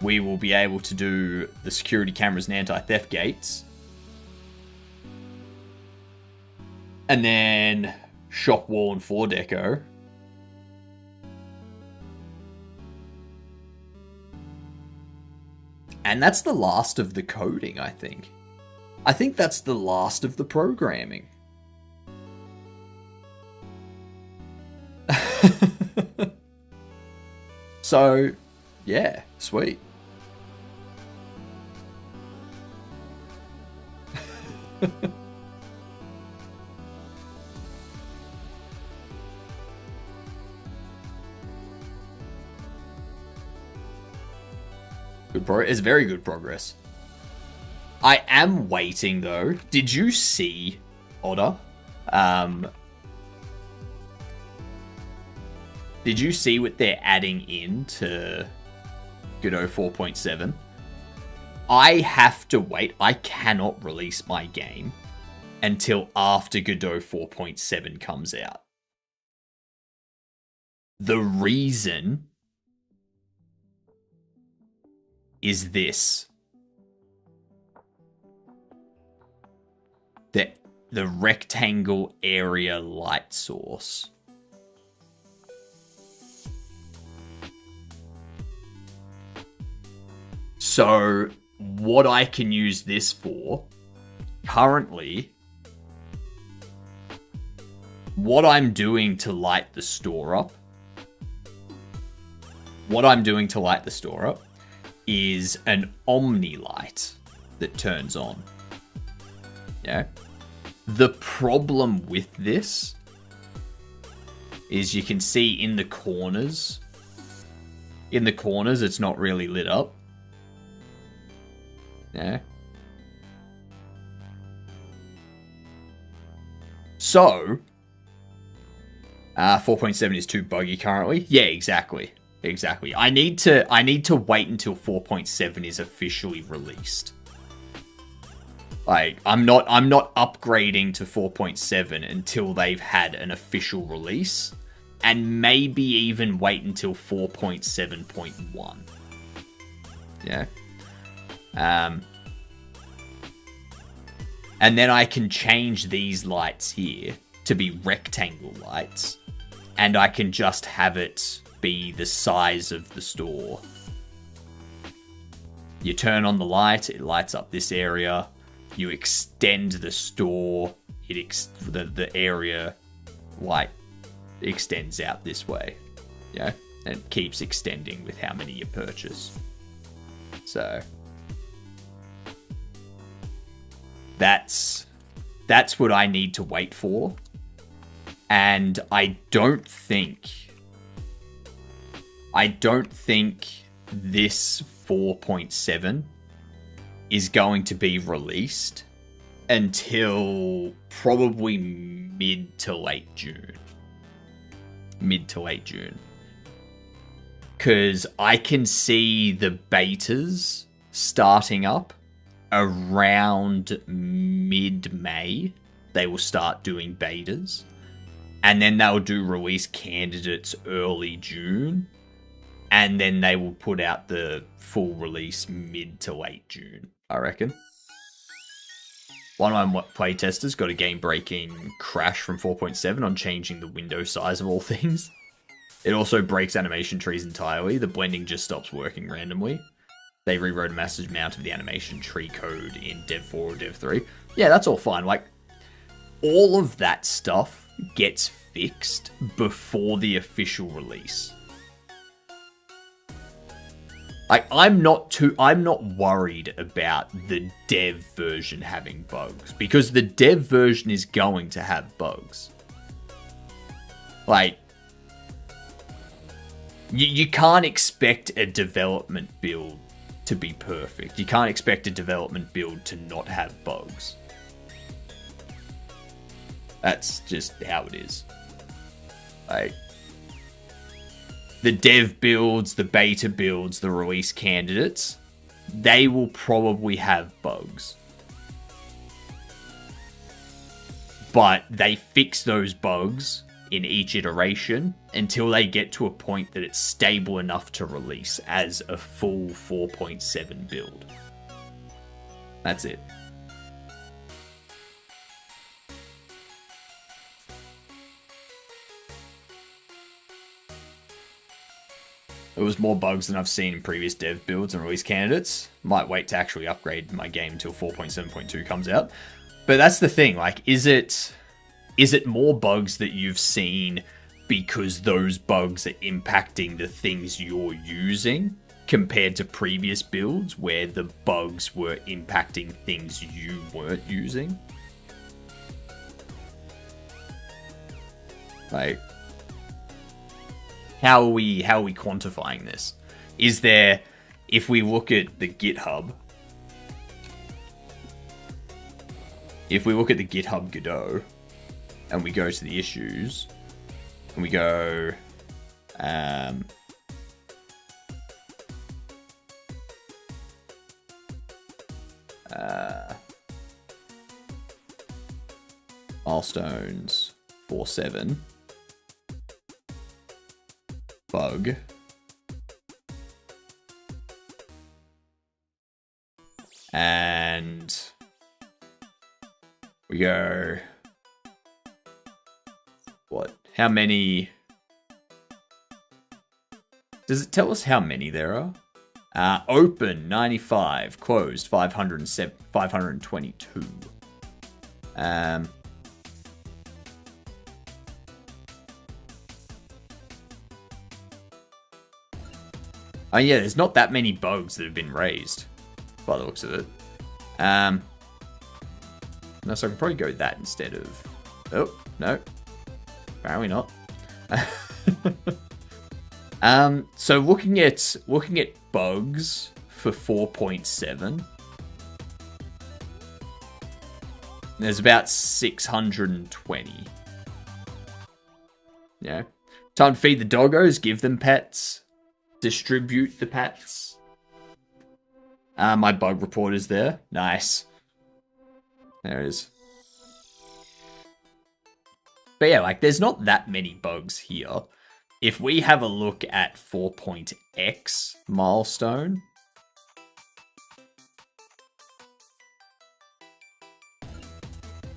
Speaker 1: we will be able to do the security cameras and anti-theft gates. And then shop wall and floor deco. And that's the last of the coding, I think. I think that's the last of the programming. So, yeah, sweet. It's very good progress. I am waiting though. Did you see, Otter? Did you see what they're adding in to Godot 4.7? I have to wait. I cannot release my game until after Godot 4.7 comes out. The reason is this. The rectangle area light source. So, what I can use this for, currently, what I'm doing to light the store up, is an Omni light that turns on. Yeah. The problem with this is you can see in the corners, it's not really lit up. Yeah. So, 4.7 is too buggy currently. Yeah, exactly. I need to wait until 4.7 is officially released. Like, I'm not upgrading to 4.7 until they've had an official release, and maybe even wait until 4.7.1. Yeah. And then I can change these lights here to be rectangle lights, and I can just have it be the size of the store. You turn on the light, it lights up this area. You extend the store, the area light extends out this way. Yeah, and it keeps extending with how many you purchase. So that's what I need to wait for. And I don't think this 4.7 is going to be released until probably mid to late June. Because I can see the betas starting up around mid-May. They will start doing betas. And then they'll do release candidates early June. And then they will put out the full release mid to late June, I reckon. One of my playtesters got a game-breaking crash from 4.7 on changing the window size of all things. It also breaks animation trees entirely. The blending just stops working randomly. They rewrote a massive amount of the animation tree code in Dev 4 or Dev 3. Yeah, that's all fine. Like, all of that stuff gets fixed before the official release. Like, I'm not worried about the dev version having bugs, because the dev version is going to have bugs. Like, you can't expect a development build to be perfect. You can't expect a development build to not have bugs. That's just how it is. Like, the dev builds, the beta builds, the release candidates, they will probably have bugs. But they fix those bugs in each iteration until they get to a point that it's stable enough to release as a full 4.7 build. That's it. It was more bugs than I've seen in previous dev builds and release candidates. Might wait to actually upgrade my game until 4.7.2 comes out. But that's the thing, like, is it more bugs that you've seen because those bugs are impacting the things you're using compared to previous builds where the bugs were impacting things you weren't using? Like, how are we quantifying this? Is there, if we look at the GitHub, Godot, and we go to the issues, and we go, milestones 4.7 bug. And we go, what? How many? Does it tell us how many there are? Open 95, closed 507, 522. Oh yeah, there's not that many bugs that have been raised, by the looks of it. No, so I can probably go with that instead of... Oh, no. Apparently not. So looking at bugs for 4.7, there's about 620. Yeah. Time to feed the doggos, give them pets, distribute the pets. My bug report is there. Nice. There it is. But yeah, like, there's not that many bugs here. If we have a look at 4.x milestone,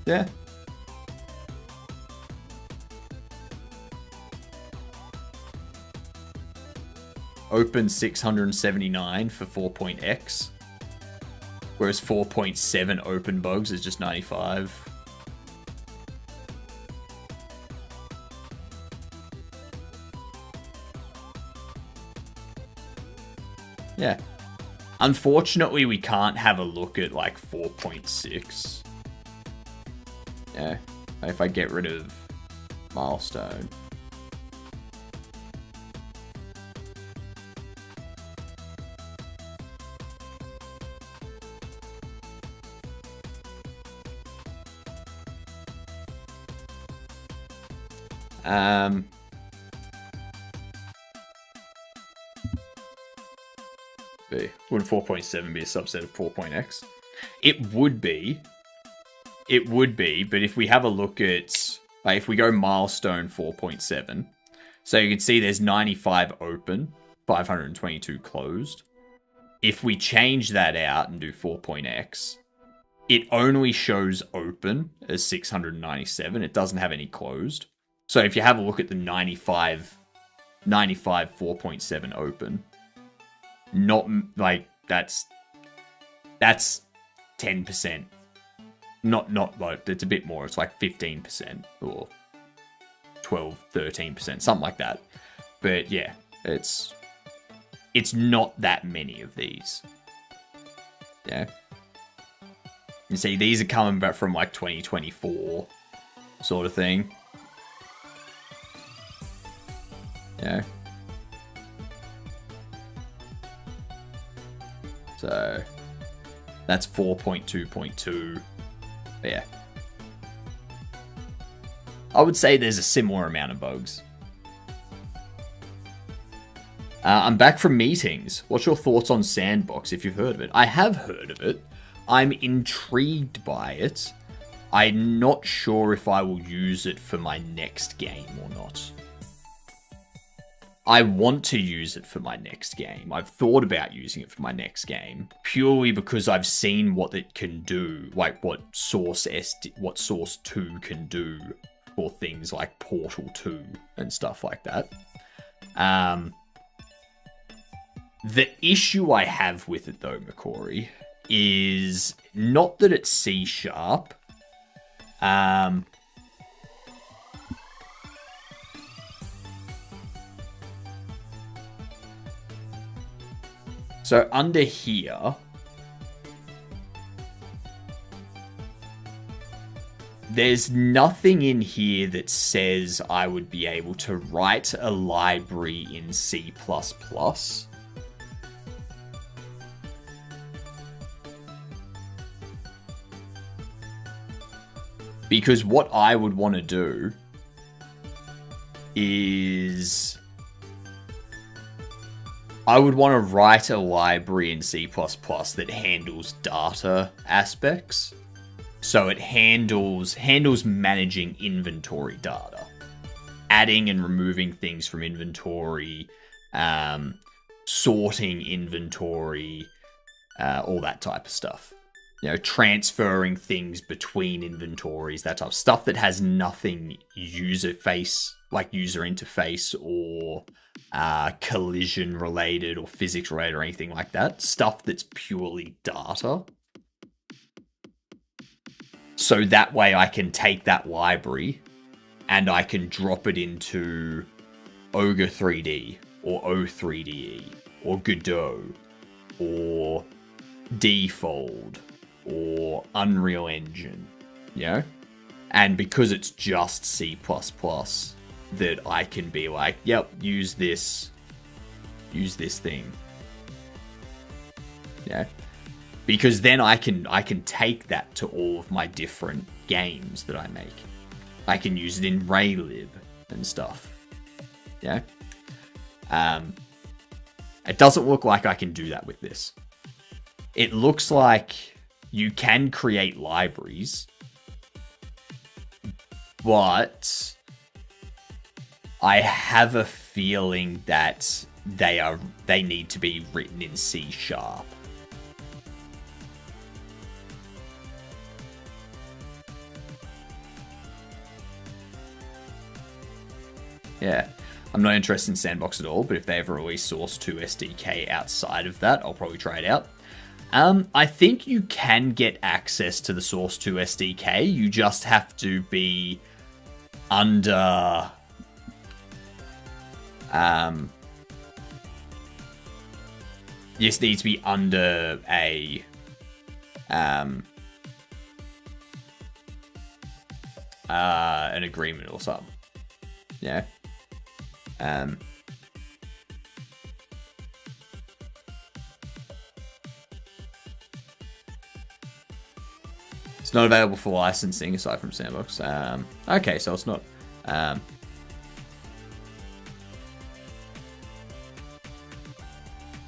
Speaker 1: yeah. Open 679 for 4.x, whereas 4.7 open bugs is just 95. Yeah. Unfortunately, we can't have a look at, like, 4.6. Yeah. If I get rid of milestone. Wouldn't 4.7 be a subset of 4.x? It would be. It would be, but if we have a look at... Like, if we go milestone 4.7, so you can see there's 95 open, 522 closed. If we change that out and do 4.x, it only shows open as 697. It doesn't have any closed. So if you have a look at the 95 4.7 open, not like that's 10%. Not like, it's a bit more. It's like 15% or 13%, something like that. But yeah, it's not that many of these. Yeah. You see, these are coming back from like 2024 sort of thing. Yeah. So that's 4.2.2. But yeah. I would say there's a similar amount of bugs. I'm back from meetings. What's your thoughts on Sandbox, if you've heard of it? I have heard of it. I'm intrigued by it. I'm not sure if I will use it for my next game or not. I want to use it for my next game. I've thought about using it for my next game purely because I've seen what it can do, like what Source 2 can do for things like Portal 2 and stuff like that. The issue I have with it though, McCory, is not that it's C#. So under here, there's nothing in here that says I would be able to write a library in C++. Because what I would want to do is... I would want to write a library in C++ that handles data aspects So it handles managing inventory data, adding and removing things from inventory, sorting inventory, all that type of stuff. You know, transferring things between inventories, that type of stuff that has nothing user interface or collision related or physics related or anything like that. Stuff that's purely data. So that way I can take that library and I can drop it into Ogre 3D or O3DE or Godot or Defold or Unreal Engine, you know? And because it's just C++, that I can be like, yep, use this thing. Yeah. Because then I can take that to all of my different games that I make. I can use it in Raylib and stuff. Yeah. It doesn't look like I can do that with this. It looks like you can create libraries, but I have a feeling that they need to be written in C#. Yeah, I'm not interested in Sandbox at all, but if they ever release Source 2 SDK outside of that, I'll probably try it out. I think you can get access to the Source 2 SDK. You just have to be under... you just need to be under an agreement or something. Yeah. It's not available for licensing aside from Sandbox. Okay, so it's not.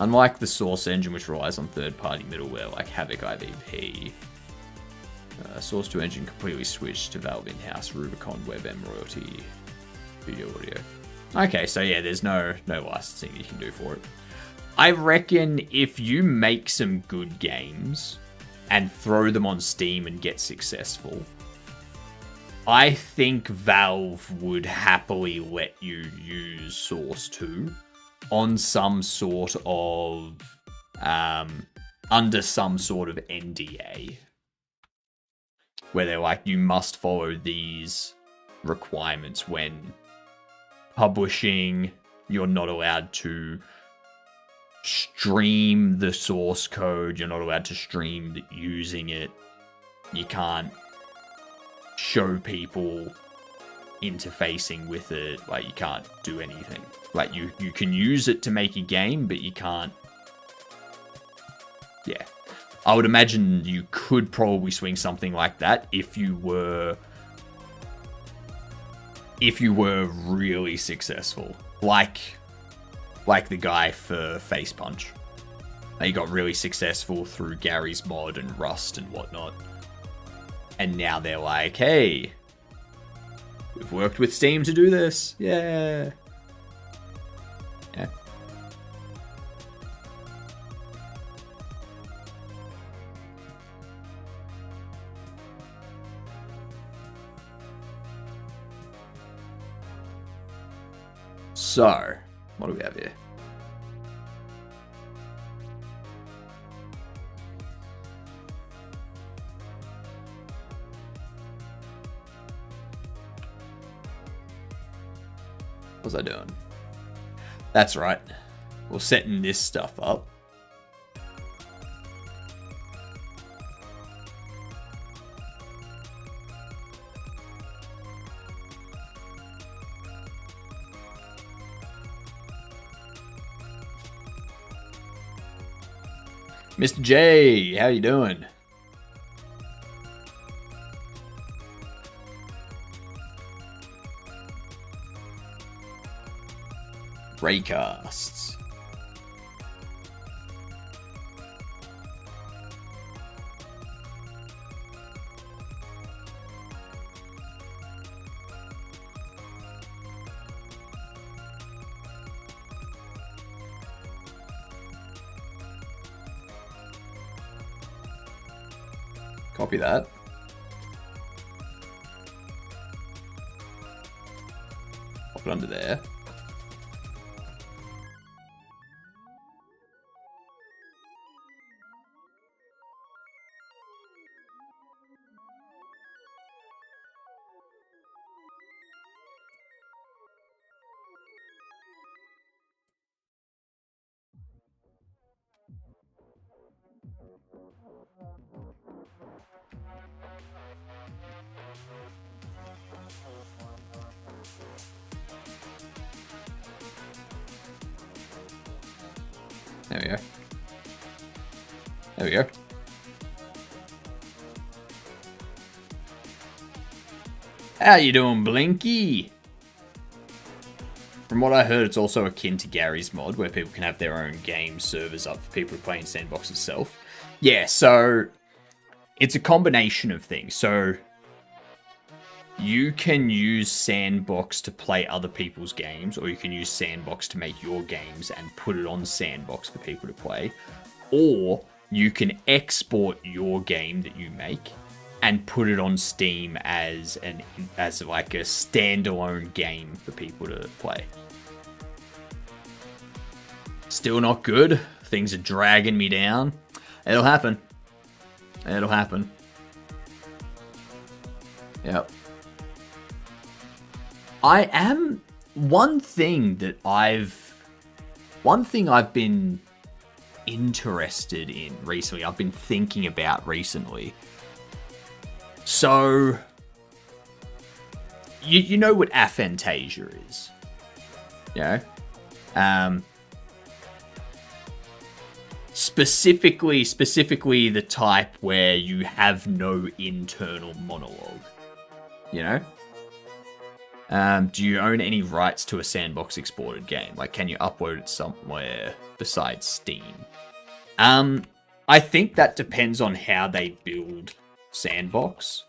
Speaker 1: Unlike the Source engine, which relies on third-party middleware like Havoc IVP, Source 2 engine completely switched to Valve in-house Rubicon WebM royalty video audio. Okay, so yeah, there's no licensing you can do for it. I reckon if you make some good games and throw them on Steam and get successful, I think Valve would happily let you use Source 2 on some sort of under some sort of NDA, where they're like, you must follow these requirements when publishing. You're not allowed to stream the source code. You're not allowed to stream using it. You can't show people interfacing with it. Like, you can't do anything. Like, you can use it to make a game, but you can't. Yeah. I would imagine you could probably swing something like that if you were really successful. Like the guy for Face Punch. He got really successful through Gary's Mod and Rust and whatnot. And now they're like, hey, we've worked with Steam to do this. Yeah. Yeah. So, what do we have here? What was I doing? That's right. We're setting this stuff up. Mr. J, how you doing? Raycasts. Copy that. Pop it under there. There we go. There we go. How you doing, Blinky? From what I heard, it's also akin to Gary's mod, where people can have their own game servers up for people who play in Sandbox itself. Yeah, so it's a combination of things. So you can use Sandbox to play other people's games, or you can use Sandbox to make your games and put it on Sandbox for people to play. Or you can export your game that you make and put it on Steam as like a standalone game for people to play. Still not good. Things are dragging me down. It'll happen. It'll happen. Yep. One thing I've been interested in recently, I've been thinking about recently. So, you know what aphantasia is? Yeah. Specifically the type where you have no internal monologue. You know? Do you own any rights to a Sandbox exported game? Like, can you upload it somewhere besides Steam? I think that depends on how they build Sandbox.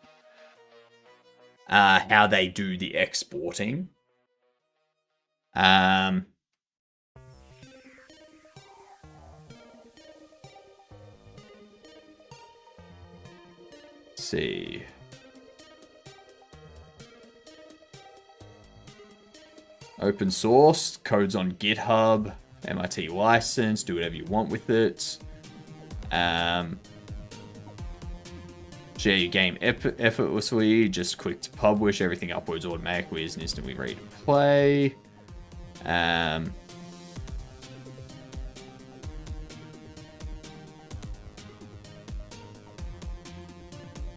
Speaker 1: How they do the exporting. Let's see. Open source, code's on GitHub, MIT license, do whatever you want with it. Share your game effortlessly, just click to publish, everything uploads automatically, is instantly ready to play.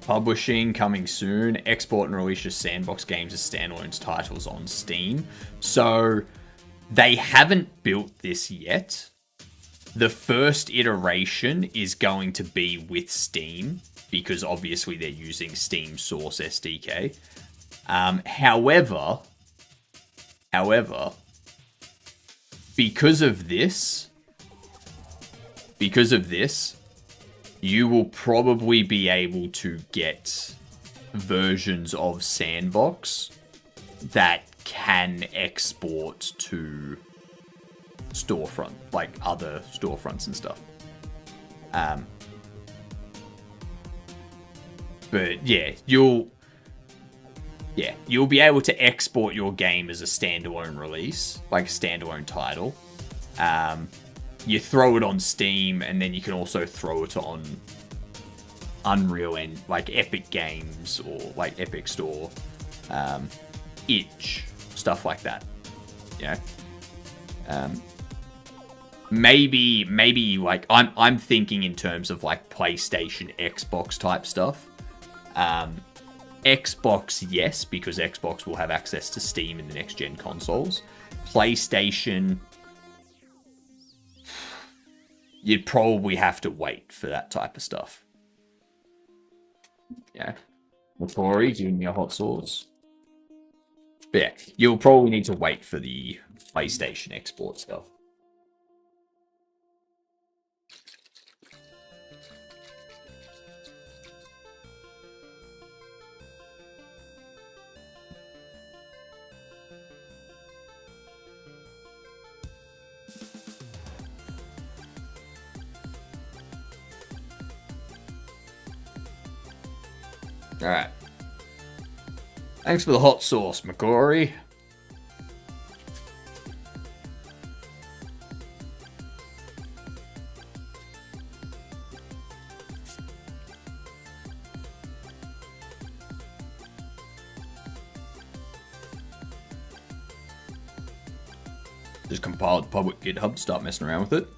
Speaker 1: Publishing coming soon. Export and release your Sandbox games as standalone titles on Steam. So they haven't built this yet. The first iteration is going to be with Steam because obviously they're using Steam Source SDK. However, because of this, you will probably be able to get versions of Sandbox that can export to storefront, like other storefronts and stuff. But yeah, you'll be able to export your game as a standalone release, like a standalone title. You throw it on Steam, and then you can also throw it on Unreal and like Epic Games or like Epic Store, Itch, stuff like that. You know, maybe like I'm thinking in terms of like PlayStation, Xbox type stuff. Xbox, yes, because Xbox will have access to Steam in the next gen consoles. PlayStation, you'd probably have to wait for that type of stuff. Yeah. Matori, giving me a hot sauce. But yeah, you'll probably need to wait for the PlayStation export stuff. Alright. Thanks for the hot sauce, McCory. Just compile the public GitHub, start messing around with it.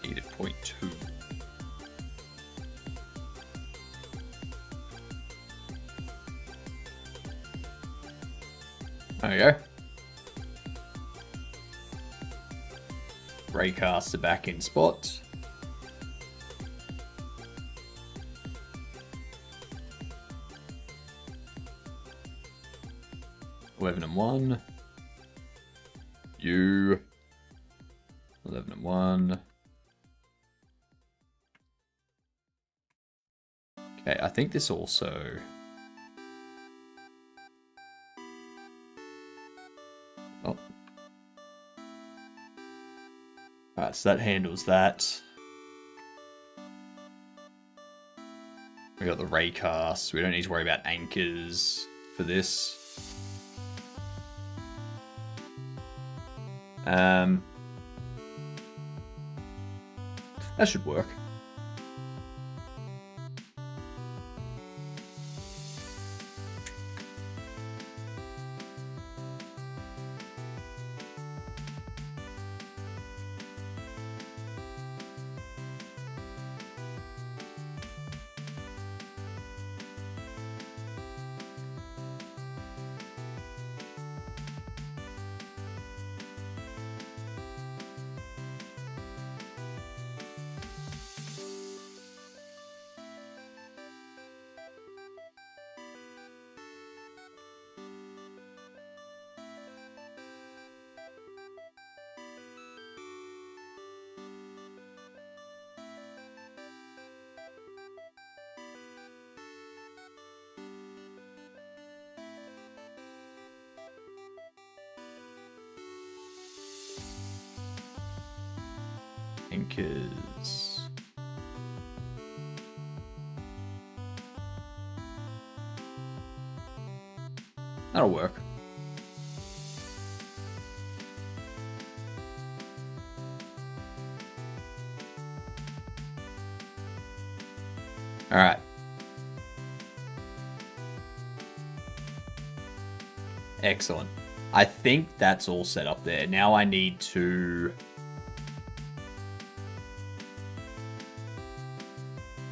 Speaker 1: Needed 0.2. There we go. Raycasts are back in spot. $11 and 1. You. 11 and 1. Okay, I think this also... Oh. Alright, so that handles that. We got the raycast. We don't need to worry about anchors for this. That should work. Anchors. That'll work. All right. Excellent. I think that's all set up there. Now I need to...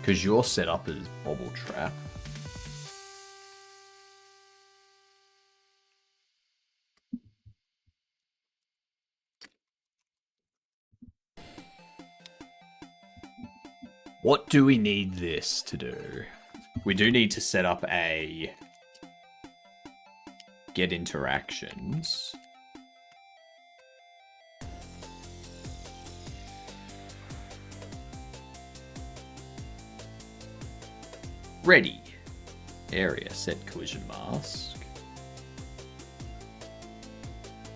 Speaker 1: Because your setup is Bobble Trap. What do we need this to do? We do need to set up a get interactions. Ready. Area, set collision mask.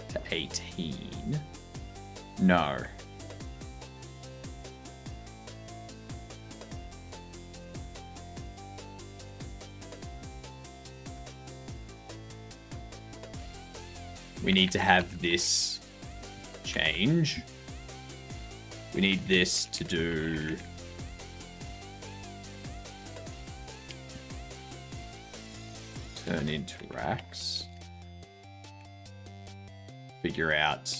Speaker 1: To 18. No. We need to have this change. We need this to do... turn into racks. figure out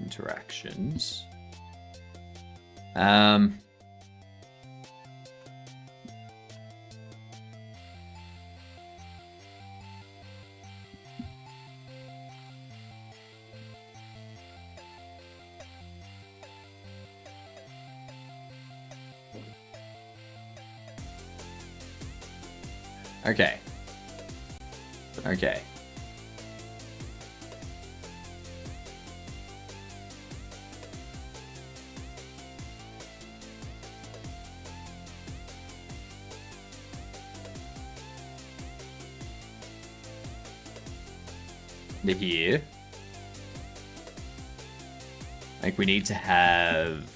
Speaker 1: interactions. Okay. Okay. To here. I think we need to have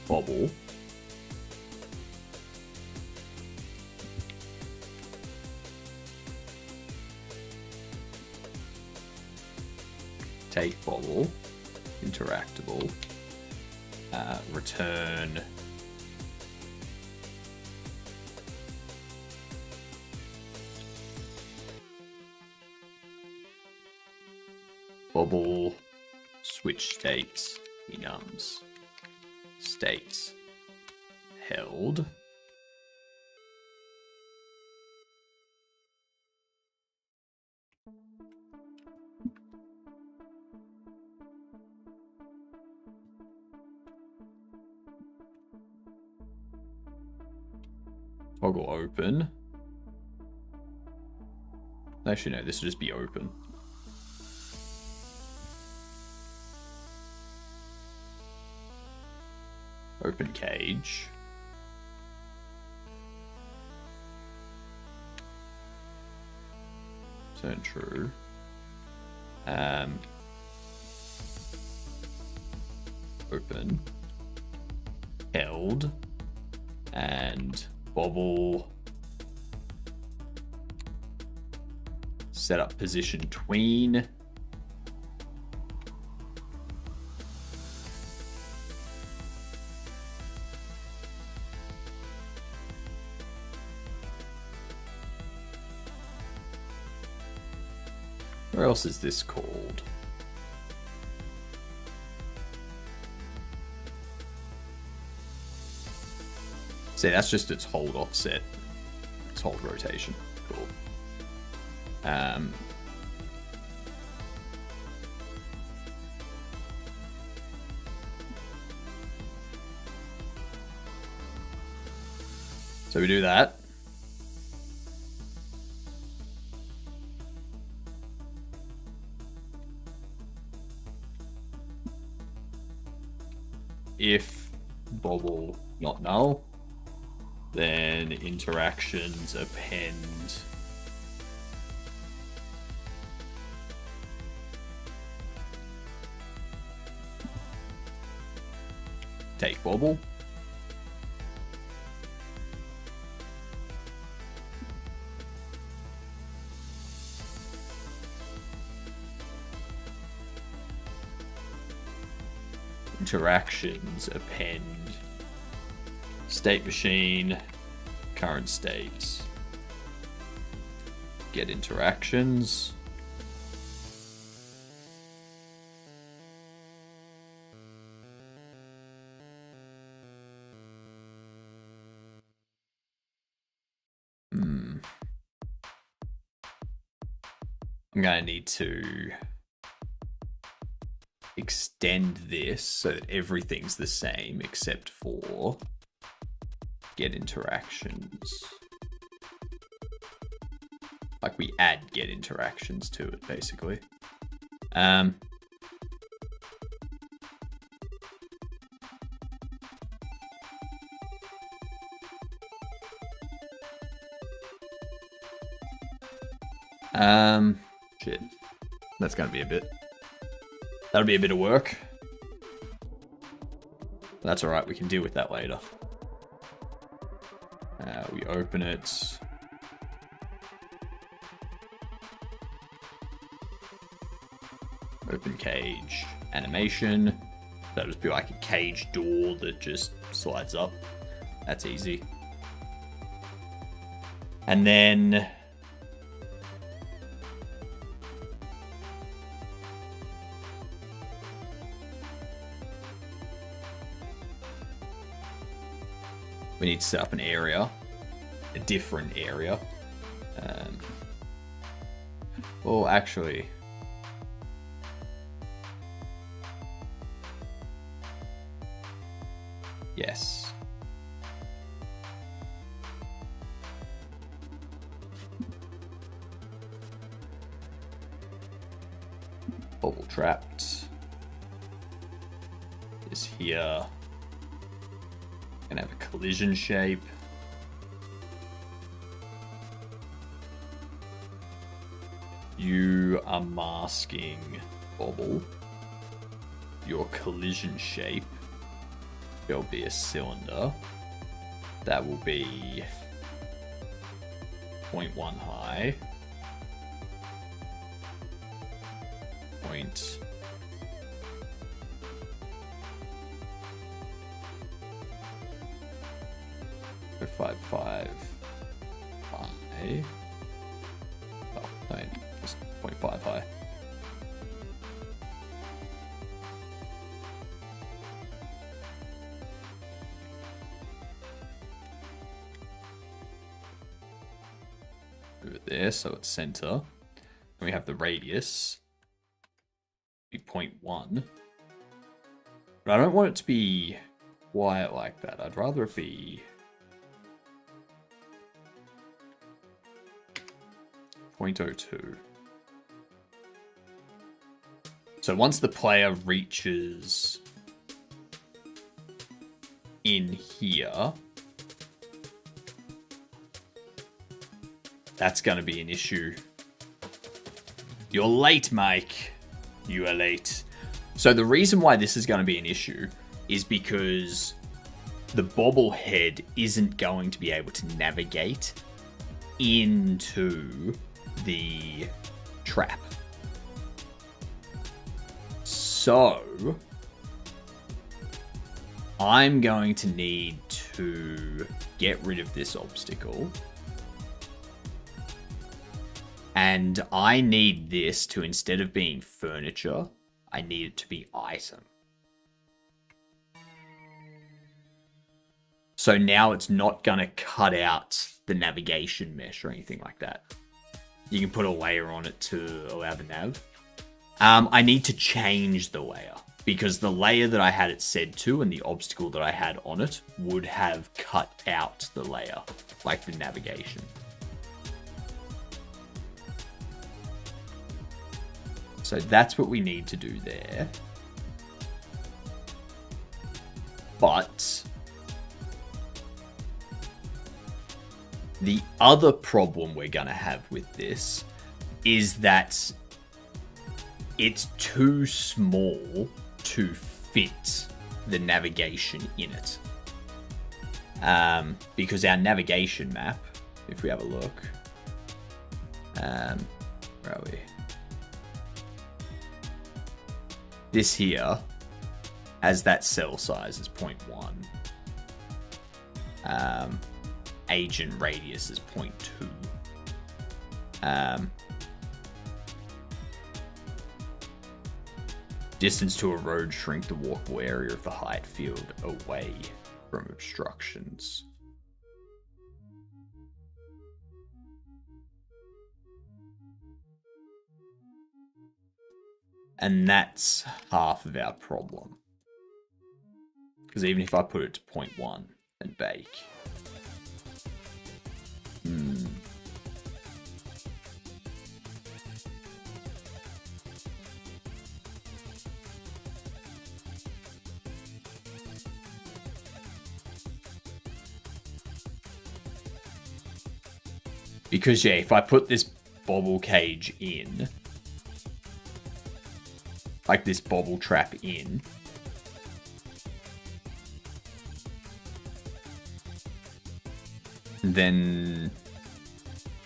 Speaker 1: Bobble. Take Bobble. Interactable. Return. Bobble. Switch states. Enums. States. Held. Toggle open. Actually, no, this will just be open. Open cage. Turn true. Open. Held. And Bobble. Set up position tween. Where else is this called? See, that's just its hold offset. Its hold rotation. Cool. So we do that. If Bobble not null, then interactions append take Bobble. Interactions append state machine current state get interactions. I'm gonna need to extend this so that everything's the same except for get interactions. Like we add get interactions to it, basically. Shit. That's gonna be a bit. That'll be a bit of work. That's alright, we can deal with that later. We open it. Open cage animation. That'll just be like a cage door that just slides up. That's easy. And then We need to set up an area. A different area. Well, actually... Yes. Bobble trapped. Is here. Gonna have a collision shape. You are masking Bobble. Your collision shape will be a cylinder. That will be 0.1 high. 0.55 high. Oh, no, just 0.5 high. Over there, so it's center. And we have the radius. Be 0.1. But I don't want it to be quiet like that. I'd rather it be 0.02. So once the player reaches in here, that's going to be an issue. You're late, Mike. You are late. So the reason why this is going to be an issue is because the bobblehead isn't going to be able to navigate into the trap. So I'm going to need to get rid of this obstacle. And I need this to, instead of being furniture, I need it to be item. So now it's not going to cut out the navigation mesh or anything like that. You can put a layer on it to allow the nav. I need to change the layer, because the layer that I had it said to and the obstacle that I had on it would have cut out the layer, like the navigation. So that's what we need to do there. But the other problem we're going to have with this is that it's too small to fit the navigation in it. Because our navigation map, if we have a look, where are we? This here has that cell size as 0.1. Agent radius is 0.2. Distance to a road, shrink the walkable area of the height field away from obstructions. And that's half of our problem. Because even if I put it to 0.1 and bake. Because, yeah, if I put this bobble cage in, like this bobble trap in, then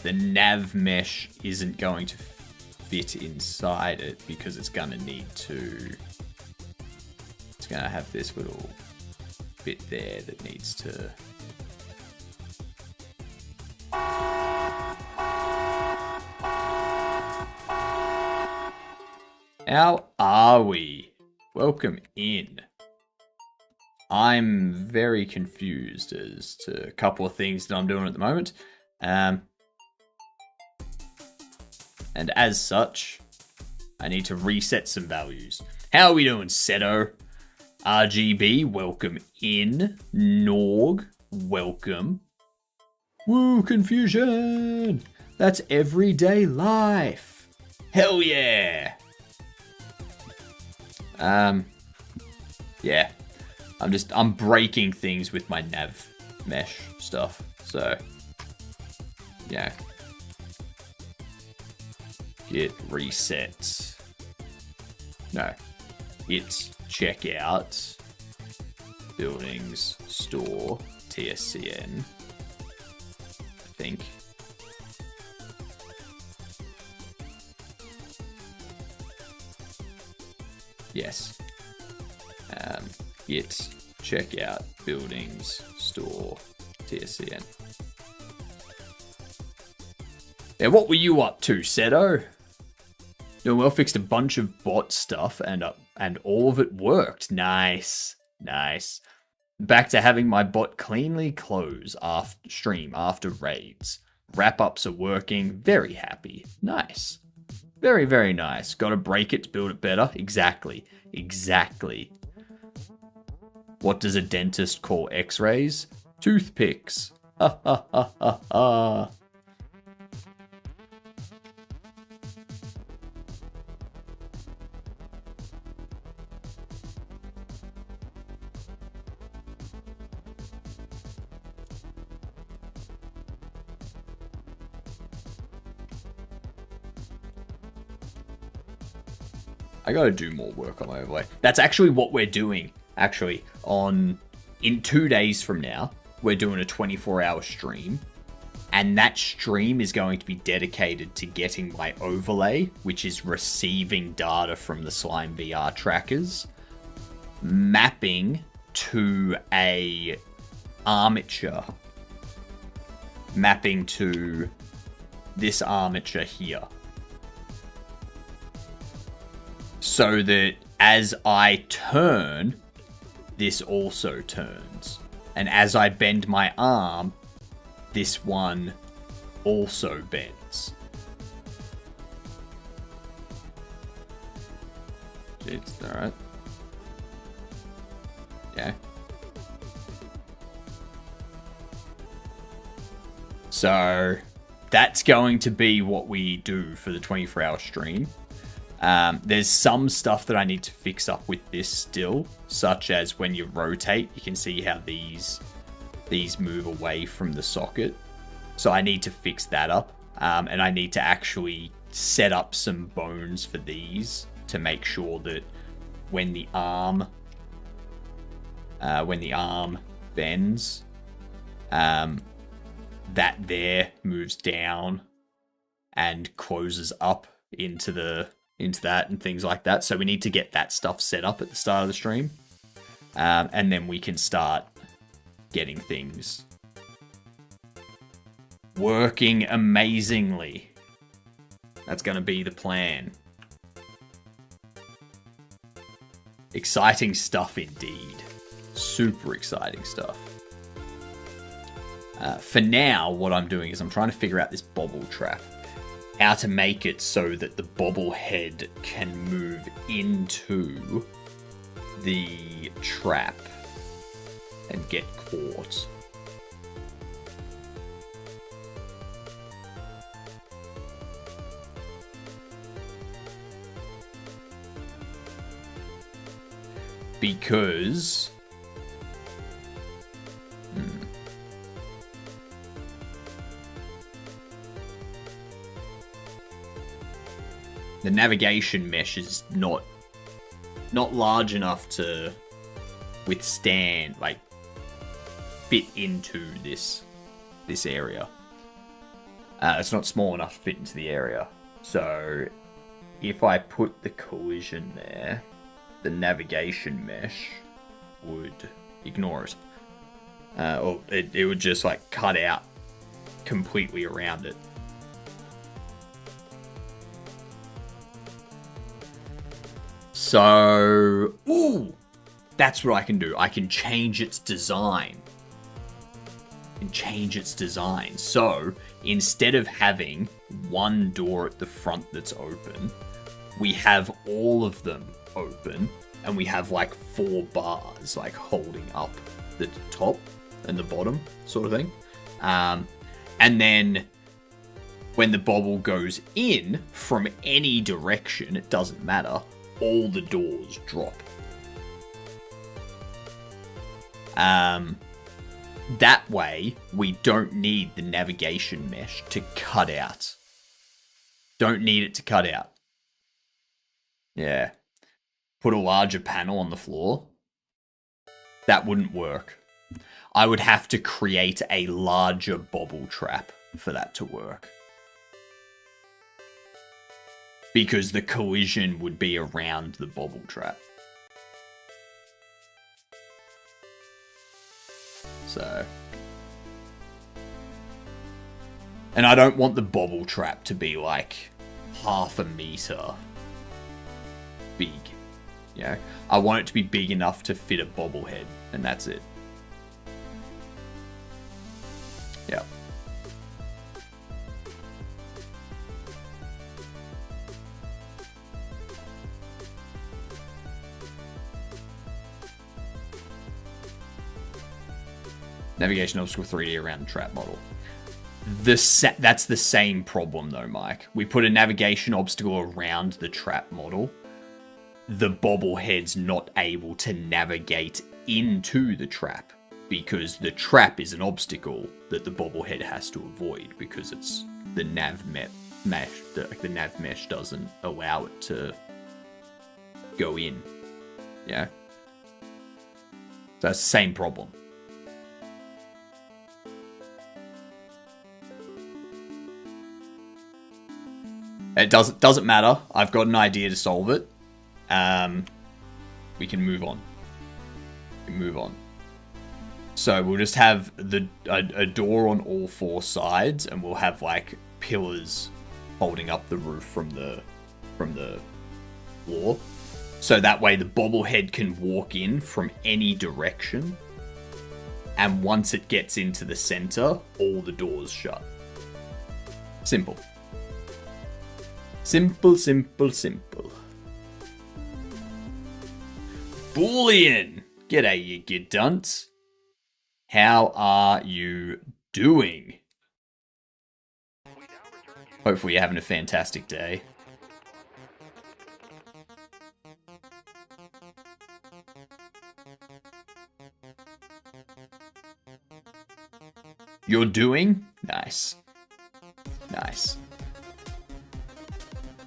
Speaker 1: the nav mesh isn't going to fit inside it, because it's going to need to, it's going to have this little bit there that needs to, how are we? Welcome in. I'm very confused as to a couple of things that I'm doing at the moment. And as such, I need to reset some values. How are we doing, Seto? RGB, welcome in. Norg, welcome. Woo, confusion! That's everyday life. Hell yeah! Yeah. I'm breaking things with my nav mesh stuff. So, yeah. Git reset. No. It's checkout. Buildings, store, TSCN. I think. Yes. Git checkout buildings store TSCN. Yeah, what were you up to, Seto? Doing well, fixed a bunch of bot stuff and all of it worked. Nice. Back to having my bot cleanly close after stream after raids. Wrap-ups are working. Very happy. Nice. Very, very nice. Gotta break it to build it better. Exactly. What does a dentist call x-rays? Toothpicks. Ha ha ha ha ha. I gotta do more work on my overlay. That's actually what we're doing. Actually, in 2 days from now, we're doing a 24-hour stream. And that stream is going to be dedicated to getting my overlay, which is receiving data from the Slime VR trackers, mapping to a armature. Mapping to this armature here. So that as I turn, this also turns. And as I bend my arm, this one also bends. It's alright. Yeah. So that's going to be what we do for the 24-hour stream. There's some stuff that I need to fix up with this still, such as when you rotate, you can see how these move away from the socket. So I need to fix that up, and I need to actually set up some bones for these to make sure that when the arm bends, that there moves down and closes up into that and things like that. So we need to get that stuff set up at the start of the stream. And then we can start getting things working amazingly. That's going to be the plan. Exciting stuff indeed. Super exciting stuff. For now, what I'm doing is I'm trying to figure out this bobble trap. How to make it so that the bobblehead can move into the trap and get caught. Because the navigation mesh is not large enough to withstand, like, fit into this area. It's not small enough to fit into the area. So if I put the collision there, the navigation mesh would ignore it. Or it would just, like, cut out completely around it. So, ooh, That's what I can do. I can change its design. So, instead of having one door at the front that's open, we have all of them open, and we have like 4 bars like holding up the top and the bottom sort of thing. And then when the bobble goes in from any direction, it doesn't matter, all the doors drop. That way, we don't need the navigation mesh to cut out. Don't need it to cut out. Yeah. Put a larger panel on the floor. That wouldn't work. I would have to create a larger bobble trap for that to work. Because the collision would be around the bobble trap. So. And I don't want the bobble trap to be like half a meter big. You know? I want it to be big enough to fit a bobblehead, and that's it. Yeah. Navigation obstacle 3D around the trap model. That's the same problem though, Mike. We put a navigation obstacle around the trap model. The bobblehead's not able to navigate into the trap because the trap is an obstacle that the bobblehead has to avoid because it's the nav mesh. The nav mesh doesn't allow it to go in. Yeah. So it's the same problem. It doesn't matter. I've got an idea to solve it. We can move on. So we'll just have a door on all 4 sides, and we'll have like pillars holding up the roof from the floor. So that way the bobblehead can walk in from any direction, and once it gets into the center, all the doors shut. Simple. Simple. Boolean! G'day, you gid dunce. How are you doing? Hopefully you're having a fantastic day. You're doing? Nice. Nice.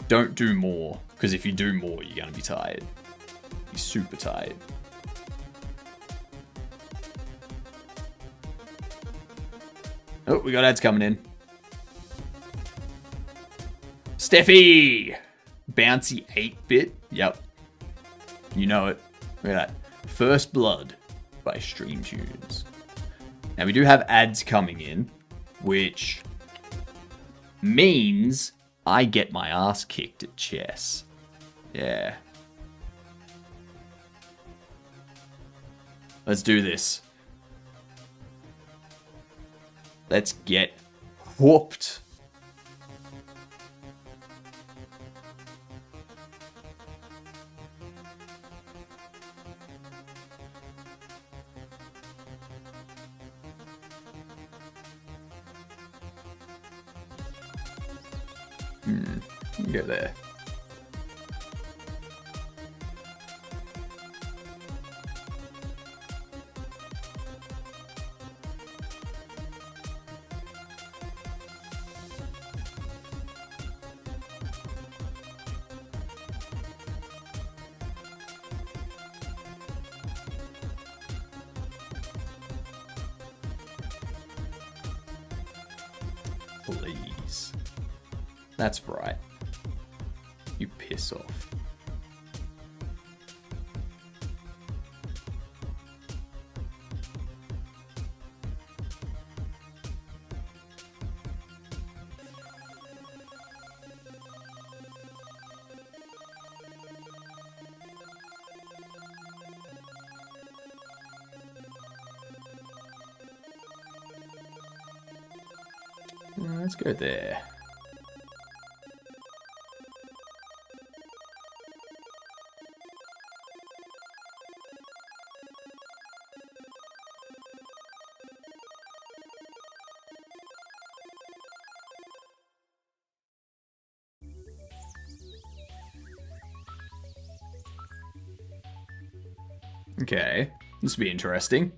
Speaker 1: Don't do more, because if you do more, you're going to be tired. You're super tired. Oh, we got ads coming in. Steffi! Bouncy 8-bit. Yep. You know it. Look at that. First Blood by Stream Tunes. Now, we do have ads coming in, which means I get my ass kicked at chess. Yeah. Let's do this. Let's get whooped. Go there. Please. That's right. You piss off. Let's go there. Okay, this will be interesting.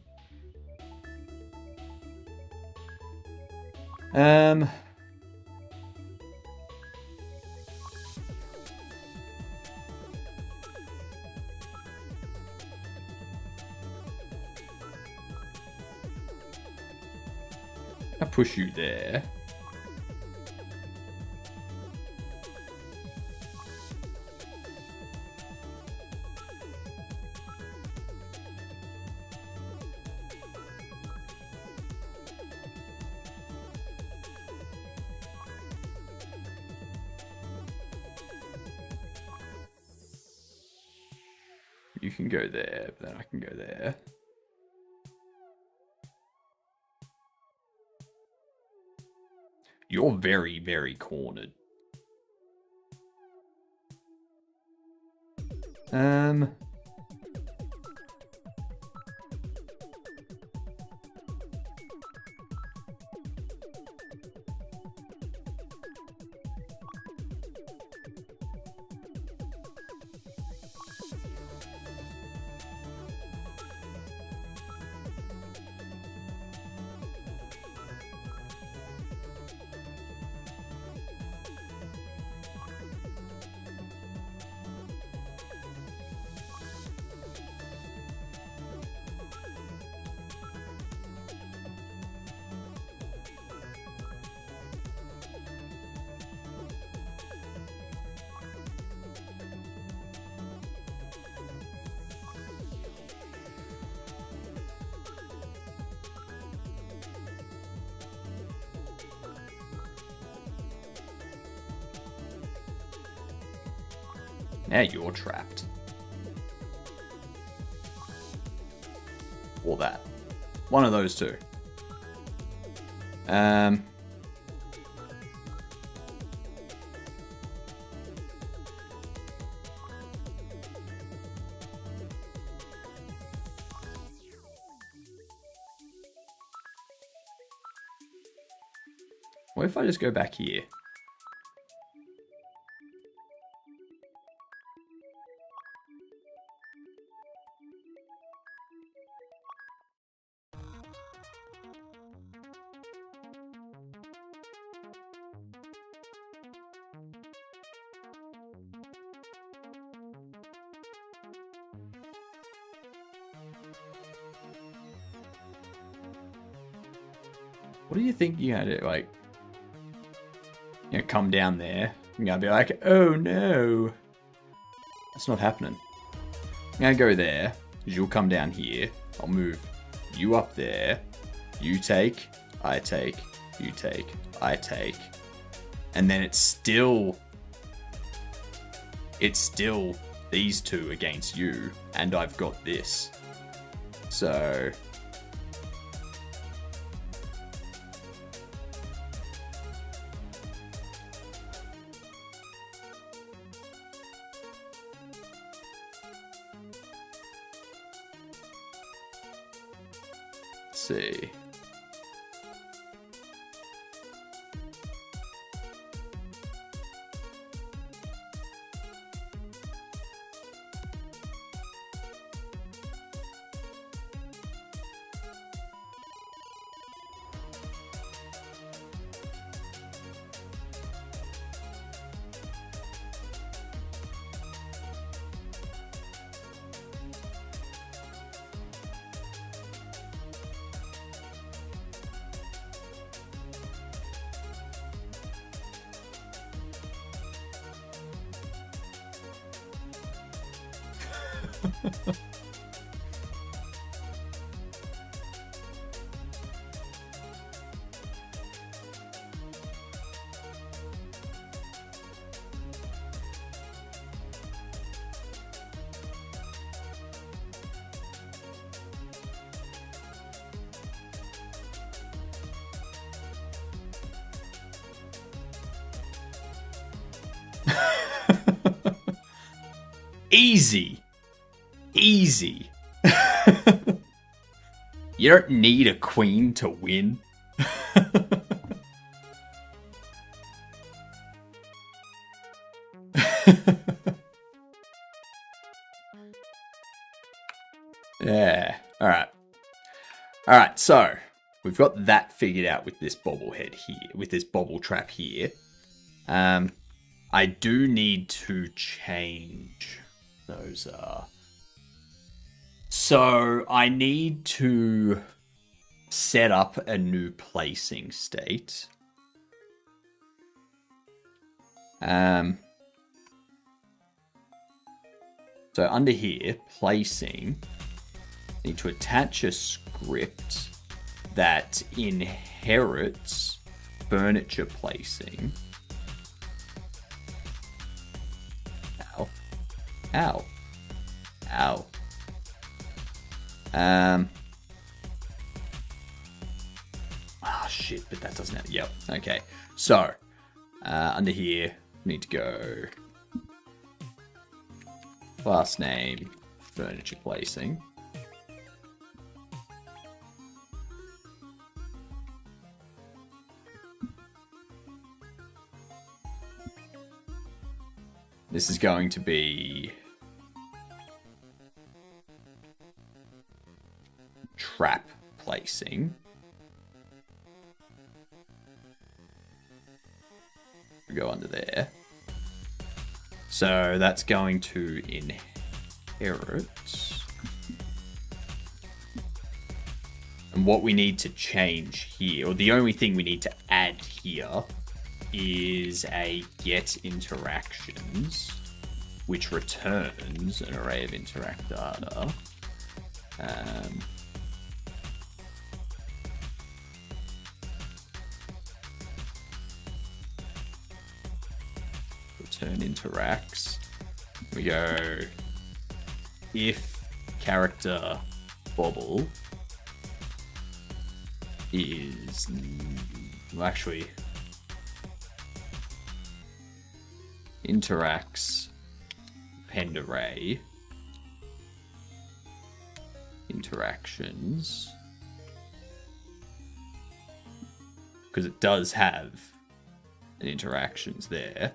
Speaker 1: I'll push you there. You can go there, but then I can go there. You're very, very cornered. Now you're trapped. Or that. One of those two. What if I just go back here? What do you think you're gonna do? Like, you know, come down there. You're gonna be like, oh no. That's not happening. I'm gonna go there, because you'll come down here. I'll move you up there. You take, I take, you take, I take. And then it's still these two against you, and I've got this. So see. Easy. Easy. You don't need a queen to win. Yeah. Alright, so we've got that figured out with this bobblehead here, with this bobble trap here. I do need to change those. So I need to set up a new placing state. So under here, placing, I need to attach a script that inherits furniture placing. Ow. Ow. Ow. Oh shit, but that doesn't have, yep, okay. So, under here, we need to go class name, furniture placing. This is going to be trap placing. We go under there. So that's going to inherit. And what we need to change here, or the only thing we need to add here, is a get interactions, which returns an array of interact data. Return interacts. We go if character Bobble is, well, actually interacts append array interactions, because it does have an interactions there.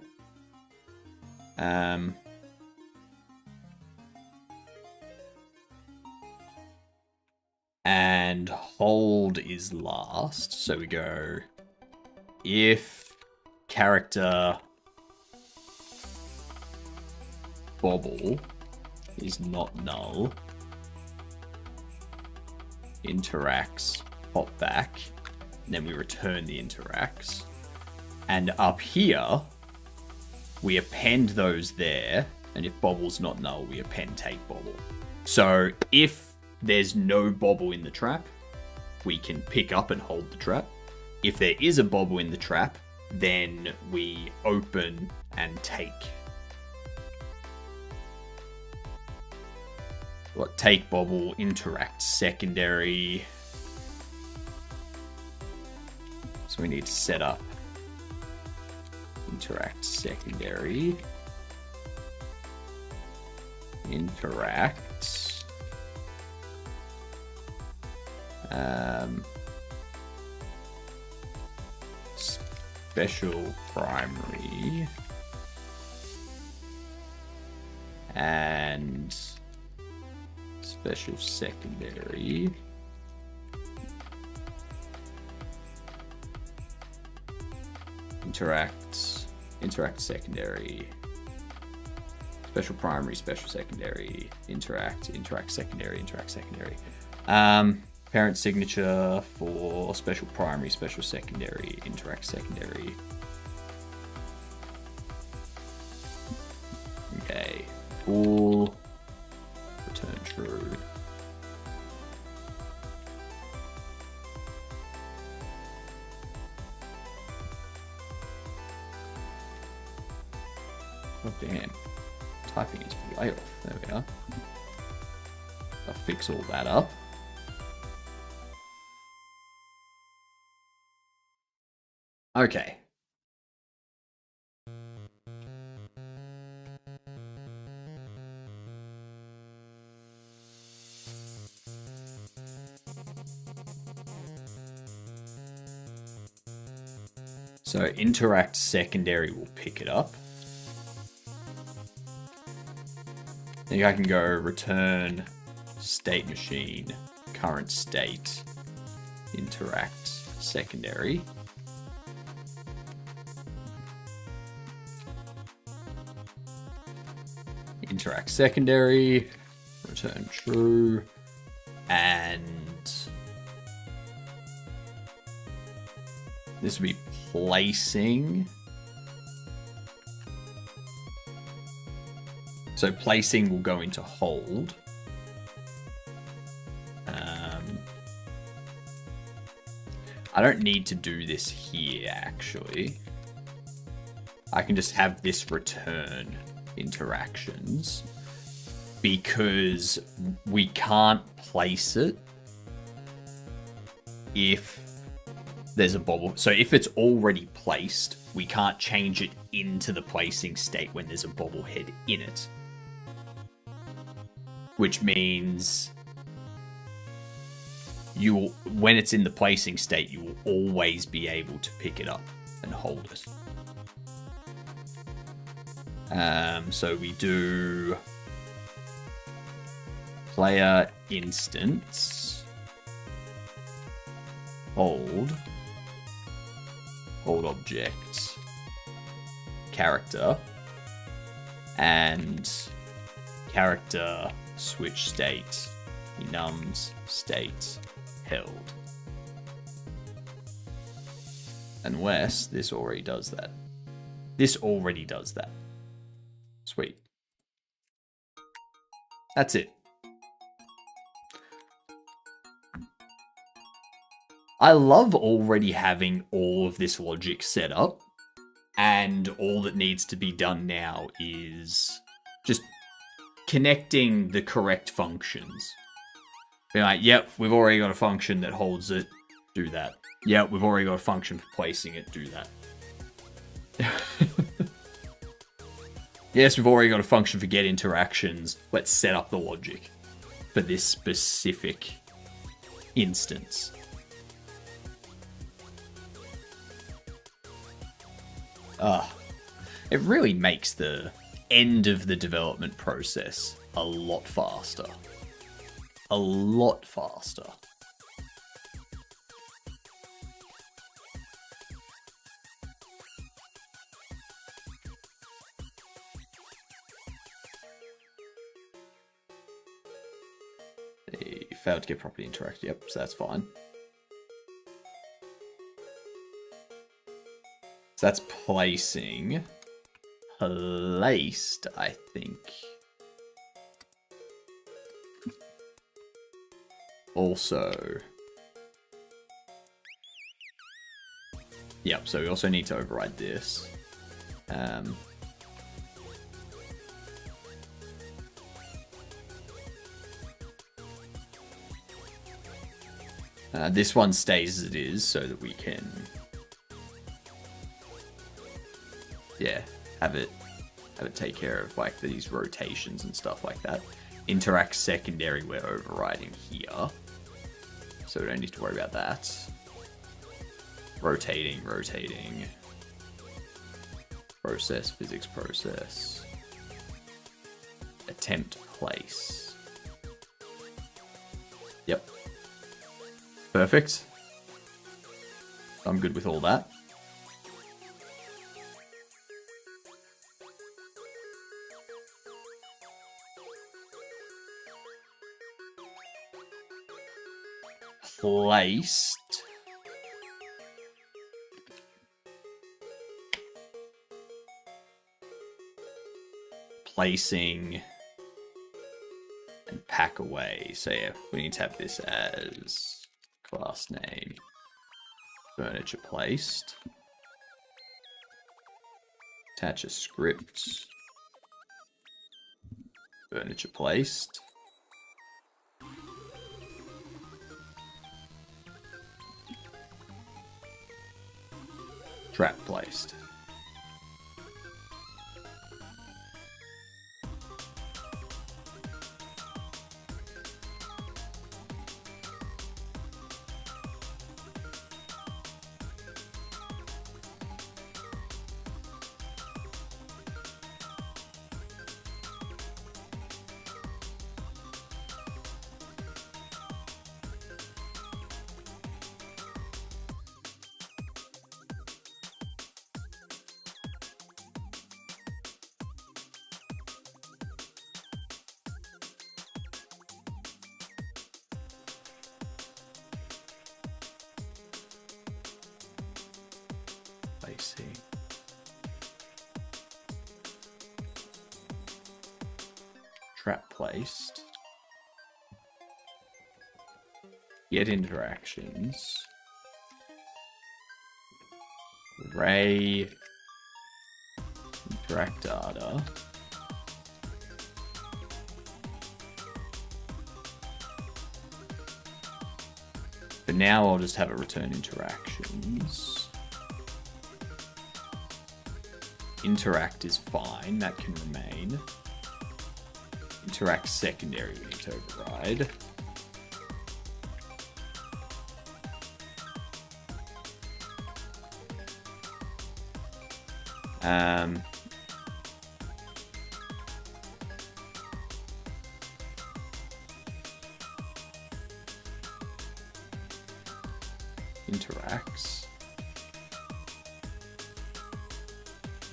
Speaker 1: And hold is last, so we go if character Bobble is not null, interacts pop back, and then we return the interacts. And up here, we append those there, and if Bobble's not null, we append take Bobble. So if there's no Bobble in the trap, we can pick up and hold the trap. If there is a Bobble in the trap, then we open and take. What, take Bobble, interact secondary. So we need to set up interact secondary, interact, special primary, and special secondary. Interact secondary, special primary, special secondary, interact secondary. Parent signature for special primary, special secondary, interact secondary. Okay, bool, return true. Oh damn, typing is way off. There we are. I'll fix all that up. Okay. So interact secondary will pick it up. I think I can go return state machine, current state, interact secondary. Interact secondary, return true, and this will be placing. So placing will go into hold. I don't need to do this here, actually. I can just have this return interactions because we can't place it if there's a bobble. So if it's already placed, we can't change it into the placing state when there's a bobblehead in it. Which means when it's in the placing state, you will always be able to pick it up and hold it. So we do player instance hold object character and character switch state enums state held, unless this already does that. This already does that. Sweet. That's it. I love already having all of this logic set up, and all that needs to be done now is just connecting the correct functions. Be like, yep, we've already got a function that holds it, do that. Yep, we've already got a function for placing it, do that. Yes, we've already got a function for get interactions. Let's set up the logic for this specific instance. It really makes the end of the development process a lot faster. A lot faster. They failed to get properly interact. Yep, so that's fine. So that's placing. Placed, I think. Also. Yep, so we also need to override this. This one stays as it is so that we can, yeah, have it take care of like these rotations and stuff like that. Interact secondary we're overriding here, so we don't need to worry about that. Rotating. Process, physics process. Attempt place. Yep. Perfect. I'm good with all that. Placed. Placing and pack away. So yeah, we need to have this as class name. Furniture placed. Attach a script. Furniture placed. Trap placed. trap placed. Get interactions. Array. Interact data. For now, I'll just have it return interactions. Interact is fine, that can remain. Interact secondary, we need to override.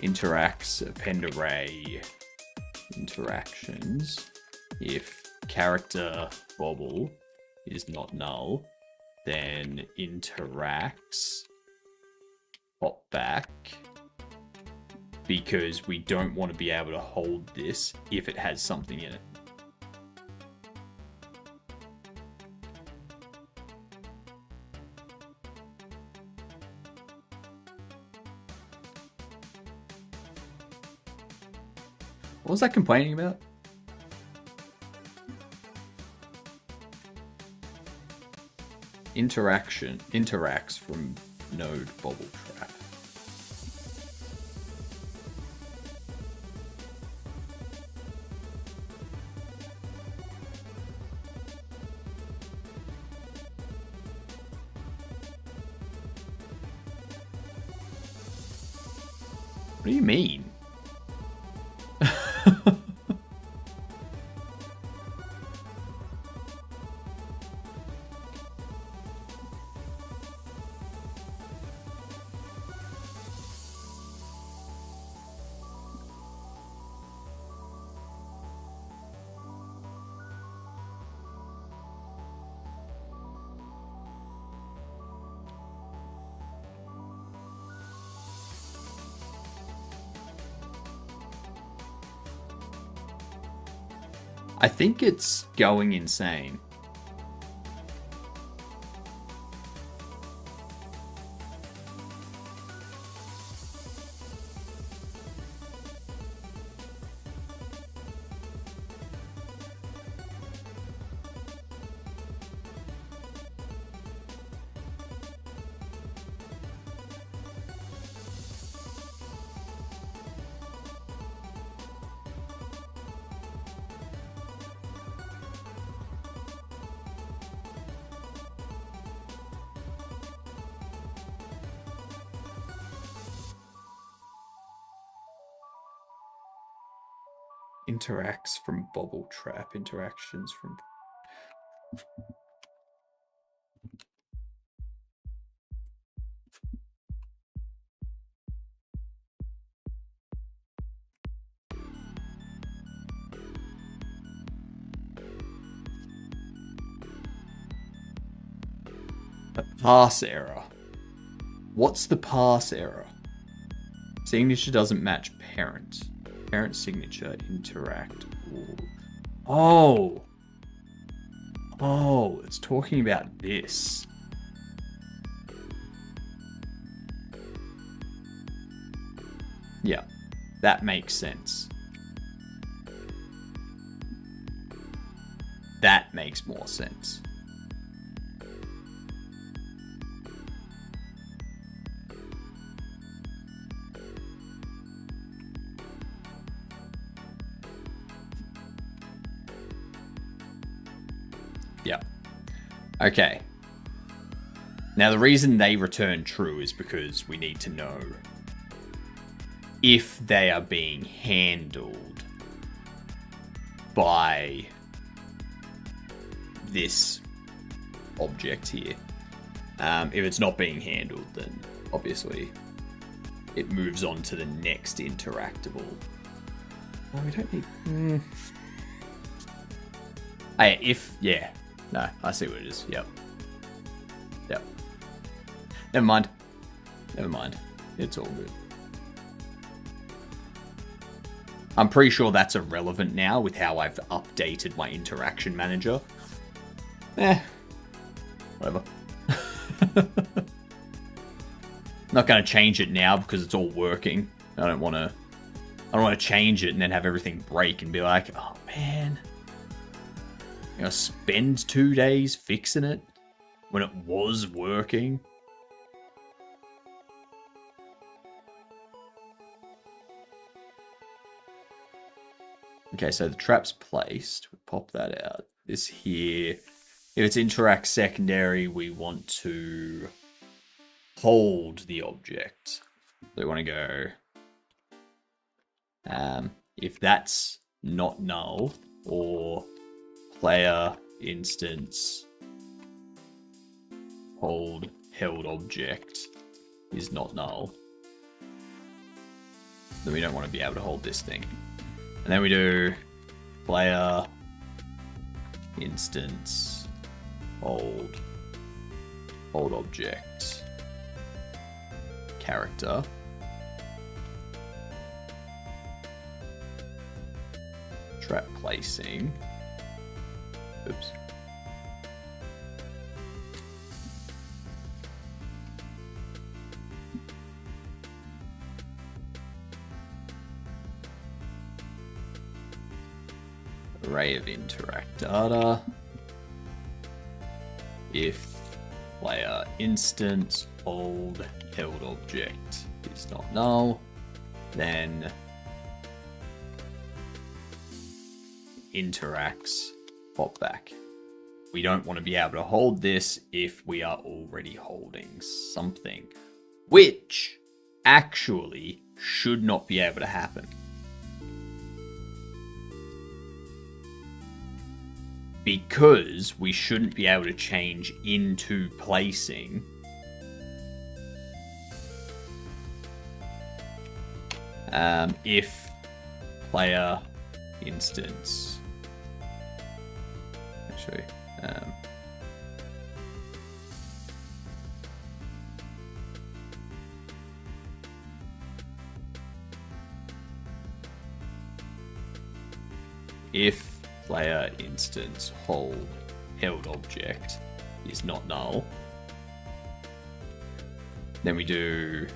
Speaker 1: Interacts append array interactions. If character Bobble is not null, then interacts pop back, because we don't want to be able to hold this if it has something in it. What was I complaining about? Interacts from node Bobble Trap. What do you mean? I think it's going insane. Interacts from Bobble Trap, interactions from... A pass error. What's the pass error? Signature doesn't match parent. Parent signature, interact all. Oh, it's talking about this. Yeah, that makes sense. That makes more sense. Yep. Okay. Now the reason they return true is because we need to know if they are being handled by this object here. If it's not being handled, then obviously it moves on to the next interactable. Oh, we don't need... Hey, if... Yeah. No, I see what it is. Yep. Yep. Never mind. Never mind. It's all good. I'm pretty sure that's irrelevant now with how I've updated my interaction manager. Whatever. Not going to change it now because it's all working. I don't want to change it and then have everything break and be like, oh man, I'm going to spend 2 days fixing it when it was working. Okay, so the trap's placed. We pop that out. This here, if it's interact secondary, we want to hold the object. So we want to go, if that's not null, or player instance hold held object is not null, then we don't want to be able to hold this thing. And then we do player instance hold object character trap placing. Oops. Array of interact data. If player instance hold held object is not null, then interacts pop back. We don't want to be able to hold this if we are already holding something, which actually should not be able to happen. Because we shouldn't be able to change into placing if player instance actually if player instance hold held object is not null, then we do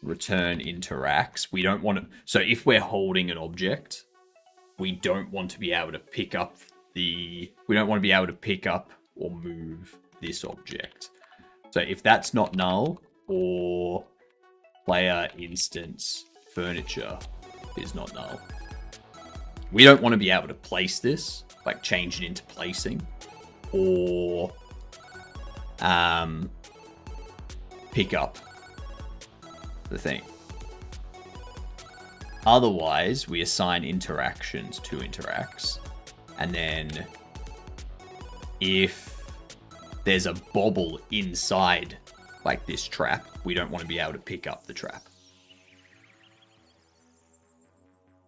Speaker 1: return interacts. We don't want to, so if we're holding an object, we don't want to be able to pick up or move this object. So if that's not null, or player instance furniture is not null, we don't want to be able to place this, like change it into placing, or pick up the thing. Otherwise, we assign interactions to interacts, and then if there's a bobble inside like this trap, we don't want to be able to pick up the trap.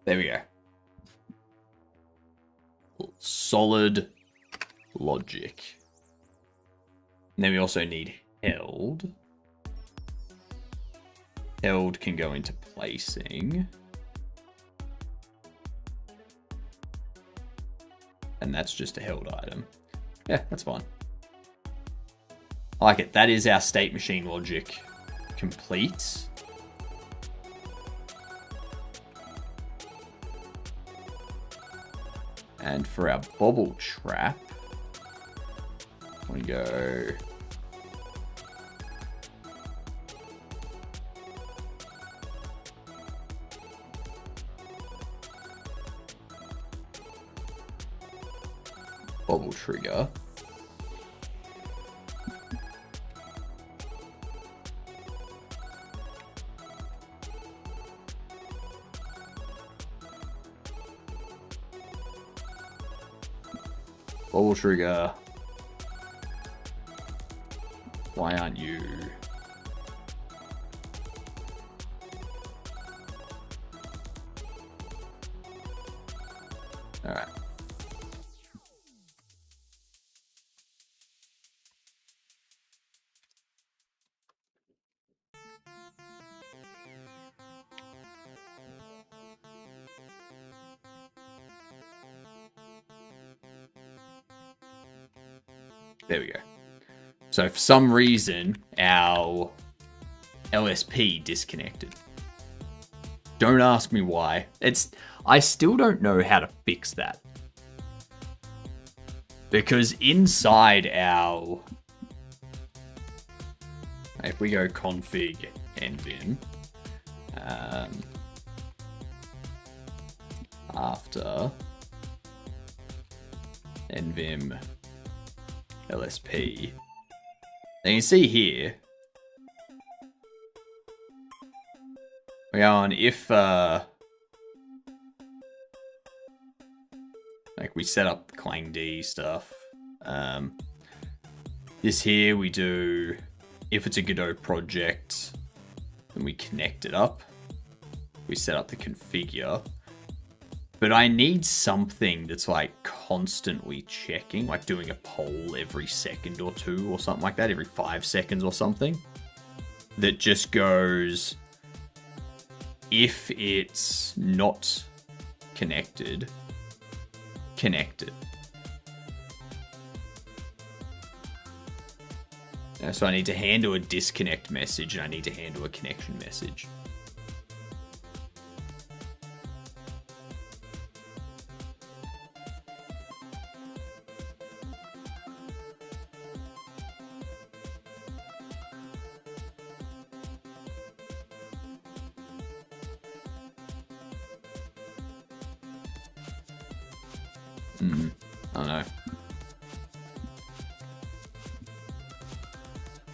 Speaker 1: There we go. Solid logic. And then we also need held. Held can go into placing. And that's just a held item. Yeah, that's fine. I like it. That is our state machine logic complete. And for our bobble trap, we go bobble trigger. Bobble trigger. Why aren't you? All right. There we go. So for some reason, our LSP disconnected. Don't ask me why. I still don't know how to fix that. Because inside our... If we go config nvim, after nvim lsp, then you see here, we are on if, like we set up Clang D stuff. This here we do, if it's a Godot project, then we connect it up. We set up the configure. But I need something that's like constantly checking, like doing a poll every second or two or something like that, every 5 seconds or something. That just goes, if it's not connected, connect it. So I need to handle a disconnect message and I need to handle a connection message.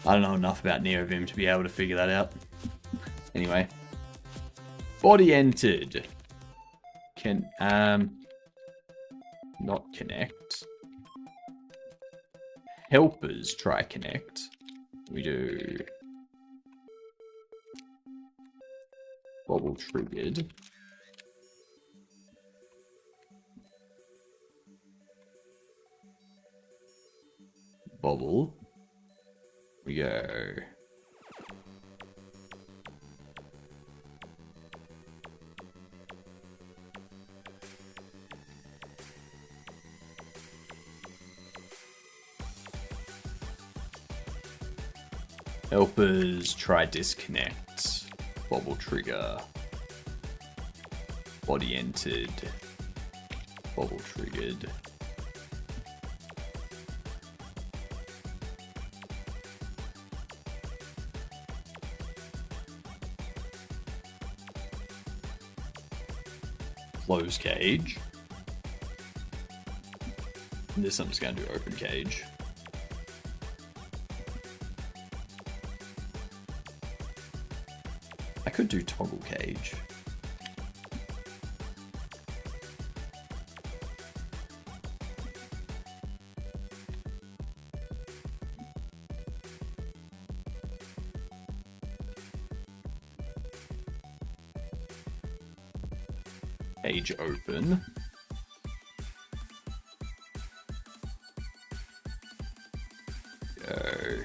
Speaker 1: I don't know enough about NeoVim to be able to figure that out. Anyway. Body entered. Can, not connect. Helpers try connect. We do bobble triggered. Bobble. We go. Helpers try disconnect. Bobble trigger. Body entered. Bobble triggered. Close cage. And this I'm just going to do open cage. I could do toggle cage. Cage open. Go.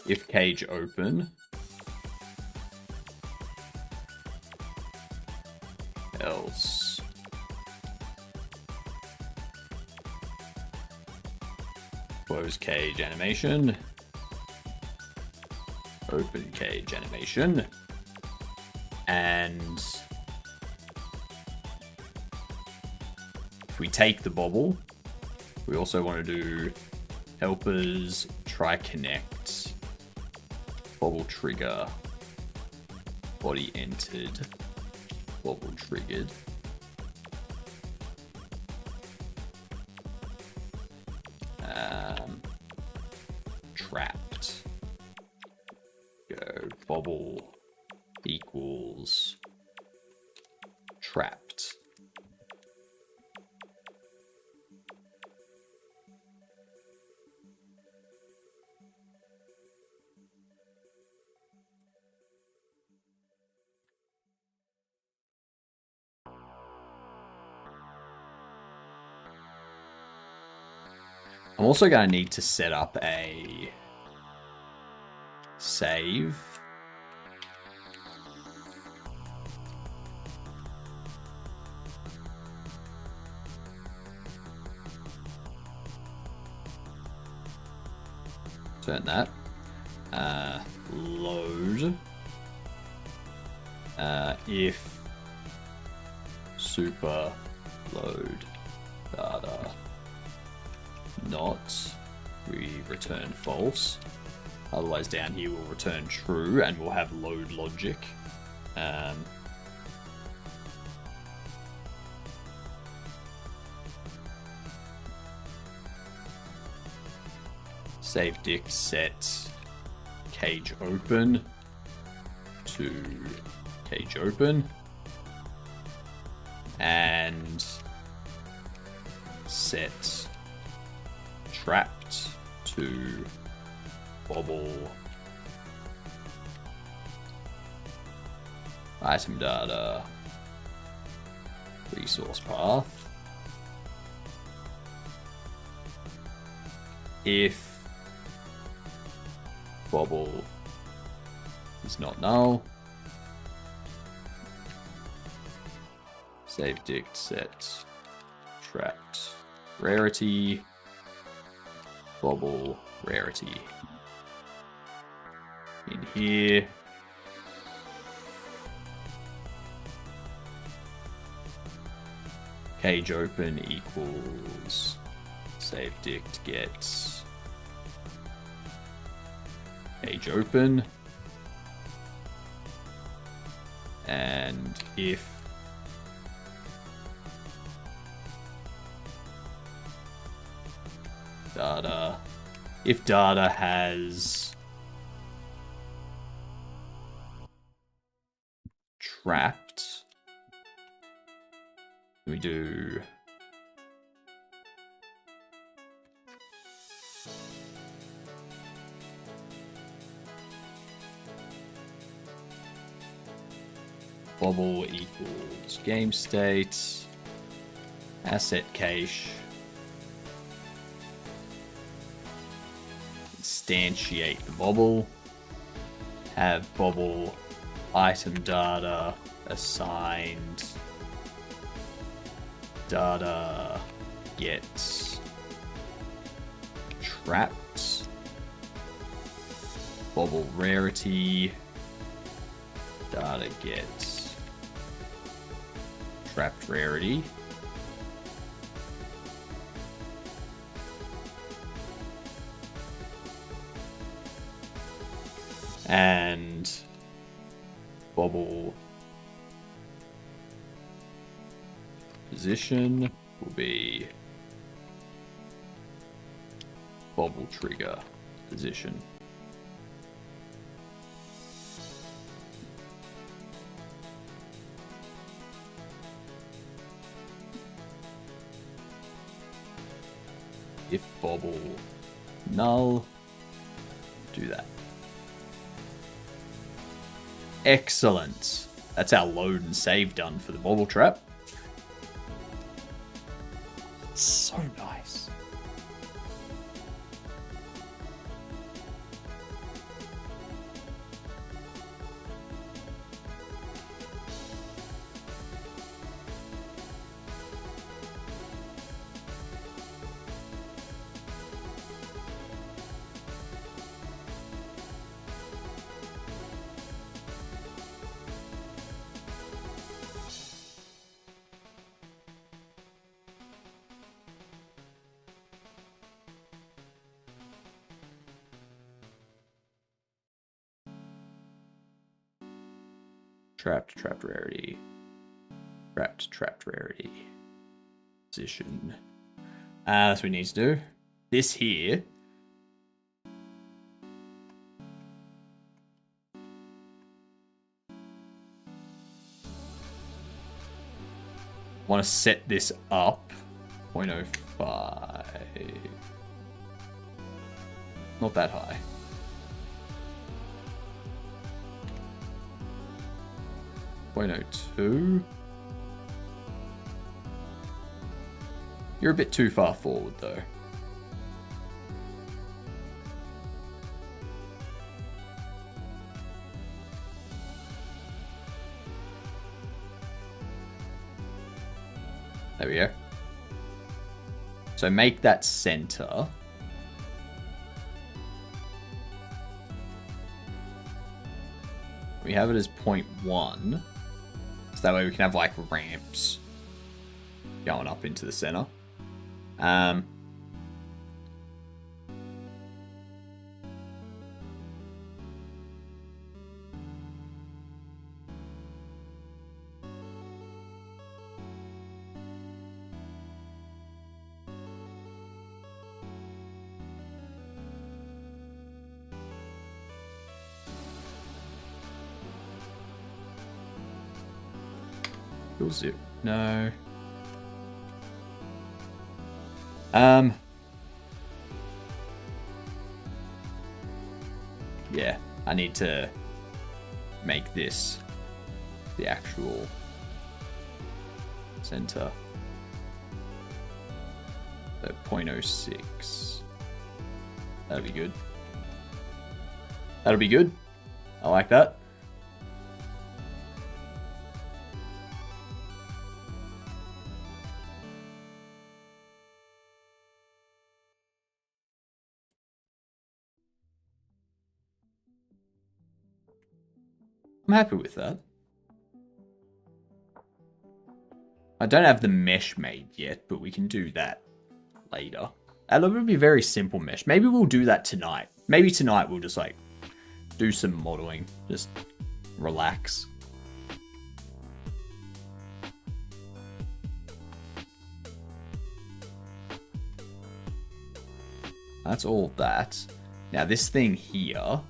Speaker 1: If cage open. Else. Close cage animation. Open cage animation. And if we take the bobble, we also want to do helpers try connect, bobble trigger, body entered, bobble triggered. Trapped. Go bobble equals trapped. I'm also going to need to set up a save. return that. Load. If super load data not, we return false. Otherwise down here we'll return true and we'll have load logic. Save dict set cage open to cage open and set trapped to bobble item data resource path. If bobble is not null, save dict set trapped rarity bobble rarity. In here, cage open equals save dict get cage open, and if data has trapped, we do bobble equals game state asset cache instantiate the bobble, have bobble item data assigned data get trapped bobble rarity data get trapped rarity. And bobble position will be bobble trigger position. If bobble null, do that. Excellent. That's our load and save done for the bobble trap. So nice. Trapped rarity. Trapped rarity. Position. That's what we need to do. This here. Want to set this up. 0.05. Not that high. 0.02. You're a bit too far forward though. There we go. So make that center. We have it as 0.1. So that way we can have like ramps going up into the center. Zip. No. Yeah, I need to make this the actual center. So 0.06. That'll be good. That'll be good. I like that. I'm happy with that. I don't have the mesh made yet, but we can do that later. And it would be very simple mesh. Maybe we'll do that tonight. Maybe tonight we'll just like do some modeling. Just relax. That's all that. Now this thing here.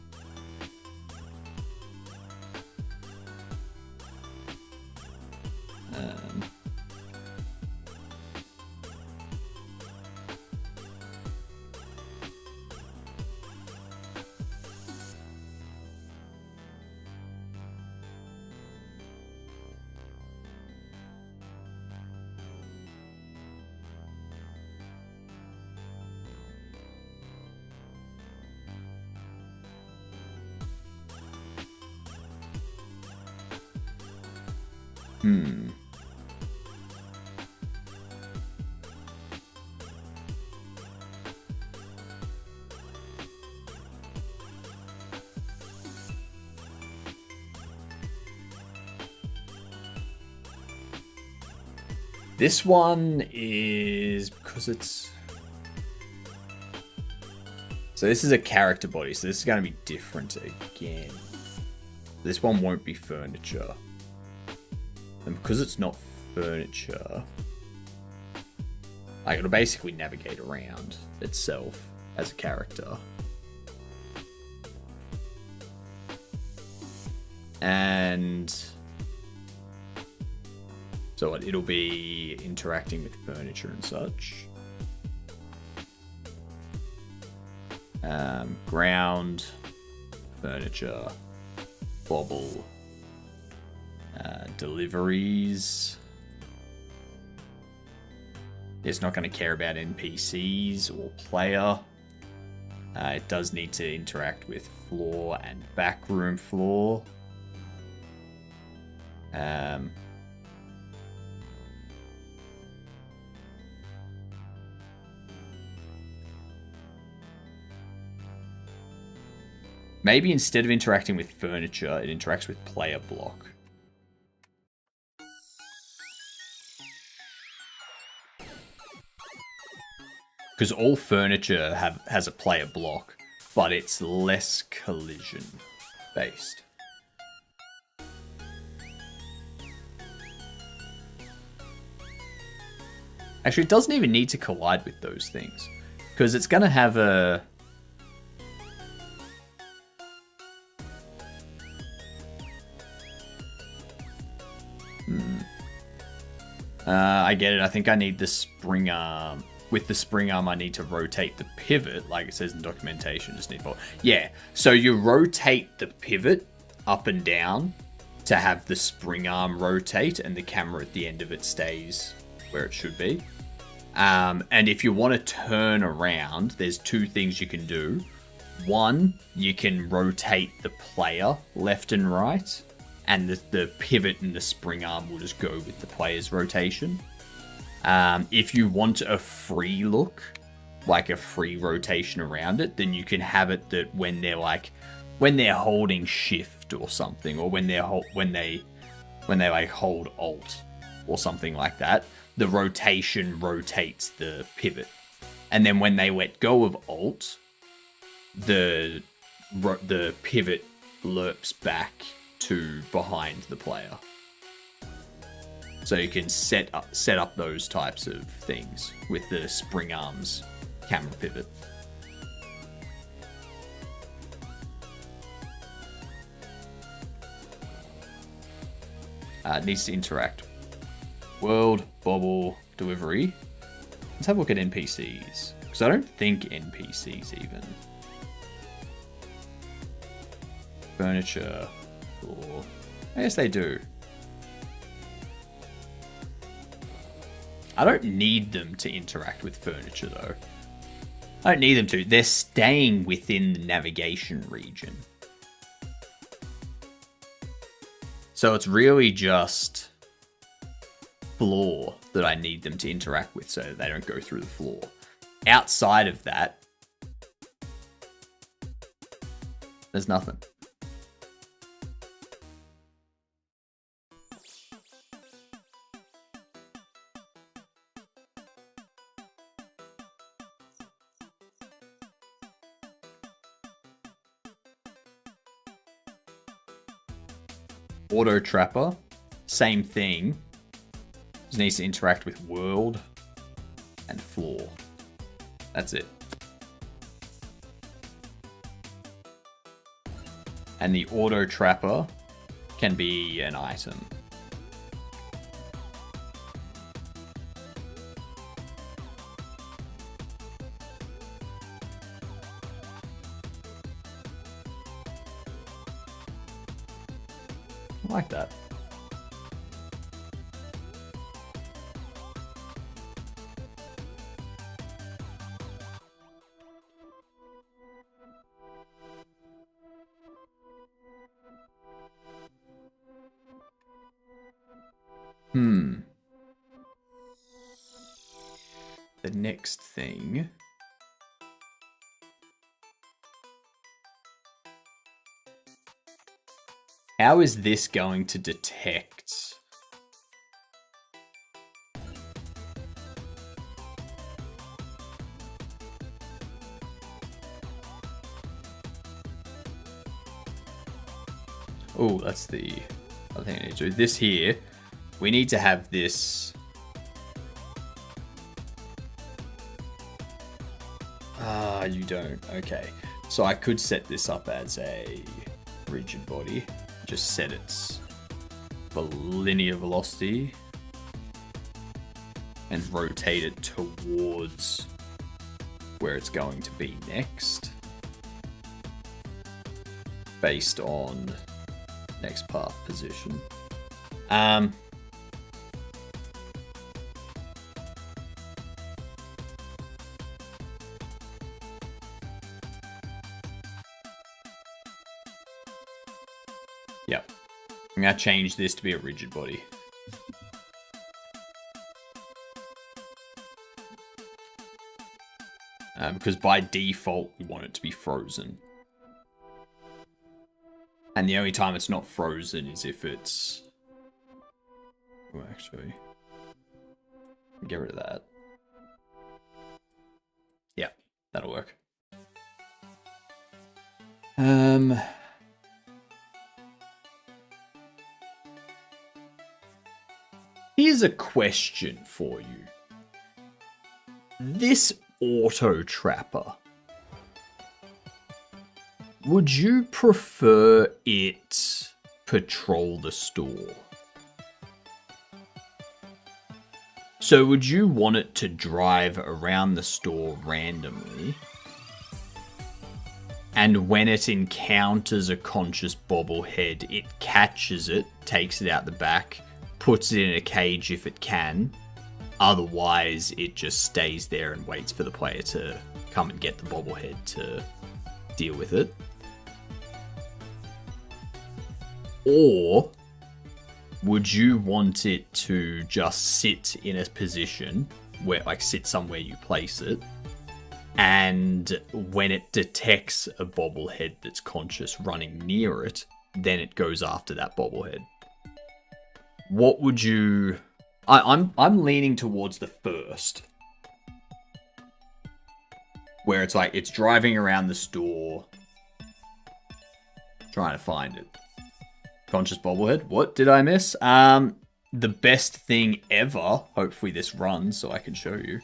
Speaker 1: This one is because it's... So this is a character body, so this is going to be different again. This one won't be furniture. And because it's not furniture, like it'll basically navigate around itself as a character. And so it'll be interacting with furniture and such. Ground, furniture, bobble, deliveries. It's not going to care about NPCs or player. It does need to interact with floor and backroom floor. Maybe instead of interacting with furniture, it interacts with player block. Because all furniture has a player block, but it's less collision based. Actually, it doesn't even need to collide with those things, because it's going to have a... I get it. I think I need the spring arm. With the spring arm, I need to rotate the pivot, like it says in documentation. Just need more. Yeah, so you rotate the pivot up and down to have the spring arm rotate, and the camera at the end of it stays where it should be. And if you want to turn around, there's two things you can do. One, you can rotate the player left and right, and the pivot and the spring arm will just go with the player's rotation. If you want a free look, like a free rotation around it, then you can have it that when they're holding shift shift or something, or when they like hold alt or something like that, the rotation rotates the pivot. And then when they let go of alt, the pivot lerps back to behind the player. So you can set up those types of things with the spring arms camera pivot. It needs to interact. World, Bobble, delivery. Let's have a look at NPCs. Because I don't think NPCs even. Furniture. Or I guess they do. I don't need them to interact with furniture though. I don't need them to. They're staying within the navigation region. So it's really just floor that I need them to interact with so that they don't go through the floor. Outside of that, there's nothing. Auto Trapper, same thing. Just needs to interact with world and floor. That's it. And the Auto Trapper can be an item. I like that. The next thing. How is this going to detect? Oh, that's the other thing I need to do. This here, we need to have this. Ah, you don't. Okay. So I could set this up as a rigid body. Just set its linear velocity and rotate it towards where it's going to be next based on next path position. Yep. I'm going to change this to be a rigid body. Because by default, we want it to be frozen. And the only time it's not frozen is if it's... Oh, actually... Get rid of that. Yeah, that'll work. Here's a question for you. This auto trapper, would you prefer it patrol the store? So would you want it to drive around the store randomly? And when it encounters a conscious bobblehead, it catches it, takes it out the back, puts it in a cage if it can. Otherwise, it just stays there and waits for the player to come and get the bobblehead to deal with it. Or would you want it to just sit in a position where, like, sit somewhere you place it, and when it detects a bobblehead that's conscious running near it, then it goes after that bobblehead. What would you... I'm leaning towards the first. Where it's like, it's driving around the store, trying to find it. Conscious bobblehead. What did I miss? The best thing ever. Hopefully this runs so I can show you.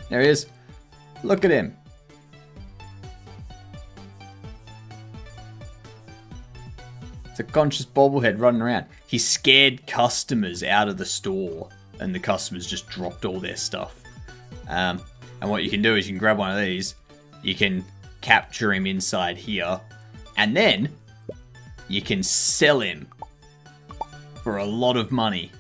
Speaker 1: There he is. Look at him. It's a conscious bobblehead running around. He scared customers out of the store, and the customers just dropped all their stuff. And what you can do is you can grab one of these, you can capture him inside here, and then you can sell him for a lot of money.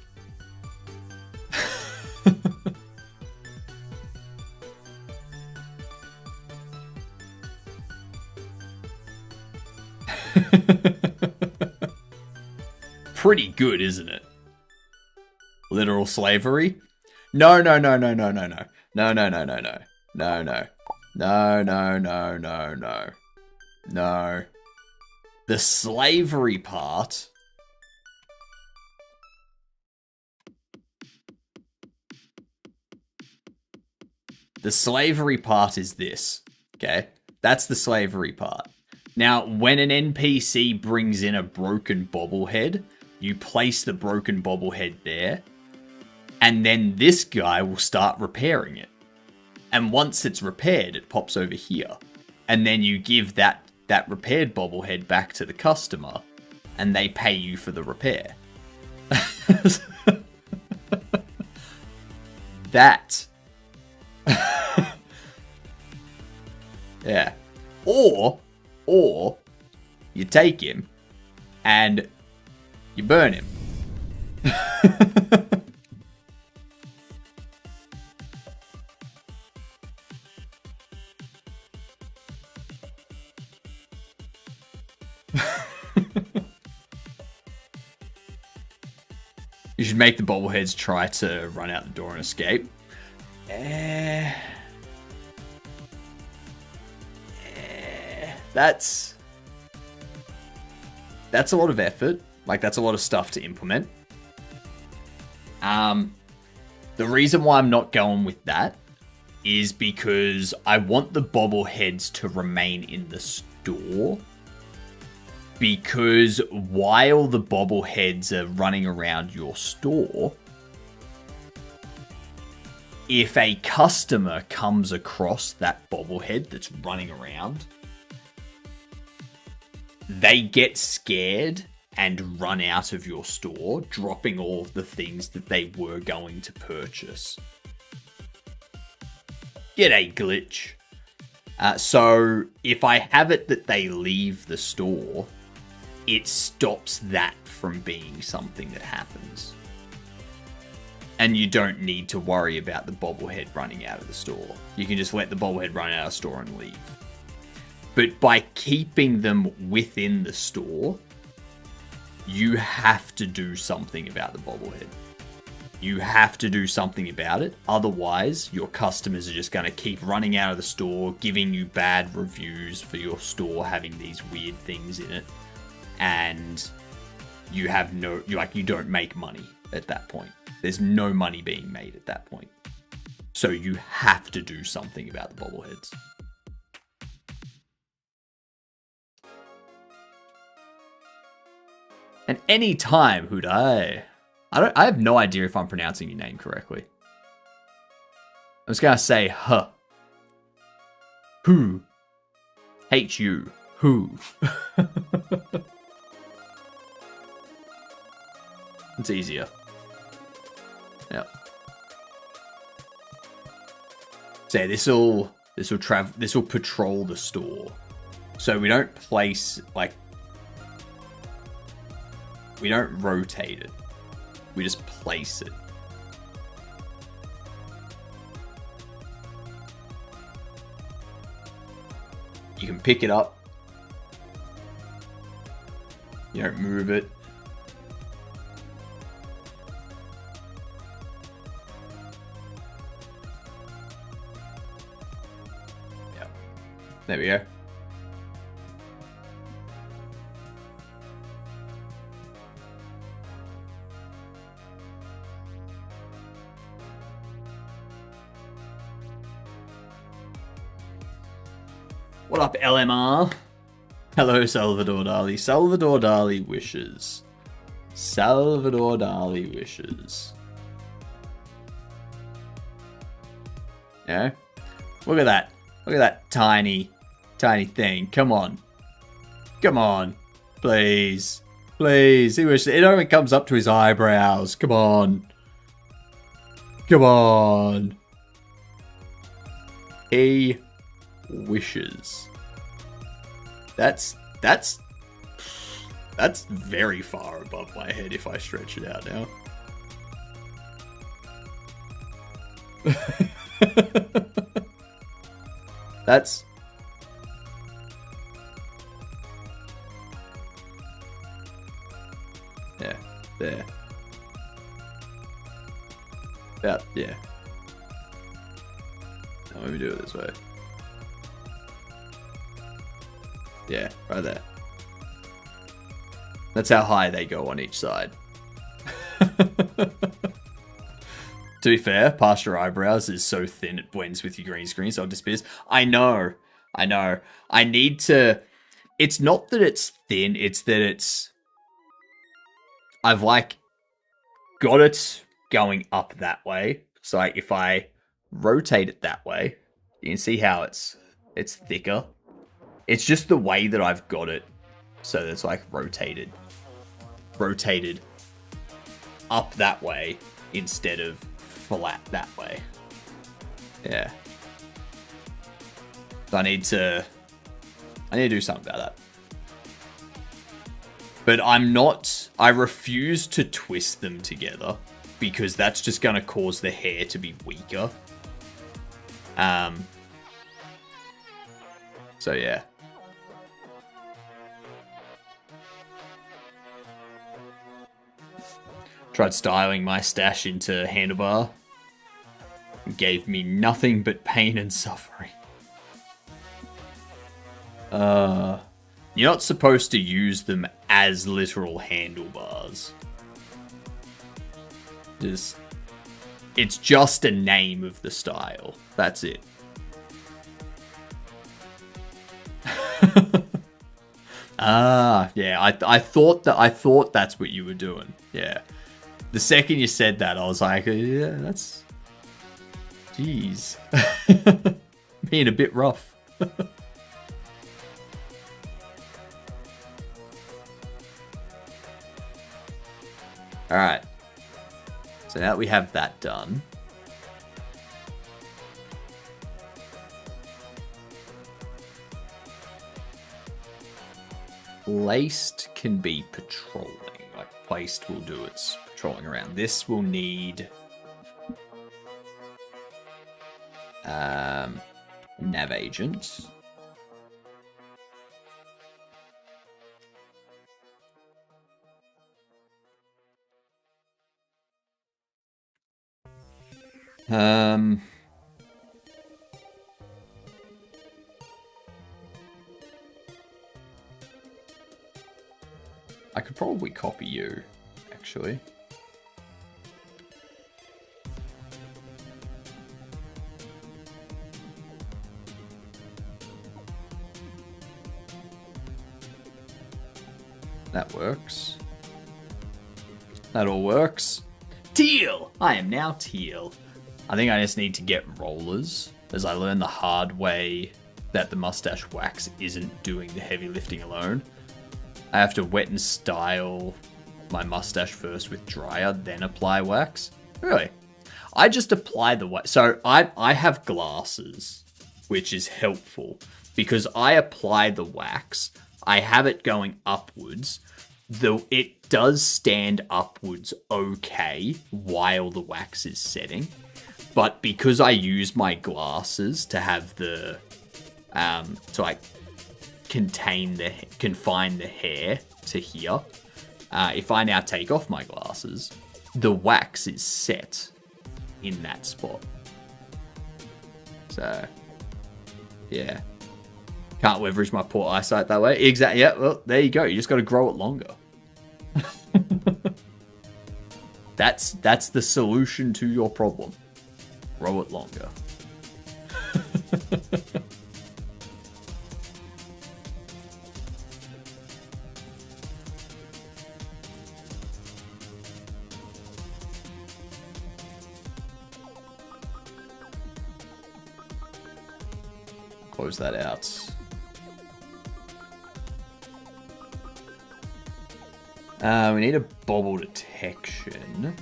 Speaker 1: Pretty good, isn't it? Literal slavery? No. No. The slavery part. The slavery part is this. Okay? That's the slavery part. Now, when an NPC brings in a broken bobblehead, you place the broken bobblehead there, and then this guy will start repairing it. And once it's repaired, it pops over here. And then you give that repaired bobblehead back to the customer, and they pay you for the repair. That. Yeah. Or you take him and you burn him. You should make the bobbleheads try to run out the door and escape. That's a lot of effort. Like, that's a lot of stuff to implement. The reason why I'm not going with that is because I want the bobbleheads to remain in the store. Because while the bobbleheads are running around your store, if a customer comes across that bobblehead that's running around, they get scared and run out of your store, dropping all of the things that they were going to purchase. Get a glitch. So if I have it that they leave the store, it stops that from being something that happens. And you don't need to worry about the bobblehead running out of the store. You can just let the bobblehead run out of the store and leave. But by keeping them within the store, you have to do something about the bobblehead. You have to do something about it. Otherwise, your customers are just going to keep running out of the store, giving you bad reviews for your store having these weird things in it. And you have you don't make money at that point. There's no money being made at that point. So you have to do something about the bobbleheads. And any time, Hudai. I have no idea if I'm pronouncing your name correctly. I'm just gonna say huh. Who. H-U. Who. It's easier. Yep. So this will patrol the store. So we don't place, like, we don't rotate it. We just place it. You can pick it up. You don't move it. There we go. What up, LMR? Hello, Salvador Dali. Salvador Dali wishes. Salvador Dali wishes. Yeah? Look at that. Look at that tiny thing. Come on. Come on. Please. Please. He wishes. It only comes up to his eyebrows. Come on. Come on. He wishes. That's very far above my head if I stretch it out now. That's there. Yeah. Now let me do it this way. Yeah, right there. That's how high they go on each side. To be fair, past your eyebrows is so thin it blends with your green screen, so it disappears. I know. I need to... It's not that it's thin, it's that it's... I've, like, got it going up that way. So, like, if I rotate it that way, you can see how it's thicker. It's just the way that I've got it. So it's, like, rotated up that way instead of flat that way. Yeah. So I need to do something about that. But I refuse to twist them together because that's just going to cause the hair to be weaker. So yeah. Tried styling my stash into handlebar. It gave me nothing but pain and suffering. You're not supposed to use them as literal handlebars. It's just a name of the style. That's it. Yeah. I thought that's what you were doing. Yeah. The second you said that, I was like, yeah, that's... Jeez. Being a bit rough. Alright. So now that we have that done... Placed can be patrolling. Like, placed will do its patrolling around. This will need... nav agent. I could probably copy you, actually. That works. That all works. Teal! I am now teal. I think I just need to get rollers, as I learned the hard way that the mustache wax isn't doing the heavy lifting alone. I have to wet and style my mustache first with dryer, then apply wax. Really? I just apply the wax. So I have glasses, which is helpful because I apply the wax. I have it going upwards, though it does stand upwards okay while the wax is setting. But because I use my glasses to have the, to like confine the hair to here, if I now take off my glasses, the wax is set in that spot. So, yeah. Can't leverage my poor eyesight that way. Exactly. Yeah, well, there you go. You just got to grow it longer. That's the solution to your problem. Grow it longer. Close that out. We need a bobble detection.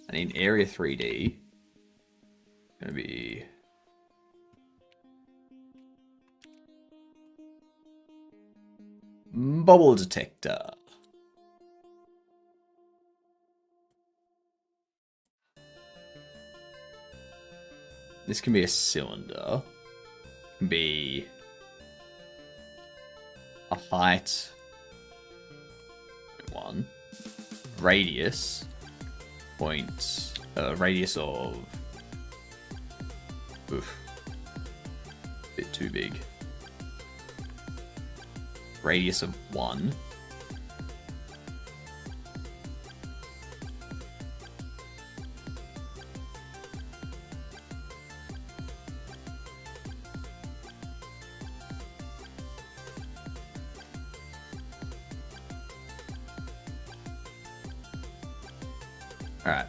Speaker 1: I need area 3D. Gonna be bubble detector. This can be a cylinder. Can be a height. 1. Radius. Radius of... Oof. Bit too big. Radius of 1. Alright.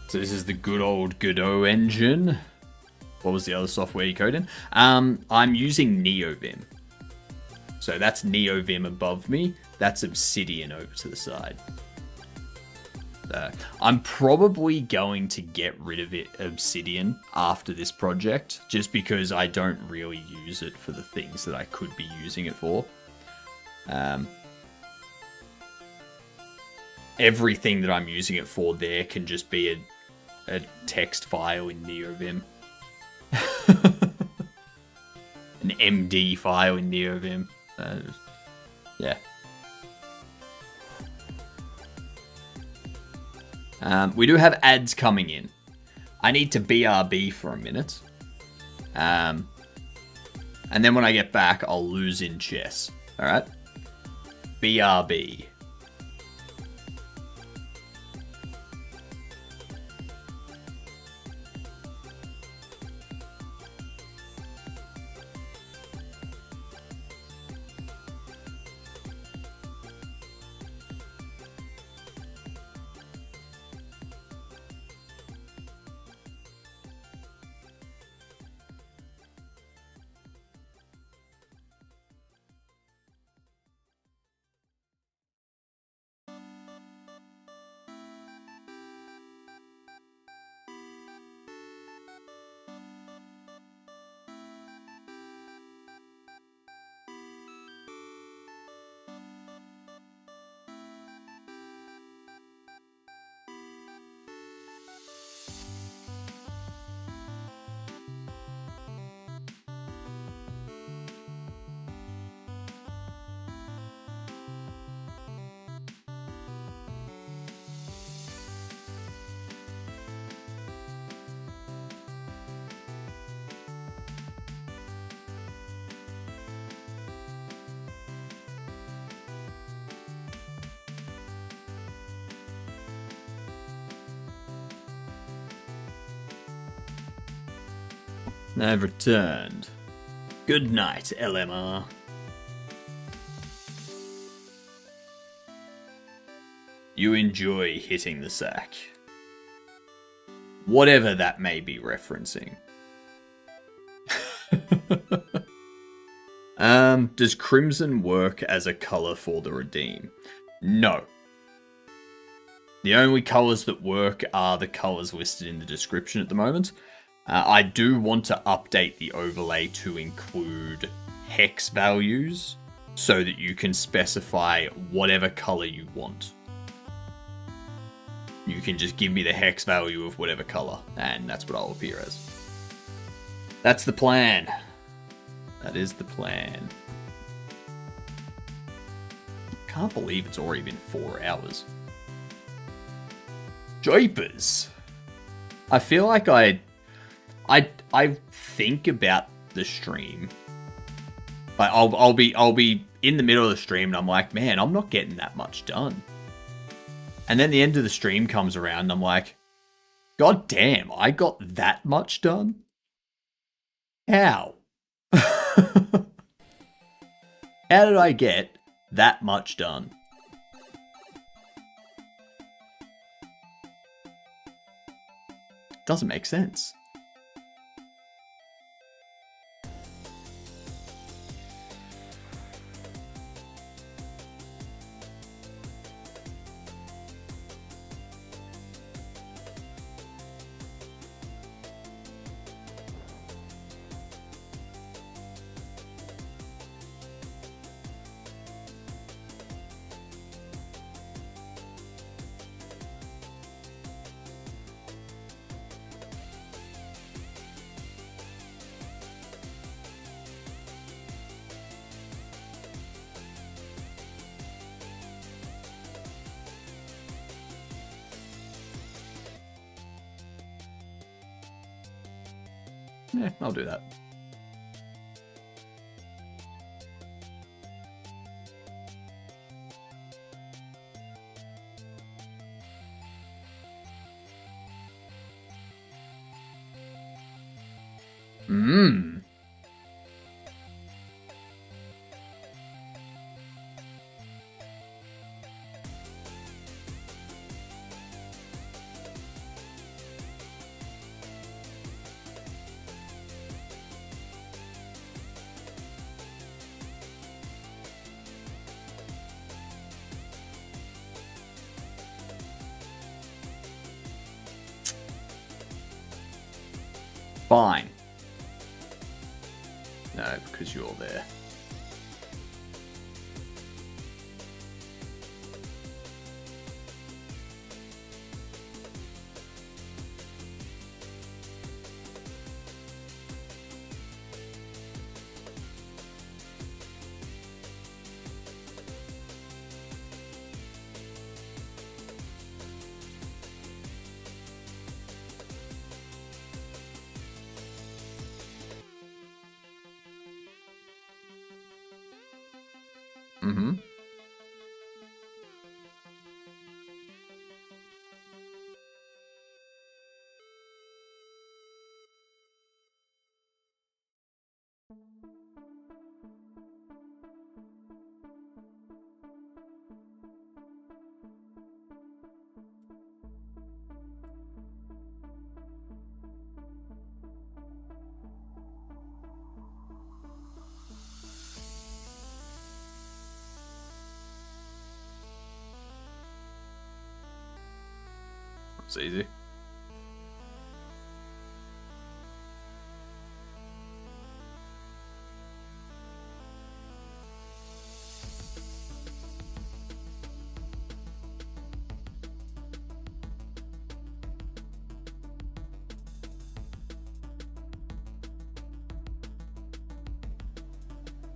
Speaker 1: So this is the good old Godot engine. What was the other software you code in? I'm using NeoVim. So that's NeoVim above me. That's Obsidian over to the side. I'm probably going to get rid of Obsidian after this project, just because I don't really use it for the things that I could be using it for. Everything that I'm using it for there can just be a text file in NeoVim. An MD file in NeoVim. Yeah. We do have ads coming in. I need to BRB for a minute. And then when I get back, I'll lose in chess. Alright? BRB. I've returned. Good night, LMR. You enjoy hitting the sack. Whatever that may be referencing. Does crimson work as a color for the redeem? No. The only colors that work are the colors listed in the description at the moment. I do want to update the overlay to include hex values so that you can specify whatever color you want. You can just give me the hex value of whatever color, and that's what I'll appear as. That's the plan. That is the plan. Can't believe it's already been 4 hours. Jeepers. I feel like I think about the stream. Like I'll be in the middle of the stream and I'm like, man, I'm not getting that much done. And then the end of the stream comes around and I'm like, God damn, I got that much done? How? How did I get that much done? Doesn't make sense. Yeah, I'll do that. Mmm. Fine. No, because you're there. Mm-hmm. It's easy.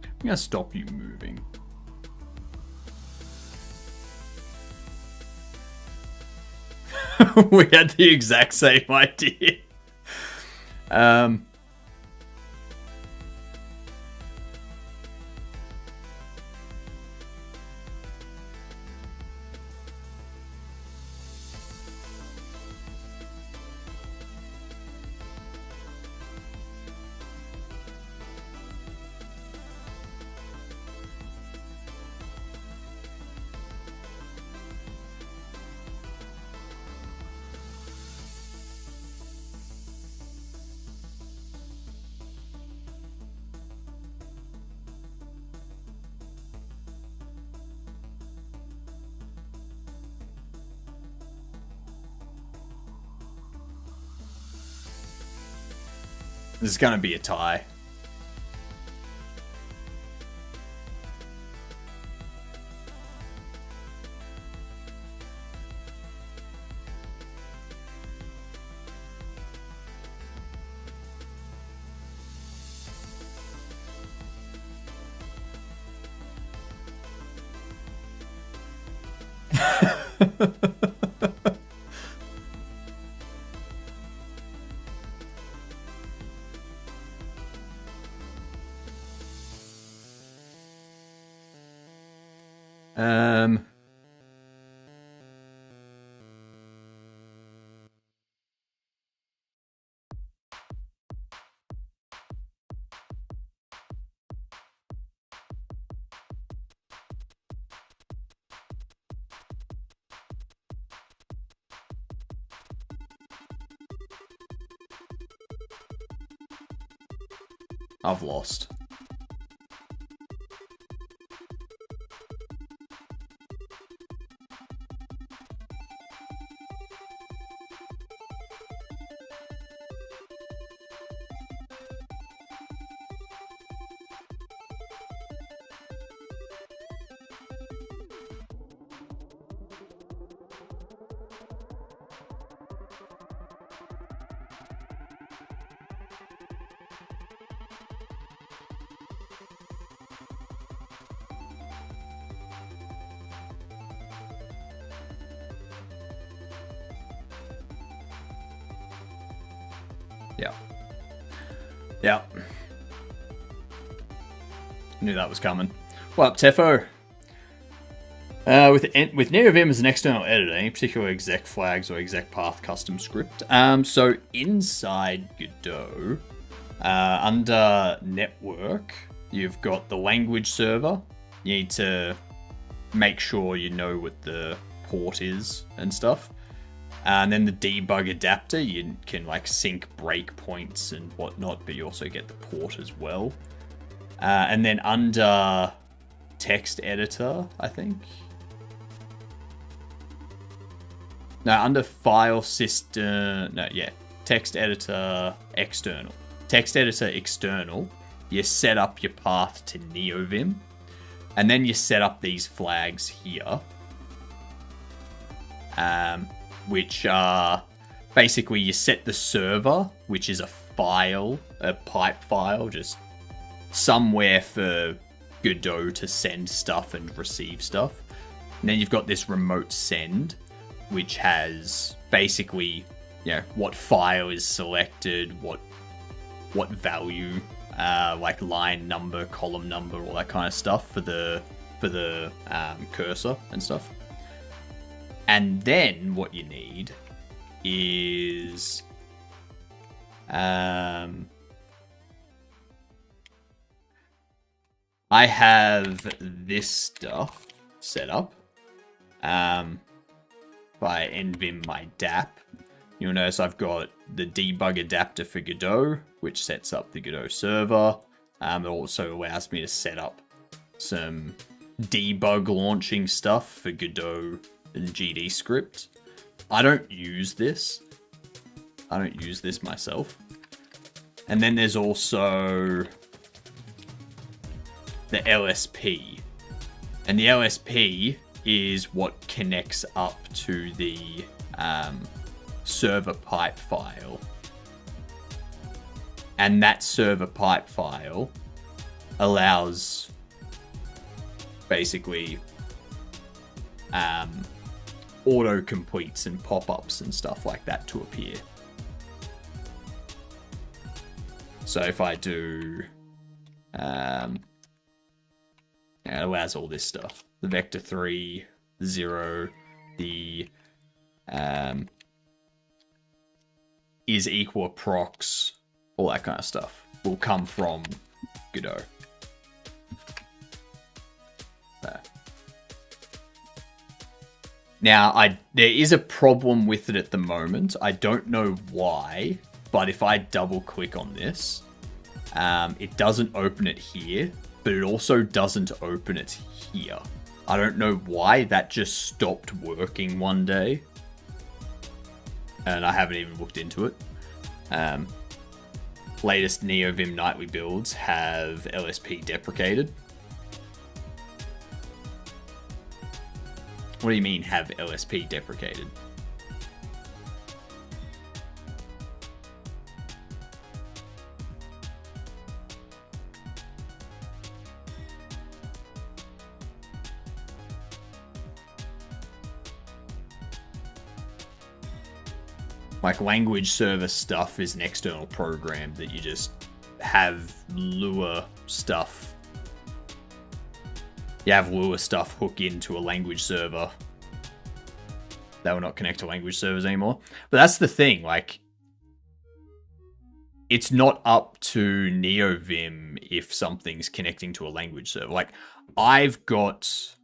Speaker 1: I'm gonna stop you moving. We had the exact same idea. This is gonna be a tie. I've lost. Yeah. Yeah. Knew that was coming. What up, Tefo? With NeoVim as an external editor, any particular exec flags or exec path custom script? So inside Godot, under network, you've got the language server. You need to make sure you know what the port is and stuff. And then the debug adapter, you can like sync breakpoints and whatnot, but you also get the port as well. And then under text editor, I think. No, under file system, no, yeah, text editor external. Text editor external, you set up your path to NeoVim, and then you set up these flags here. Which are basically you set the server, which is a file, a pipe file, just somewhere for Godot to send stuff and receive stuff. And then you've got this remote send, which has basically, you know, what file is selected, what value, like line number, column number, all that kind of stuff for the cursor and stuff. And then what you need is I have this stuff set up by nvim my DAP. You'll notice I've got the debug adapter for Godot, which sets up the Godot server. It also allows me to set up some debug launching stuff for Godot and GD script. I don't use this. I don't use this myself. And then there's also the LSP. And the LSP is what connects up to the server pipe file. And that server pipe file allows basically auto-completes and pop-ups and stuff like that to appear. So if I do... it allows all this stuff. The vector 3, 0, the is equal prox, all that kind of stuff will come from Godot. There. Now, there is a problem with it at the moment. I don't know why, but if I double click on this, it doesn't open it here, but it also doesn't open it here. I don't know why, that just stopped working one day. And I haven't even looked into it. Latest NeoVim nightly builds have LSP deprecated. What do you mean, have LSP deprecated? Like, language server stuff is an external program that you just have Lua stuff. You have Lua stuff hook into a language server. That will not connect to language servers anymore. But that's the thing, like, it's not up to NeoVim if something's connecting to a language server. Like, I've got,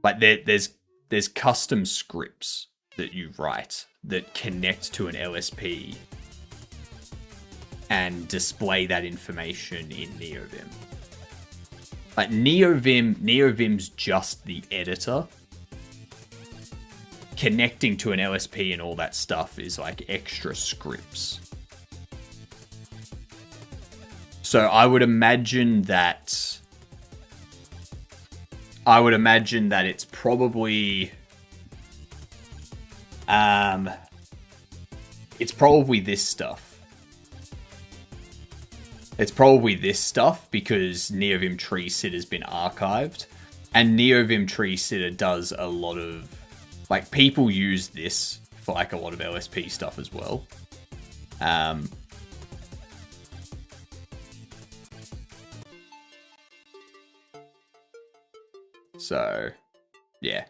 Speaker 1: like, there's custom scripts that you write that connect to an LSP
Speaker 2: and display that information in NeoVim. Like NeoVim's just the editor. Connecting to an LSP and all that stuff is like extra scripts. So I would imagine that it's probably this stuff. It's probably this stuff because NeoVim Tree Sitter has been archived, and NeoVim Tree Sitter does a lot of, like, people use this for like a lot of LSP stuff as well. So, yeah.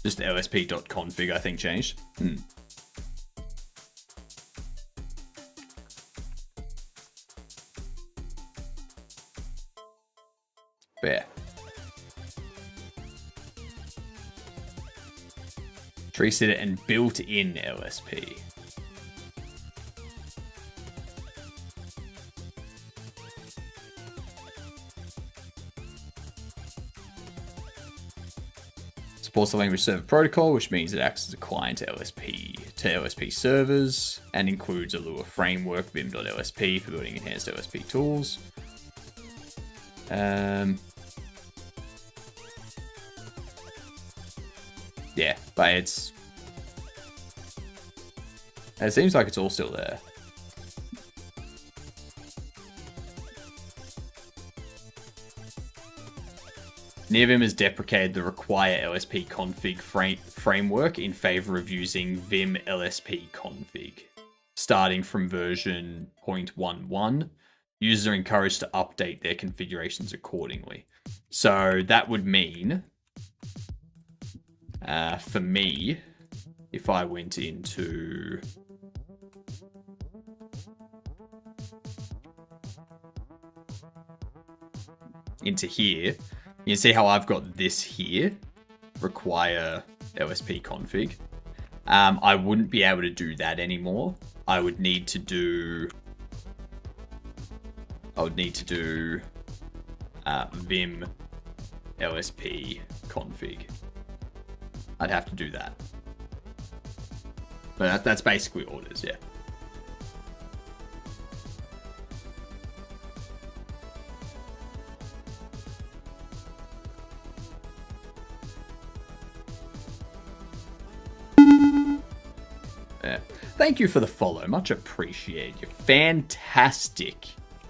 Speaker 2: Just lsp.config, I think, changed. Yeah. Tree Sitter and built-in LSP. Supports the language server protocol, which means it acts as a client to LSP servers, and includes a Lua framework, vim.lsp, for building enhanced LSP tools. Yeah, but it seems like it's all still there. NeoVim has deprecated the require LSP config framework in favor of using Vim LSP config. Starting from version 0.11, users are encouraged to update their configurations accordingly. So that would mean, for me, if I went into here, you can see how I've got this here, require LSP config. I wouldn't be able to do that anymore. I would need to do Vim LSP config. I'd have to do that. But that's basically all it is, yeah. Thank you for the follow. Much appreciated. You're fantastic.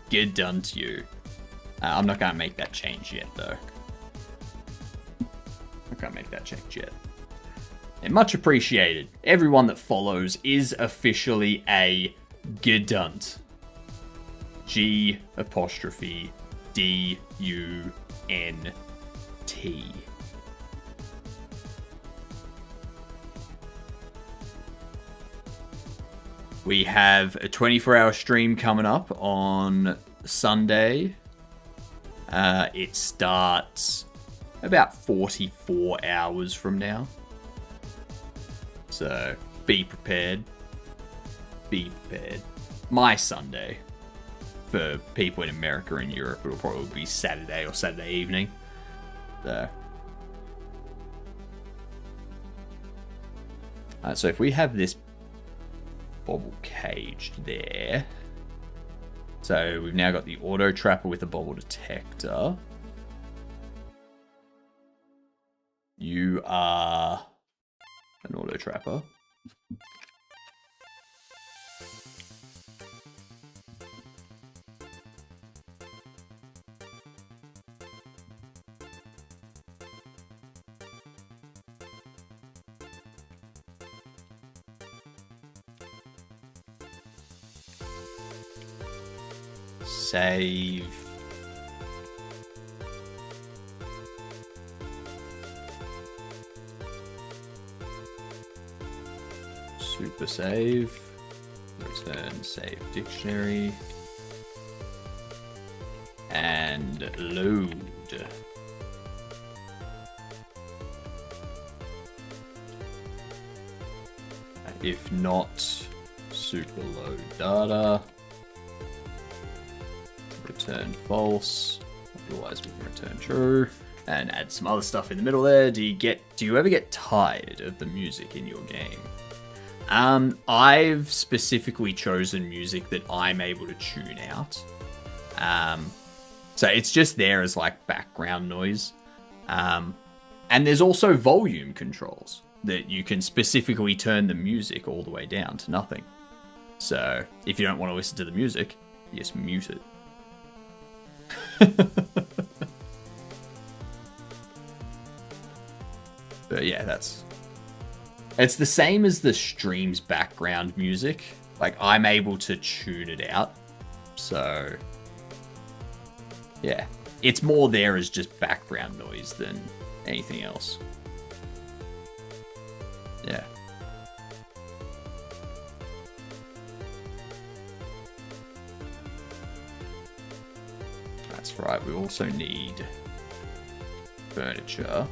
Speaker 2: Good done to you. I'm not going to make that change yet, though. Not going to make that change yet. And much appreciated. Everyone that follows is officially a Gedunt. G''DUNT. We have a 24-hour stream coming up on Sunday. It starts about 44 hours from now. So, be prepared. Be prepared. My Sunday. For people in America and Europe, it'll probably be Saturday or Saturday evening. So, so if we have this bobble caged there. So we've now got the auto trapper with a bobble detector. You are an auto trapper. Save. Super save. Return save dictionary. And load. If not, super low data. Return false. Otherwise, we can return true. And add some other stuff in the middle there. Do you ever get tired of the music in your game? I've specifically chosen music that I'm able to tune out. So it's just there as like background noise. And there's also volume controls that you can specifically turn the music all the way down to nothing. So if you don't want to listen to the music, you just mute it. But yeah, it's the same as the stream's background music. Like, I'm able to tune it out. So yeah, it's more there as just background noise than anything else. Yeah. That's right, we also need furniture.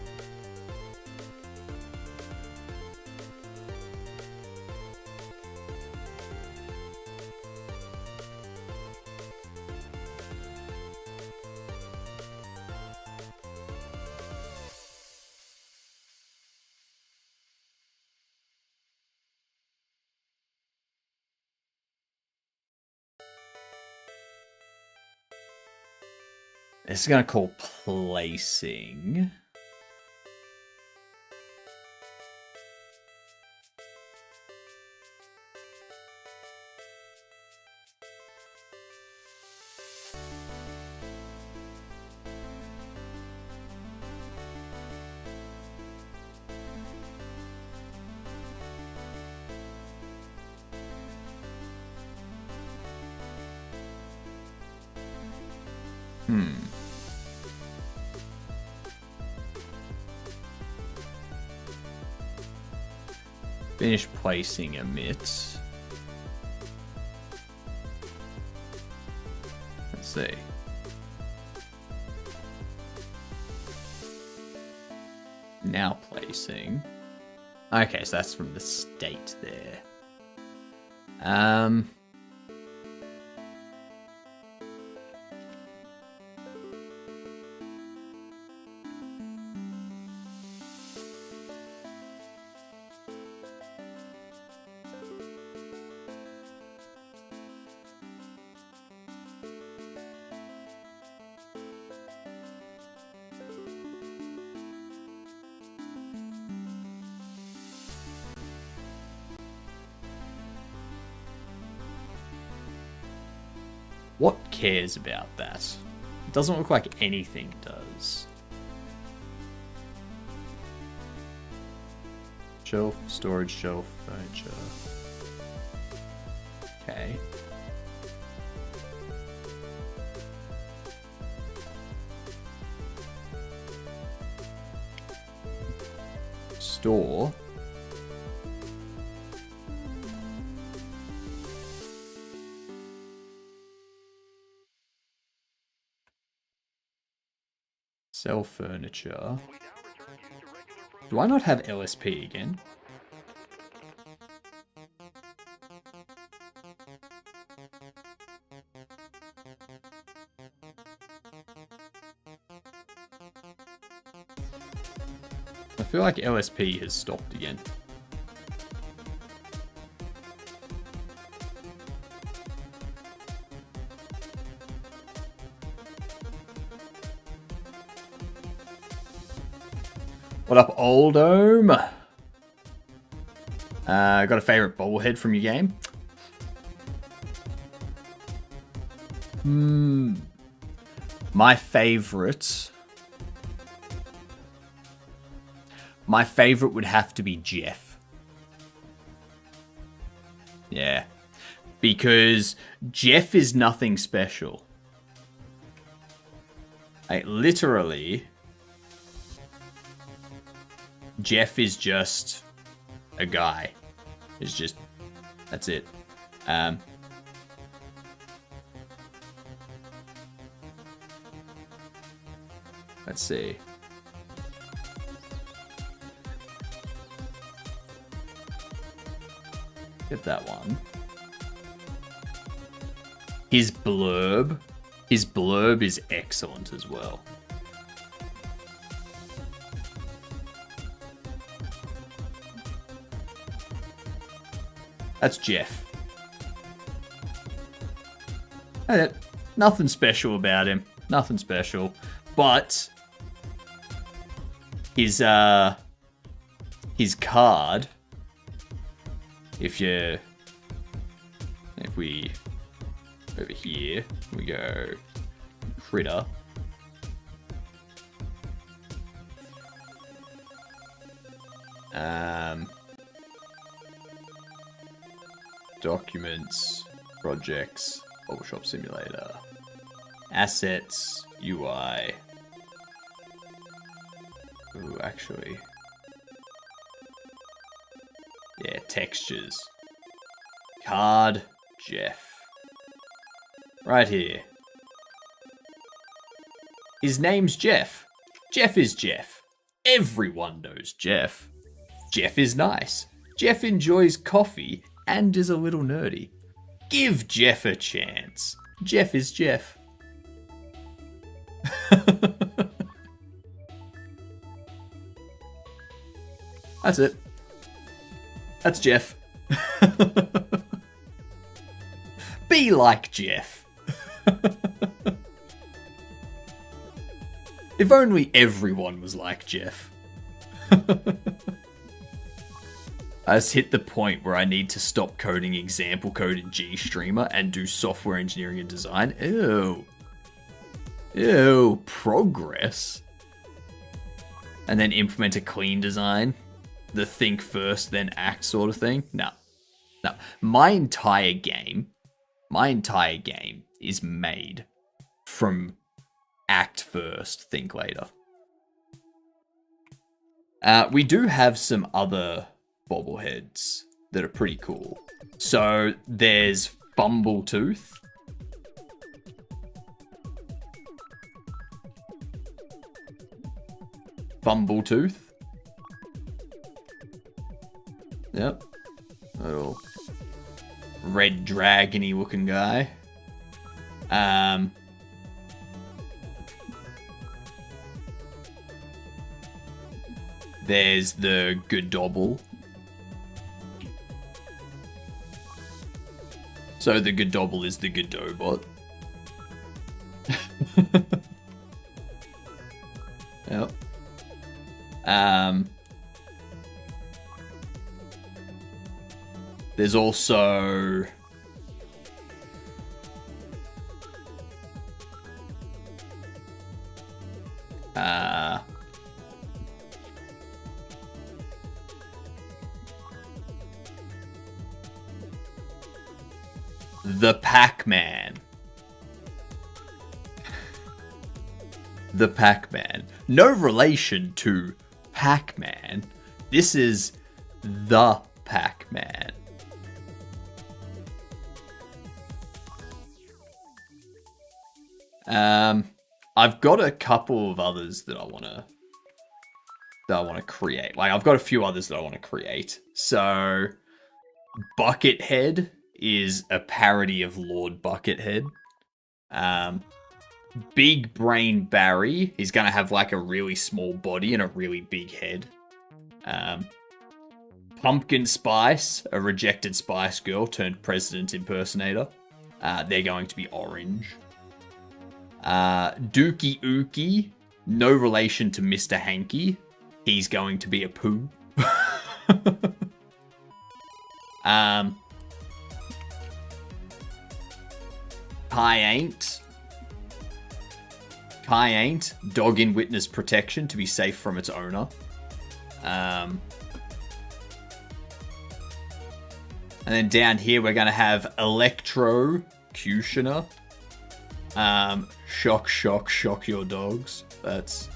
Speaker 2: This is going to call placing. Finish placing emits. Let's see. Now placing. Okay, so that's from the state there. What cares about that? It doesn't look like anything does. Shelf, storage shelf, furniture. Okay. Store. Sell furniture. Do I not have LSP again? I feel like LSP has stopped again. What up, old Ohm? Got a favorite bobblehead from your game? My favorite would have to be Jeff. Yeah. Because Jeff is nothing special. Like, literally, Jeff is just a guy. It's just, that's it. Let's see. Get that one. His blurb is excellent as well. That's Jeff. Nothing special about him. Nothing special. But his card, if we over here, we go critter. Documents, projects, Bobble Shop Simulator, assets, UI. Ooh, actually. Yeah, textures. Card, Jeff. Right here. His name's Jeff. Jeff is Jeff. Everyone knows Jeff. Jeff is nice. Jeff enjoys coffee and is a little nerdy. Give Jeff a chance. Jeff is Jeff. That's it. That's Jeff. Be like Jeff. If only everyone was like Jeff. I just hit the point where I need to stop coding example code in GStreamer and do software engineering and design. Ew. Ew. Progress. And then implement a clean design. The think first, then act sort of thing. No. No. My entire game is made from act first, think later. We do have some other bobbleheads that are pretty cool. So there's Bumbletooth. Yep. Little red dragony looking guy. There's the Godobble. So the Godobble is the Godobot. Yep. There's also the Pac-Man. The Pac-Man. No relation to Pac-Man. This is the Pac-Man. I've got a couple of others that I want to create. Like, I've got a few others that I want to create. So, Buckethead is a parody of Lord Buckethead. Big Brain Barry, he's going to have like a really small body and a really big head. Pumpkin Spice, a rejected Spice Girl turned president impersonator. They're going to be orange. Dookie Ookie, no relation to Mr. Hanky. He's going to be a poo. Kai ain't, dog in witness protection to be safe from its owner. And then down here we're gonna have Electrocutioner. Shock your dogs. That's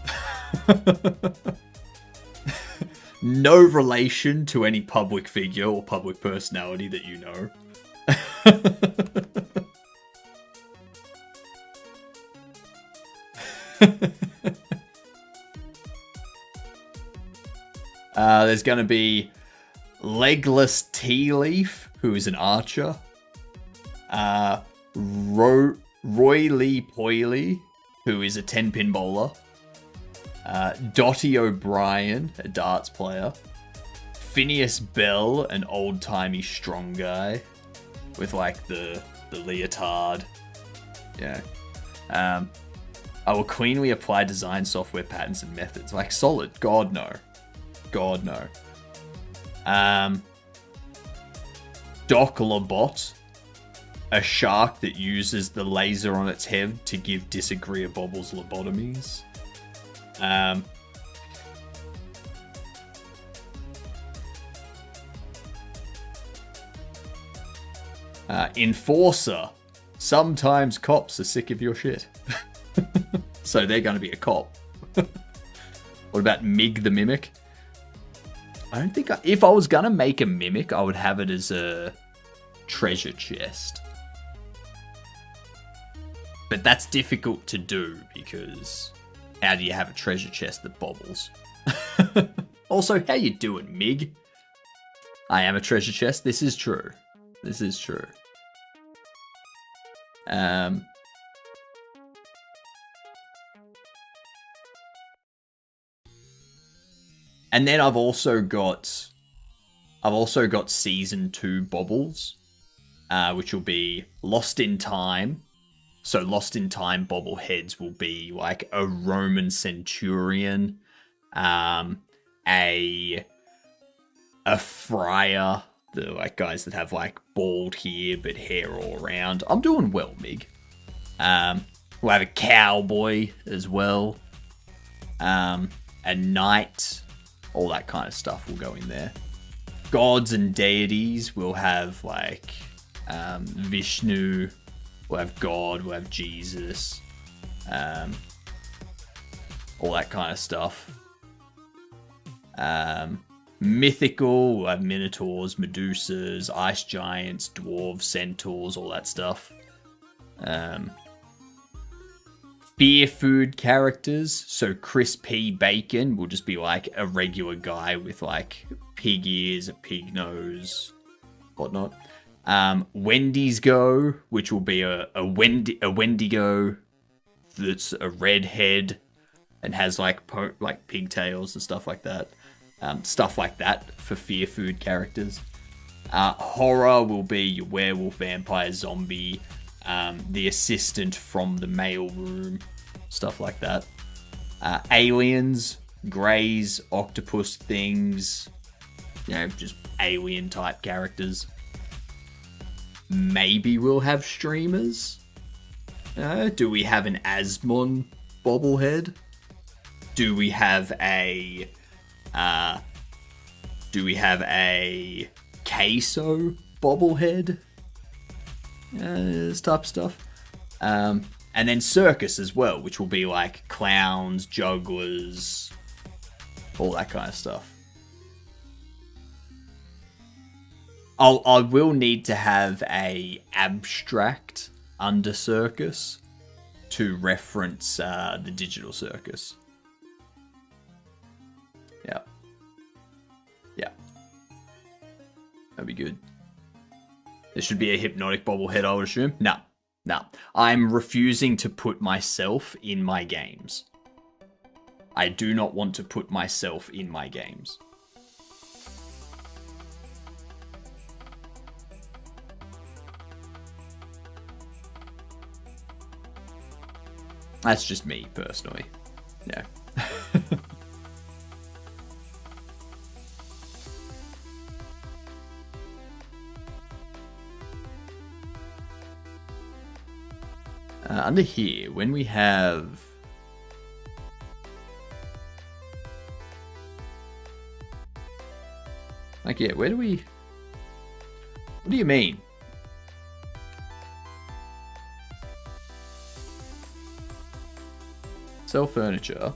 Speaker 2: no relation to any public figure or public personality that you know. There's going to be Legless Tea Leaf, who is an archer. Roy Lee Poyley, who is a 10-pin bowler. Dottie O'Brien, a darts player. Phineas Bell, an old-timey strong guy with like the leotard. Yeah. I will cleanly apply design software patterns and methods. Like, solid. God, no. God, no. Doc Labot, a shark that uses the laser on its head to give disagreeables lobotomies. Enforcer. Sometimes cops are sick of your shit. So they're going to be a cop. What about Mig the Mimic? I don't think... if I was going to make a Mimic, I would have it as a treasure chest. But that's difficult to do, because how do you have a treasure chest that bobbles? Also, how you doing, Mig? I am a treasure chest. This is true. This is true. And then I've also got season 2 bobbles, which will be Lost in Time. So Lost in Time bobbleheads will be like a Roman centurion, a friar, the like guys that have like bald hair but hair all around. I'm doing well, Mig. We'll have a cowboy as well, a knight. All that kind of stuff will go in there. Gods and deities, we'll have like Vishnu, we'll have God, we'll have Jesus, all that kind of stuff. Mythical, we'll have minotaurs, medusas, ice giants, dwarves, centaurs, all that stuff. Beer food characters, so Chris P. Bacon will just be like a regular guy with like pig ears, a pig nose, whatnot. Wendy's Go, which will be a Wendigo that's a redhead and has like pigtails and stuff like that. Stuff like that for fear food characters. Horror will be your werewolf, vampire, zombie, the assistant from the mail room, stuff like that. Aliens, greys, octopus things, you know, just alien type characters. Maybe we'll have streamers. Do we have an Asmon bobblehead? Do we have a queso bobblehead? This type of stuff. And then circus as well, which will be like clowns, jugglers, all that kind of stuff. I will need to have a abstract under circus to reference the digital circus. Yeah. Yeah. That'd be good. There should be a hypnotic bobblehead, I would assume. No. I'm refusing to put myself in my games. I do not want to put myself in my games. That's just me, personally. Yeah. Under here, when we have... like, yeah, where do we... what do you mean? Sell furniture.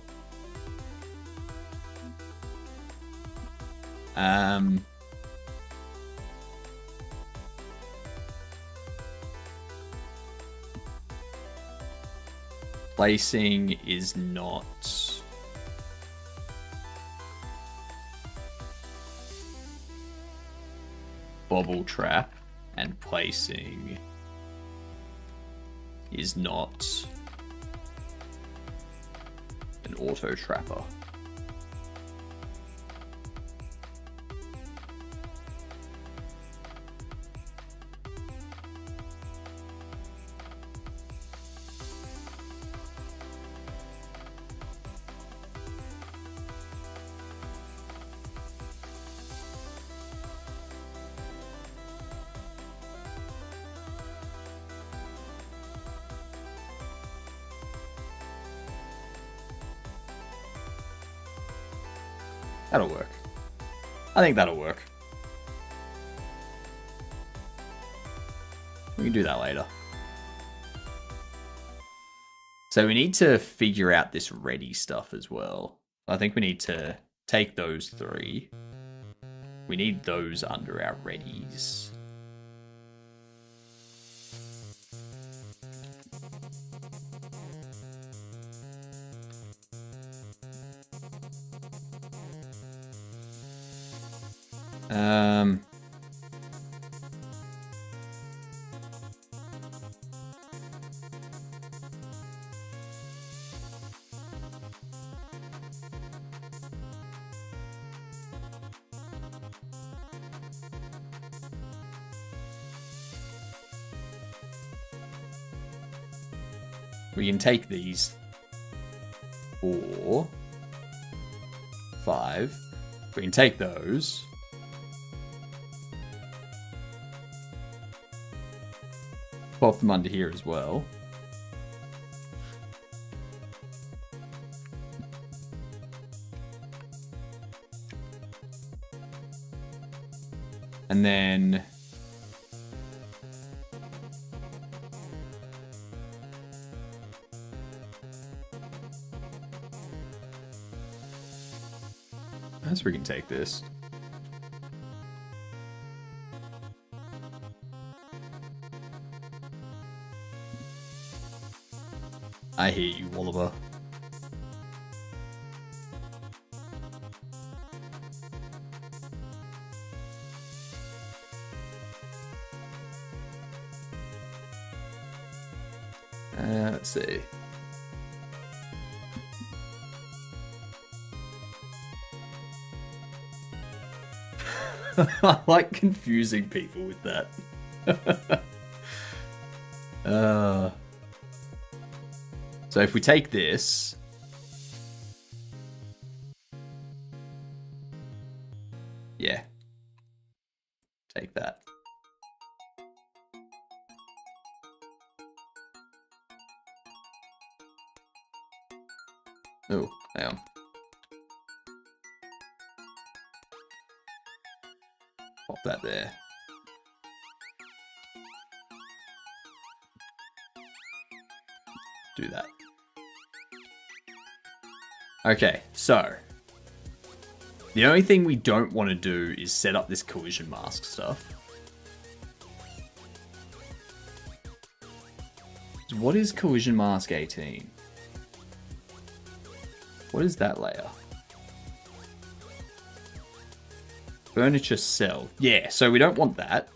Speaker 2: Placing is not... Bobble trap. and placing is not an auto trapper. That'll work. I think that'll work. We can do that later. So we need to figure out this ready stuff as well. I think we need to take those 3. We need those under our readies. We can take these 4, 5. We can take those. Pop them under here as well. And then as we can take this. I hear you, Wallaber. Let's see. I like confusing people with that. So if we take this, yeah, take that. Oh, hang on. Pop that there. Do that. Okay, so the only thing we don't want to do is set up this collision mask stuff. So what is collision mask 18? What is that layer? Furniture cell. Yeah, so we don't want that.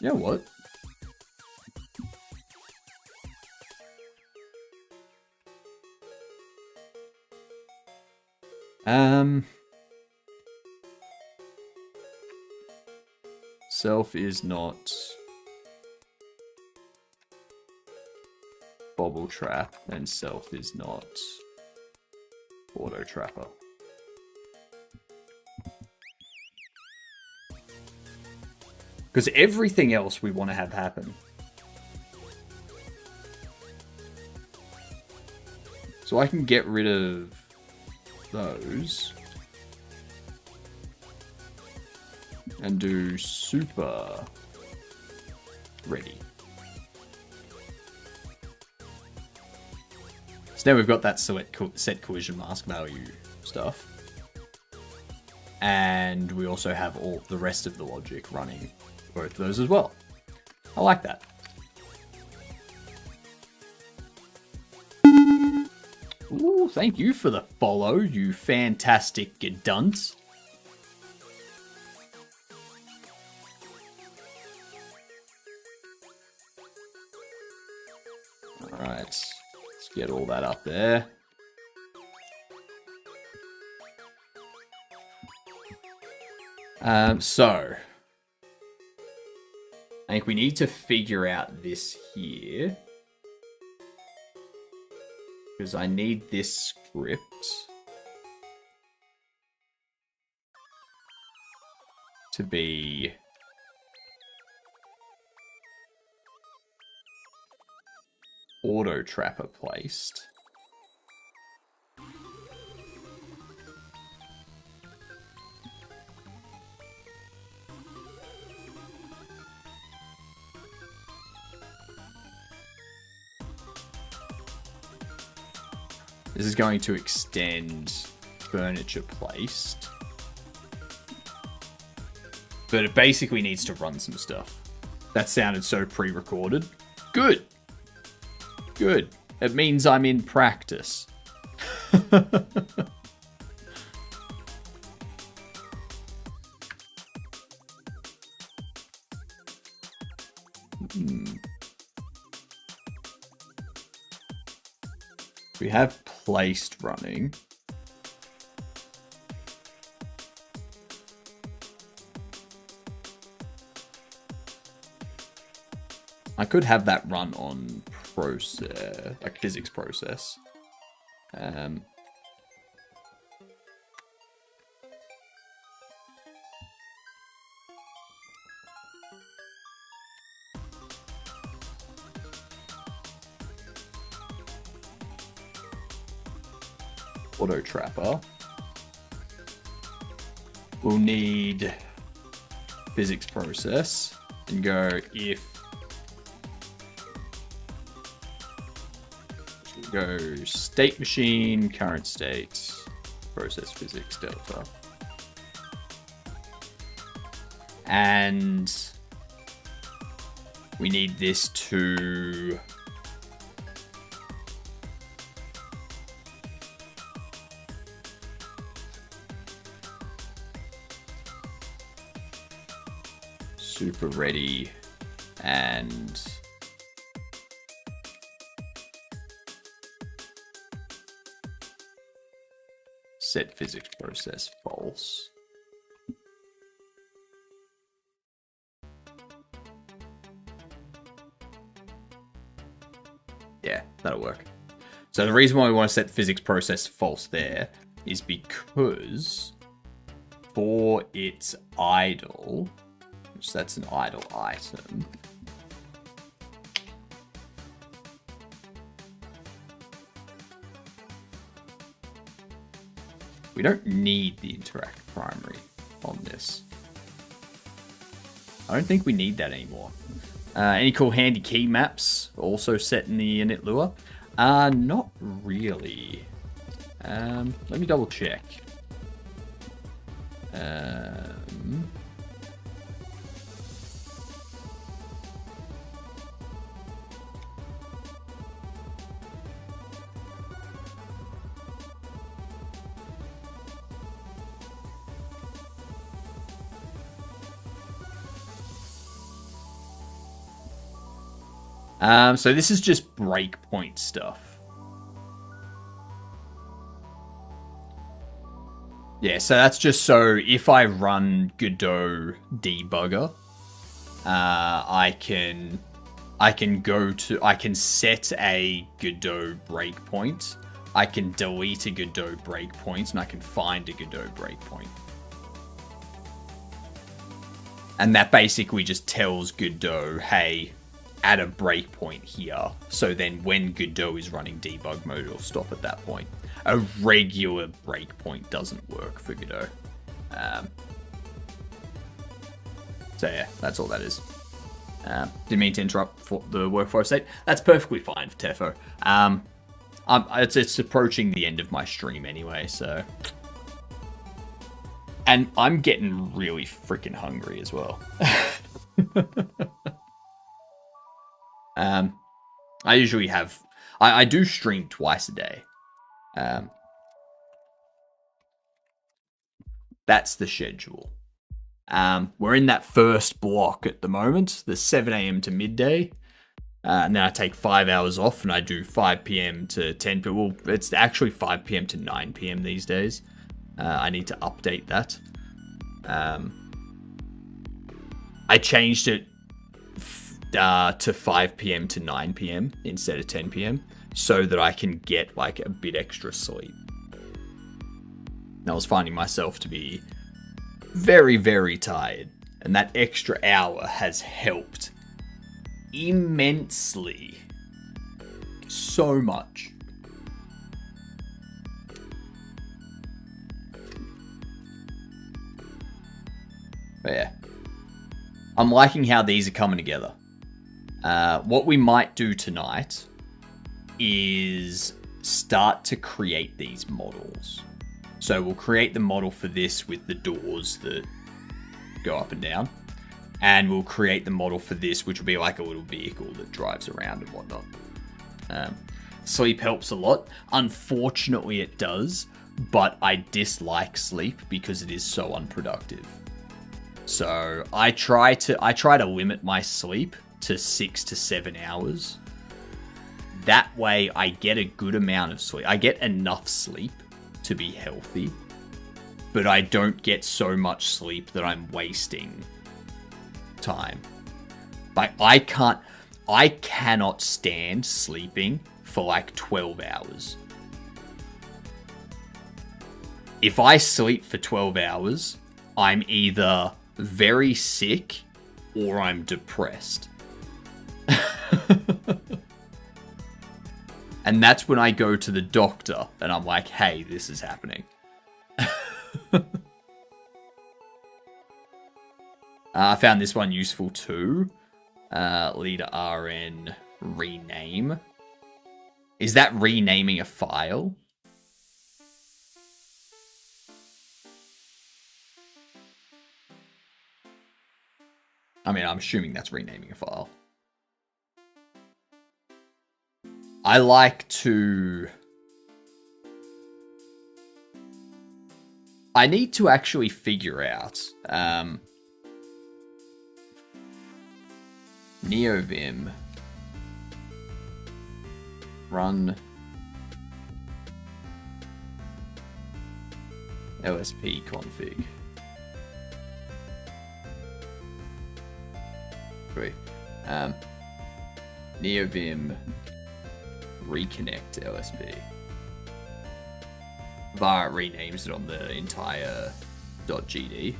Speaker 2: You know what? Self is not Bobble Trap, and self is not Auto Trapper. Because everything else we want to have happen. So I can get rid of those. And do super ready. So now we've got that set collision mask value stuff. And we also have all the rest of the logic running both of those as well. I like that. Ooh, thank you for the follow, you fantastic dunt. Alright, let's get all that up there. So, I think we need to figure out this here. Because I need this script. To be... auto trapper placed. This is going to extend furniture placed. But it basically needs to run some stuff. That sounded so pre-recorded. Good. Good. It means I'm in practice. We have placed running. I could have that run on process, like physics process. Auto trapper. We'll need physics process and go if go state machine, current state, process physics delta. And we need this to super ready and set physics process false. Yeah, that'll work. So the reason why we want to set the physics process false there is because for its idle, which that's an idle item, we don't need the interact primary on this. I don't think we need that anymore. Any cool handy key maps also set in the init Lua? Not really. Let me double check. So this is just breakpoint stuff. Yeah, so that's just so if I run Godot debugger, I can set a Godot breakpoint, I can delete a Godot breakpoint, and I can find a Godot breakpoint. And that basically just tells Godot, hey, add a breakpoint here, so then when Godot is running debug mode, it'll stop at that point. A regular breakpoint doesn't work for Godot. So yeah, that's all that is. Didn't mean to interrupt for the workflow state. That's perfectly fine for Tefo. It's approaching the end of my stream anyway, so. And I'm getting really freaking hungry as well. I usually have... I do stream twice a day. That's the schedule. We're in that first block at the moment, the 7 a.m. to midday. And then I take 5 hours off and I do 5 p.m. to 10 p.m. Well, it's actually 5 p.m. to 9 p.m. these days. I need to update that. I changed it to 5 p.m. to 9 p.m. instead of 10 p.m. so that I can get like a bit extra sleep. And I was finding myself to be very, very tired. And that extra hour has helped immensely. So much. But yeah. I'm liking how these are coming together. What we might do tonight is start to create these models. So we'll create the model for this with the doors that go up and down. And we'll create the model for this, which will be like a little vehicle that drives around and whatnot. Sleep helps a lot. Unfortunately, it does. But I dislike sleep because it is so unproductive. So I try to limit my sleep to 6 to 7 hours. That way I get a good amount of sleep. I get enough sleep to be healthy, but I don't get so much sleep that I'm wasting time. Like I cannot stand sleeping for like 12 hours. If I sleep for 12 hours, I'm either very sick or I'm depressed. And that's when I go to the doctor and I'm like, hey, this is happening. I found this one useful too. Leader RN rename. Is that renaming a file? I mean, I'm assuming that's renaming a file. I like to... I need to actually figure out... NeoVim... Run... LSP config. Great. NeoVim... reconnect LSP. VAR renames it on the entire .gd.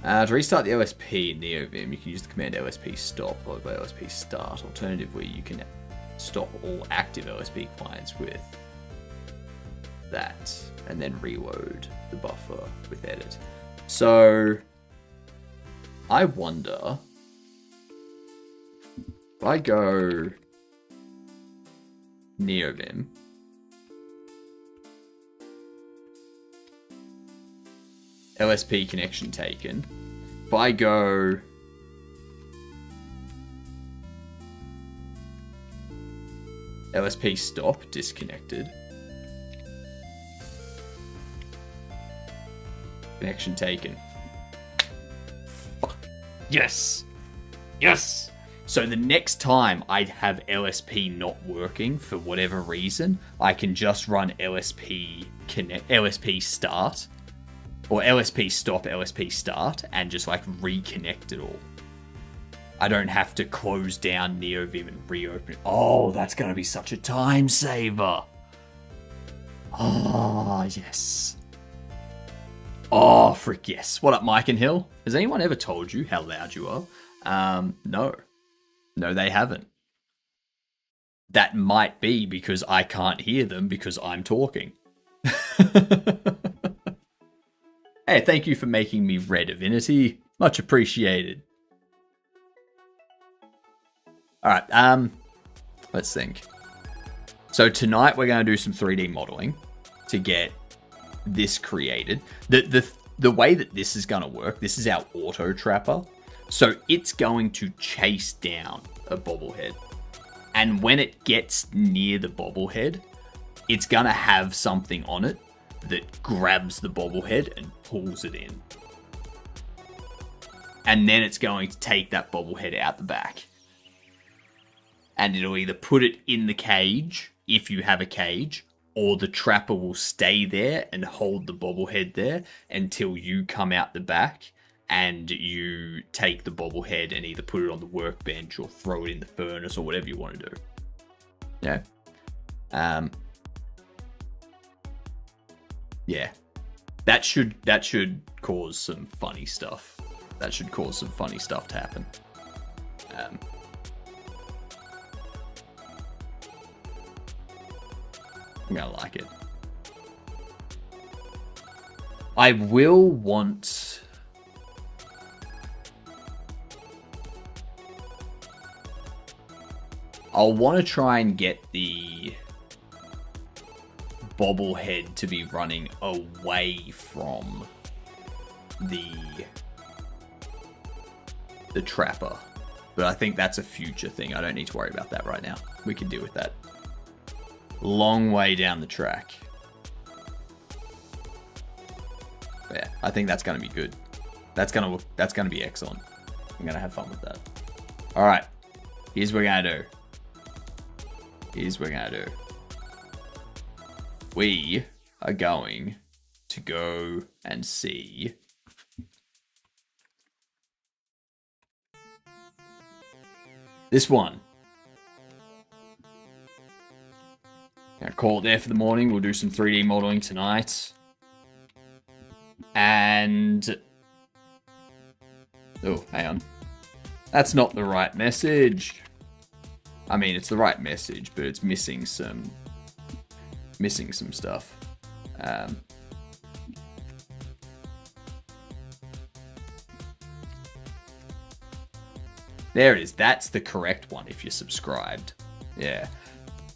Speaker 2: To restart the LSP in NeoVim, you can use the command LSP stop followed by LSP start. Alternatively, you can stop all active LSP clients with that, and then reload the buffer with edit. So I wonder if I go NeoVim, LSP connection taken. If I go LSP stop, disconnected. Connection taken. Yes! Yes! So the next time I have LSP not working for whatever reason, I can just run LSP start, or LSP stop, LSP start, and just like reconnect it all. I don't have to close down NeoVim and reopen it. Oh, that's going to be such a time saver. Oh, yes. Oh, frick yes. What up, Mike and Hill? Has anyone ever told you how loud you are? No. No, they haven't. That might be because I can't hear them because I'm talking. Hey, thank you for making me Red Divinity. Much appreciated. Alright, let's think. So tonight we're going to do some 3D modeling to get this created. The way that this is going to work, this is our auto trapper. So it's going to chase down a bobblehead. And when it gets near the bobblehead, it's going to have something on it that grabs the bobblehead and pulls it in. And then it's going to take that bobblehead out the back. And it'll either put it in the cage, if you have a cage, or the trapper will stay there and hold the bobblehead there until you come out the back and you take the bobblehead and either put it on the workbench or throw it in the furnace or whatever you want to do. Yeah. Yeah. That should cause some funny stuff. That should cause some funny stuff to happen. I'm gonna like it. I will want... I'll want to try and get the bobblehead to be running away from the trapper. But I think that's a future thing. I don't need to worry about that right now. We can deal with that. Long way down the track. But yeah, I think that's going to be good. That's going to be excellent. I'm going to have fun with that. All right. Here's what we're going to do. We are going to go and see this one. Gonna call it there for the morning. We'll do some 3D modeling tonight. And... oh, hang on. That's not the right message. I mean, it's the right message, but it's missing some stuff. There it is. That's the correct one if you're subscribed. Yeah.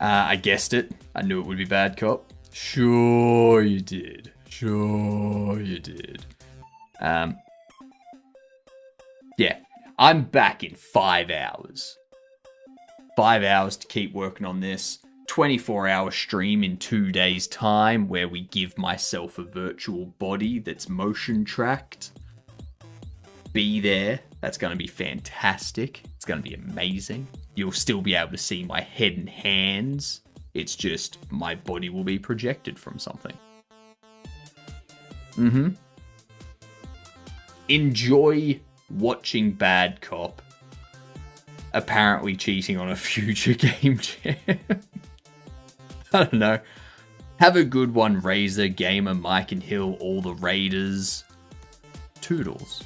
Speaker 2: I guessed it. I knew it would be bad cop. Sure you did. Yeah. I'm back in 5 hours. 5 hours to keep working on this. 24-hour stream in 2 days' time where we give myself a virtual body that's motion tracked. Be there. That's going to be fantastic. It's going to be amazing. You'll still be able to see my head and hands. It's just my body will be projected from something. Enjoy watching Bad Cop apparently cheating on a future game jam. I don't know. Have a good one, Razor, Gamer, Mike and Hill, all the Raiders. Toodles.